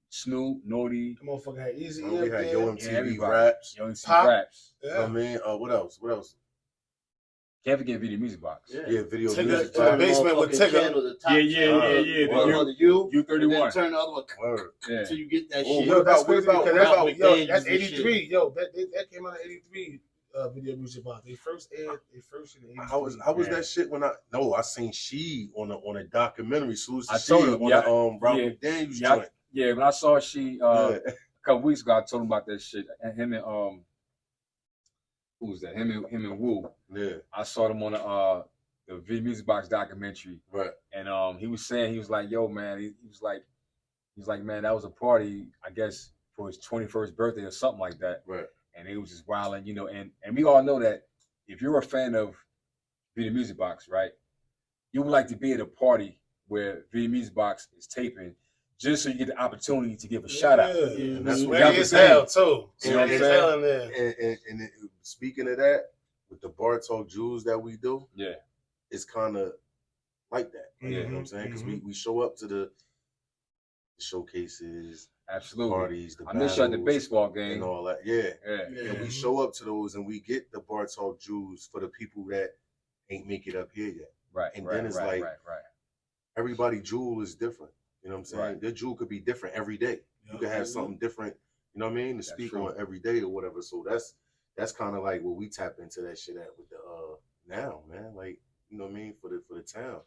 Speaker 2: Snoop, Naughty.
Speaker 5: That motherfucker had Easy
Speaker 3: We had Yo MTV
Speaker 2: everybody.
Speaker 3: raps.
Speaker 2: Young C
Speaker 5: Pop.
Speaker 2: raps.
Speaker 3: You know what I mean? What else?
Speaker 2: Can't forget Video Music Box.
Speaker 3: Yeah, video
Speaker 5: Tigger
Speaker 3: music.
Speaker 5: to the basement with Tigger.
Speaker 2: The U31.
Speaker 4: Turn the other one
Speaker 3: Word.
Speaker 2: Yeah.
Speaker 4: till you get that
Speaker 3: Oh,
Speaker 4: shit.
Speaker 3: what about-
Speaker 5: That's crazy
Speaker 3: what
Speaker 5: because
Speaker 3: about-
Speaker 5: that's 83. Yo, that came out in 83. Video Music Box. They first aired. They first in 83.
Speaker 3: How was that shit when I seen She on a documentary. Salute to
Speaker 2: I
Speaker 3: She
Speaker 2: told him,
Speaker 3: on
Speaker 2: yeah.
Speaker 3: the Robert
Speaker 2: Yeah.
Speaker 3: Daniels
Speaker 2: Yeah.
Speaker 3: joint.
Speaker 2: Yeah, when I saw she
Speaker 3: Yeah.
Speaker 2: a couple weeks ago, I told him about that shit. And him and who was that? Him and Wu.
Speaker 3: Yeah.
Speaker 2: I saw them on the Video Music Box documentary.
Speaker 3: Right.
Speaker 2: And he was saying, he was like, "Yo, man," he was like, "Man, that was a party, I guess, for his 21st birthday or something like that."
Speaker 3: Right.
Speaker 2: And he was just wilding, and we all know that if you're a fan of Video Music Box, right, you would like to be at a party where Video Music Box is taping, just so you get the opportunity to give a shout out.
Speaker 3: And that's what
Speaker 5: Reggae as hell too.
Speaker 2: You know what I'm
Speaker 3: And-
Speaker 2: saying?
Speaker 5: in there.
Speaker 3: And speaking of that, with the BARTAWK Jews that we do,
Speaker 2: Yeah.
Speaker 3: it's kind of like that.
Speaker 2: Yeah.
Speaker 3: You know what I'm saying? Because we show up to the showcases,
Speaker 2: Absolutely.
Speaker 3: parties, the
Speaker 2: I miss you at the
Speaker 3: battles,
Speaker 2: baseball game.
Speaker 3: and all that. Yeah.
Speaker 2: Yeah.
Speaker 3: And we show up to those and we get the BARTAWK Jews for the people that ain't make it up here yet.
Speaker 2: Right.
Speaker 3: And
Speaker 2: right,
Speaker 3: then it's
Speaker 2: right,
Speaker 3: like-
Speaker 2: right.
Speaker 3: Everybody jewel is different. You know what I'm saying?
Speaker 2: Right.
Speaker 3: Their jewel could be different every day. You could have something different, you know what I mean, to
Speaker 2: That's
Speaker 3: speak
Speaker 2: true.
Speaker 3: on every day or whatever. So that's kind of like where we tap into that shit at with the now, man. Like, you know what I mean, for the town.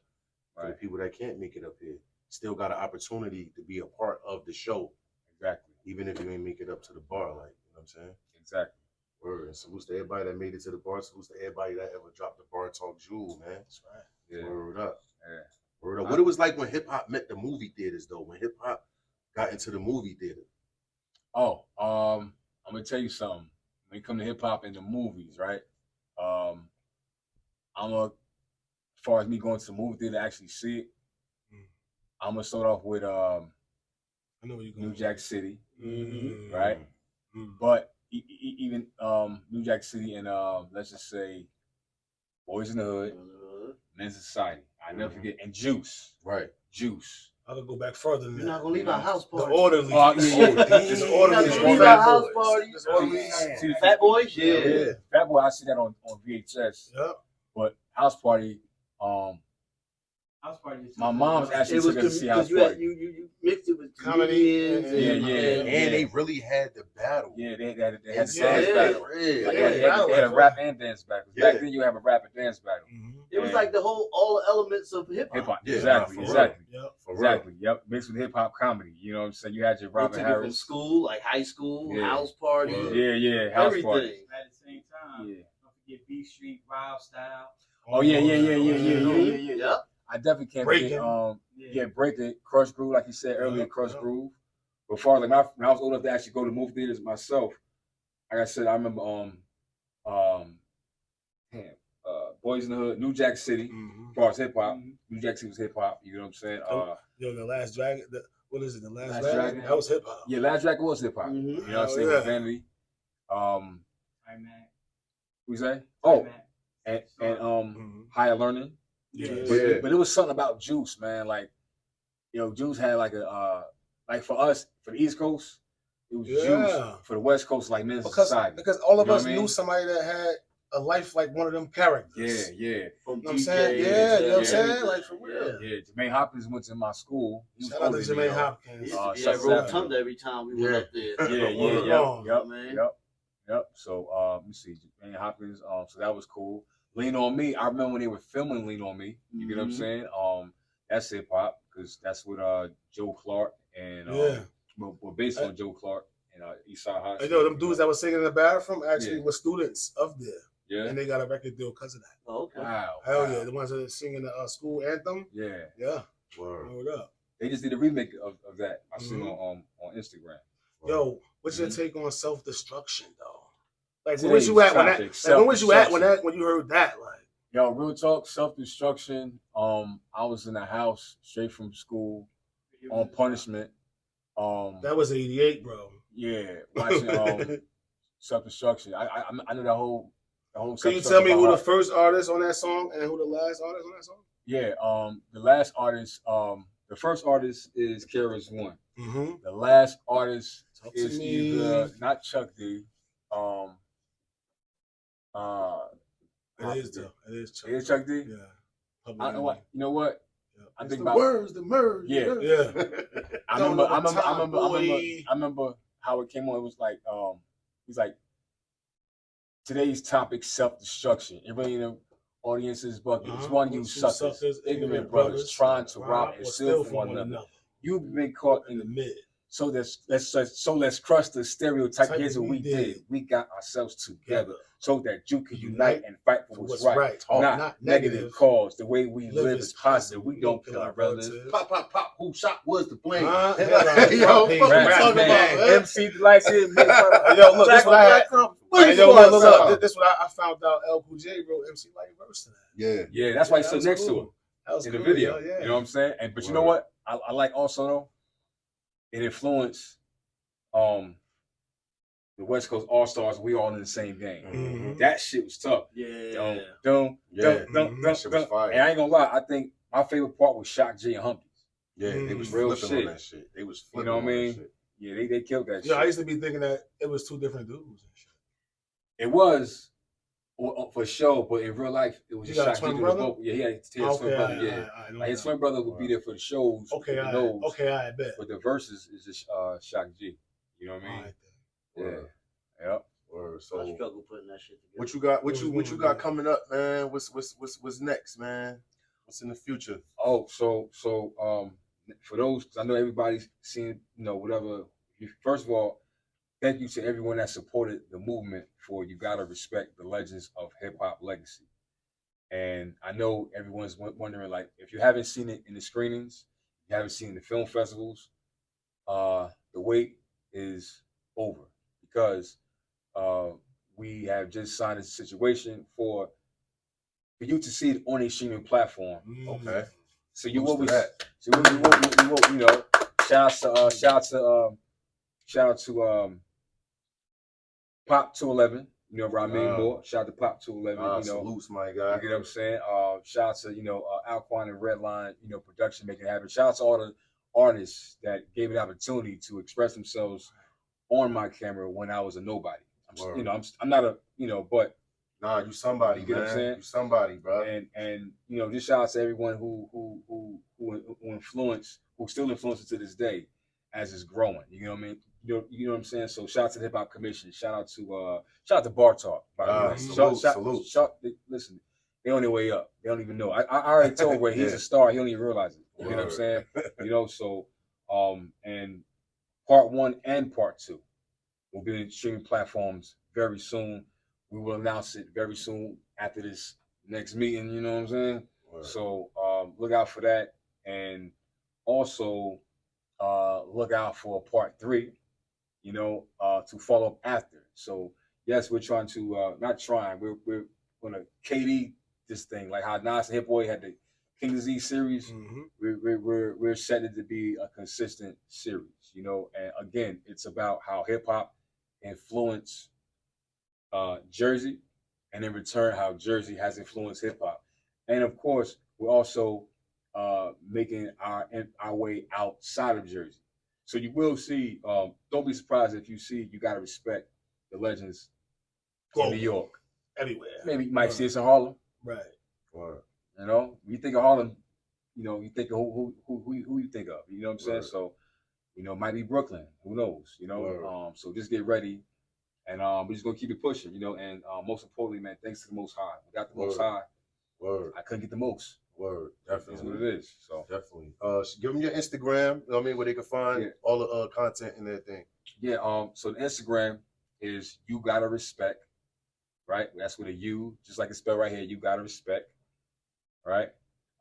Speaker 3: For the
Speaker 2: Right.
Speaker 3: people that can't make it up here. Still got an opportunity to be a part of the show,
Speaker 2: Exactly.
Speaker 3: even if you ain't make it up to the bar, like, you know what I'm saying?
Speaker 2: Exactly.
Speaker 3: Word. And salutes to everybody that made it to the bar. Salutes to everybody that ever dropped the BARTAWK jewel, man.
Speaker 5: That's right.
Speaker 2: Yeah.
Speaker 3: Word up.
Speaker 2: Yeah.
Speaker 3: Word up. What it was like when hip hop met the movie theaters, though. When hip hop got into the movie theater.
Speaker 2: Oh, I'm gonna tell you something. When it comes to hip hop and the movies, right? As far as me going to the movie theater to actually see it, I'm gonna start off with
Speaker 5: I know where you're going.
Speaker 2: New Jack City,
Speaker 5: Mhm.
Speaker 2: right?
Speaker 5: Mhm.
Speaker 2: But even New Jack City and let's just say Boys in the Hood, Men's Society. I never forget, and Juice.
Speaker 3: Right.
Speaker 2: Juice.
Speaker 5: I could go back further than
Speaker 4: You're
Speaker 5: that.
Speaker 4: not gonna leave our house
Speaker 5: The
Speaker 4: party.
Speaker 5: orderly.
Speaker 2: Oh, yeah.
Speaker 5: Just
Speaker 4: You're not
Speaker 5: orderly.
Speaker 4: gonna leave our house
Speaker 5: Fat
Speaker 4: party.
Speaker 5: Just orderly.
Speaker 2: See,
Speaker 4: Fat Boys? Yeah.
Speaker 5: Yeah.
Speaker 2: Fat Boy, I see that on VHS.
Speaker 5: Yep.
Speaker 2: But House Party,
Speaker 6: House party. is-
Speaker 2: my mom's actually
Speaker 4: It was
Speaker 2: took us to see House
Speaker 4: because
Speaker 2: Party.
Speaker 4: you mixed it with
Speaker 5: Comedy
Speaker 4: comedians
Speaker 5: and-
Speaker 2: Yeah.
Speaker 3: And they really had the battle.
Speaker 2: Yeah, they had the
Speaker 3: Yeah,
Speaker 2: dance battle.
Speaker 3: yeah,
Speaker 2: Like,
Speaker 3: yeah.
Speaker 2: they had a rap and dance battle.
Speaker 3: Yeah.
Speaker 2: Back then, you have a rap and dance battle.
Speaker 5: Mhm.
Speaker 4: It was like all the elements of hip
Speaker 2: Hip
Speaker 4: hop.
Speaker 2: hop,
Speaker 3: Yeah,
Speaker 2: exactly,
Speaker 3: nah, for
Speaker 2: exactly,
Speaker 5: Yep.
Speaker 3: For real.
Speaker 2: exactly. Yep, mixed with hip hop comedy. You know what I'm saying? You had your
Speaker 4: We
Speaker 2: Robert
Speaker 4: took it from
Speaker 2: Harris.
Speaker 4: school, like high school,
Speaker 2: Yeah.
Speaker 4: house party,
Speaker 2: Yeah, House
Speaker 4: everything.
Speaker 2: Party.
Speaker 6: At the same time,
Speaker 2: Yeah.
Speaker 6: don't forget B Street, Wild Style.
Speaker 2: Oh yeah.
Speaker 4: Yep.
Speaker 2: I definitely can't
Speaker 5: Breaking.
Speaker 2: forget breaking, Crush Groove, like you said earlier,
Speaker 5: Yep,
Speaker 2: Crush
Speaker 5: yep.
Speaker 2: Groove. Before, like when I was old enough to actually go to movie theaters myself, like I said, I remember Boys in the Hood, New Jack City, as far as hip hop. New Jack City was hip hop. You know what I'm saying?
Speaker 5: Yo, the Last Dragon. What is it? The Last
Speaker 2: Dragon?
Speaker 5: Dragon? That was hip hop.
Speaker 2: Yeah, Last Dragon was hip hop. You know what I'm saying? With Vanity. What you say? Oh, and Higher Learning.
Speaker 3: Yeah.
Speaker 2: But it was something about Juice, man. Like, you know, Juice had like a like for us, for the East Coast, it was Juice. For the West Coast, like Men's Society.
Speaker 5: Because all of us knew somebody that had a life like one of them characters.
Speaker 2: Yeah.
Speaker 4: From
Speaker 5: you know what I'm saying? Yeah, you know what I'm saying? Like, for real.
Speaker 2: Yeah, Jermaine Hopkins went to my school.
Speaker 5: Shout out to Jermaine Hopkins.
Speaker 4: Rotunda every time we went up there.
Speaker 2: Yep. So let me see, Jermaine Hopkins. So that was cool. Lean on Me. I remember when they were filming Lean on Me. You get what I'm saying? That's hip hop because that's with Joe Clark and well, based on Joe Clark and Eastside High.
Speaker 5: I know them dudes that were singing in the bathroom actually were students of there.
Speaker 2: Yeah.
Speaker 5: And they got a record deal because of that.
Speaker 4: Oh, okay.
Speaker 2: Wow.
Speaker 5: Hell yeah. The ones that are singing the school anthem.
Speaker 2: Yeah.
Speaker 5: Yeah.
Speaker 3: Word
Speaker 5: up.
Speaker 2: They just did a remake of that. I seen on Instagram.
Speaker 5: Yo, what's your take on self-destruction though? Like, where was you at when that? Like, when was you at when you heard that? Like,
Speaker 2: yo, real talk, self-destruction. I was in the house straight from school on punishment.
Speaker 5: That was '88, bro.
Speaker 2: Yeah, watching self-destruction. I know the whole.
Speaker 5: Can you tell me who the first artist on that song and who the last artist on that song?
Speaker 2: Yeah, the last artist, the first artist is Kara's One.
Speaker 5: Mm-hmm.
Speaker 2: The last artist is either not Chuck D.
Speaker 5: It is Chuck.
Speaker 2: It is Chuck D.
Speaker 5: Yeah.
Speaker 2: You know what?
Speaker 5: Yeah.
Speaker 2: I think
Speaker 3: the
Speaker 2: about
Speaker 3: words, the merge.
Speaker 2: Yeah. I remember how it came on. It was like he's like today's topic, self-destruction. It really in the audience's bucket. It's one of you suckers, ignorant brothers trying to rob and steal from one another. You've been caught in the mid. So let's crush the stereotype. Here's what we did. We got ourselves together so that you can unite and fight for what's right. Not negative cause. The way we live is positive. We don't kill our relatives.
Speaker 3: Pop. Who shot was the blame?
Speaker 2: Yo, MC Delights here.
Speaker 5: Yo, look, this what this what I found out. El Cool J wrote MC Light verse to that.
Speaker 2: Yeah, that's why he's still next to him in the video. You know what I'm saying? But you know what? I like also though. It influenced the West Coast All Stars. We all in the same game.
Speaker 3: Mm-hmm.
Speaker 2: That shit was tough.
Speaker 3: That shit was fire.
Speaker 2: And I ain't gonna lie, I think my favorite part was Shock G and Humpies.
Speaker 3: Yeah, they was
Speaker 2: real
Speaker 3: flipping
Speaker 2: shit.
Speaker 3: on that shit. They was flipping.
Speaker 2: You know what I mean?
Speaker 3: Shit.
Speaker 2: Yeah, they killed that shit.
Speaker 5: Yeah, I used to be thinking that it was two different dudes and shit.
Speaker 2: It was for sure, but in real life, it was just Shock G. Yeah, he had his twin brother. Yeah, like his twin brother would be there for the shows.
Speaker 5: I bet.
Speaker 2: But the verses is just Shock G. You know what I mean? Yep.
Speaker 3: So
Speaker 4: I struggle putting that shit together.
Speaker 3: What you got? What you got coming up, man? What's next, man? What's in the future?
Speaker 2: Oh, so for those, cause I know everybody's seen, whatever. First of all, thank you to everyone that supported the movement for You Gotta Respect the Legends of HipHop Legacy. And I know everyone's wondering, like, if you haven't seen it in the screenings, you haven't seen the film festivals, the wait is over because we have just signed a situation for you to see it on a streaming platform.
Speaker 3: Okay.
Speaker 2: So you will be that. So we will, shout out to Pop 211, where I made more. Shout out to Pop 211,
Speaker 3: salutes, my guy.
Speaker 2: You get what I'm saying? Shout out to, Alquan and Redline, production making it happen. Shout out to all the artists that gave me the opportunity to express themselves on my camera when I was a nobody. I'm not a, but
Speaker 3: nah, you somebody,
Speaker 2: you get
Speaker 3: man.
Speaker 2: What I'm saying?
Speaker 3: You somebody, bro.
Speaker 2: And just shout out to everyone who influenced, who still influences to this day as it's growing. You know what I mean? You know what I'm saying? So shout out to the Hip Hop Commission. Shout out to BARTAWK. By the way, salute. Listen, they on their way up. They don't even know. I already told Ray he's a star. He don't even realize it. You know what I'm saying? So and part 1 and part 2 will be in streaming platforms very soon. We will announce it very soon after this next meeting. You know what I'm saying? Right. So look out for that, and also look out for part 3. To follow up after. So yes, we're trying to we're gonna KD this thing. Like how Nas and Hit Boy had the King Disease series, we're set it to be a consistent series, you know. And again, it's about how hip hop influenced Jersey, and in return, how Jersey has influenced hip hop. And of course, we're also making our way outside of Jersey. So you will see. Don't be surprised if you see. You gotta respect the legends in New York.
Speaker 5: Everywhere.
Speaker 2: Maybe you might see us in Harlem.
Speaker 5: Right.
Speaker 2: Or, you know, you think of Harlem, you know, you think of who you think of. You know what I'm saying? So, you know, it might be Brooklyn. Who knows? You know. So just get ready, and we're just gonna keep it pushing. You know, and most importantly, man, thanks to the Most High. We got the Most High. I couldn't get the most.
Speaker 3: Definitely.
Speaker 2: That's what it is. So
Speaker 3: definitely. Give them your Instagram. You know what I mean, where they can find all the content and everything.
Speaker 2: Yeah. So the Instagram is You Gotta Respect. Right. That's with a U, just like it's spelled right here. You Gotta Respect. Right.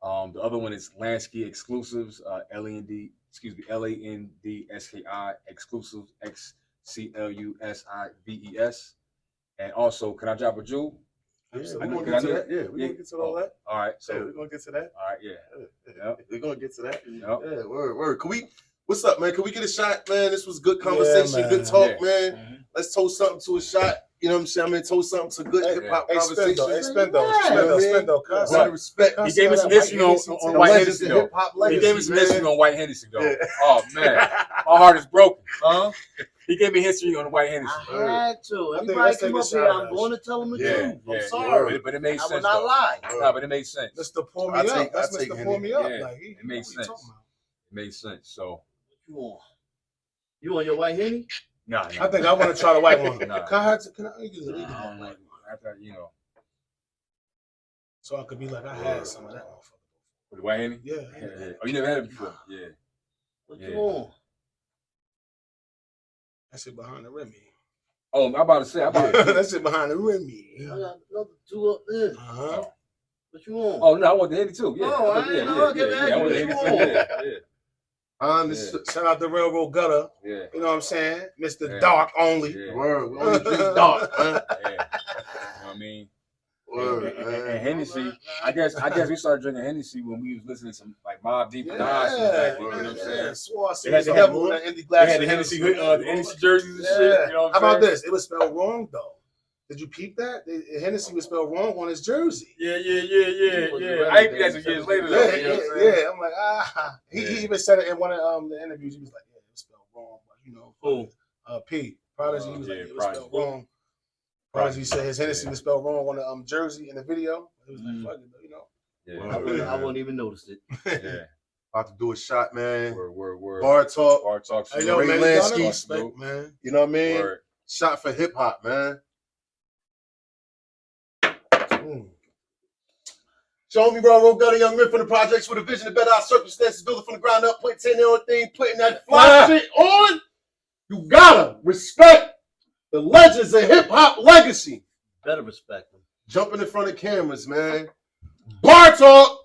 Speaker 2: The other one is Lansky Exclusives. LANDSKI Exclusives. XCLUSIVES. And also, can I drop a jewel?
Speaker 3: Yeah, we're gonna get to that. Yeah, we're gonna get to all that.
Speaker 2: All right, so
Speaker 3: we're gonna get to that.
Speaker 2: All right,
Speaker 3: we're gonna get to that.
Speaker 2: Yep.
Speaker 3: Yeah, word. Can we? What's up, man? Can we get a shot, man? This was good conversation, good talk, man. Let's toast something to a shot. You know what I'm saying? I'm gonna toast something to good hip hop conversation.
Speaker 5: Spendo.
Speaker 3: Respect.
Speaker 2: He gave us some history on White Hennessy, though. He gave us some history on White Hennessy, though. Oh man, my heart is broken. He gave me history on the White Hennessy.
Speaker 4: I had to. Everybody come up here, I'm going to tell them the truth. I'm sorry.
Speaker 2: But it made sense.
Speaker 4: I will not lie.
Speaker 2: No, but it made sense.
Speaker 5: Mr. Pour Me Up. That's Mr. Pour Me Up.
Speaker 2: It made sense. It made sense. So.
Speaker 4: What you want? You want your White Henny?
Speaker 2: No,
Speaker 5: I think I want to try the white one.
Speaker 2: Nah.
Speaker 5: Can I use it?
Speaker 2: After, you know.
Speaker 5: So I could be like, I had some of that motherfucker.
Speaker 2: With the White Henny?
Speaker 5: Yeah.
Speaker 2: Oh, you never had it before? Yeah.
Speaker 4: What you want?
Speaker 5: That shit behind the Remy.
Speaker 2: Oh, I'm about to say.
Speaker 5: That shit behind the Remy.
Speaker 4: I got another two up there. What you want?
Speaker 2: Oh, no, I want the Henny too. Yeah.
Speaker 4: Oh, I want the Henny too.
Speaker 2: Yeah.
Speaker 5: Shout out to Railroad Gutter.
Speaker 2: Yeah.
Speaker 5: You know what I'm saying? Mr. Dark only.
Speaker 2: Yeah.
Speaker 3: Word. We only drink dark, man.
Speaker 2: Yeah. You know what I mean?
Speaker 3: Word,
Speaker 2: and Hennessy, I guess we started drinking Hennessy when we was listening to some like Mobb Deep and Nas. You know what I'm saying?
Speaker 5: They had the
Speaker 2: Hennessy jerseys and shit. You know what I'm saying?
Speaker 5: How about this? It was spelled wrong though. Did you peep that? Hennessy was spelled wrong on his jersey.
Speaker 2: Yeah. I ain't that some years later though.
Speaker 5: Yeah. I'm like, He even said it in one of the interviews. He was like, yeah, it was spelled wrong, but you know, P. Prodigy, he was like, it was spelled wrong. Prodigy said his Hennessy was spelled wrong on the jersey in the video. It was like, fuck it, you know.
Speaker 2: Yeah.
Speaker 4: I wouldn't even notice it.
Speaker 2: Yeah.
Speaker 3: About to do a shot, man.
Speaker 2: Word.
Speaker 3: BARTAWK.
Speaker 5: Hey, yo, man,
Speaker 3: Lansky,
Speaker 5: man.
Speaker 3: You know what I mean?
Speaker 2: Word.
Speaker 3: Shot for hip hop, man. Show me, bro. Got a young man from the projects with a vision to better our circumstances, building from the ground up, putting 10 on everything, putting that fly shit on. You gotta respect the legends of hip-hop legacy.
Speaker 4: Better respect them.
Speaker 3: Jumping in front of cameras, man. BARTAWK.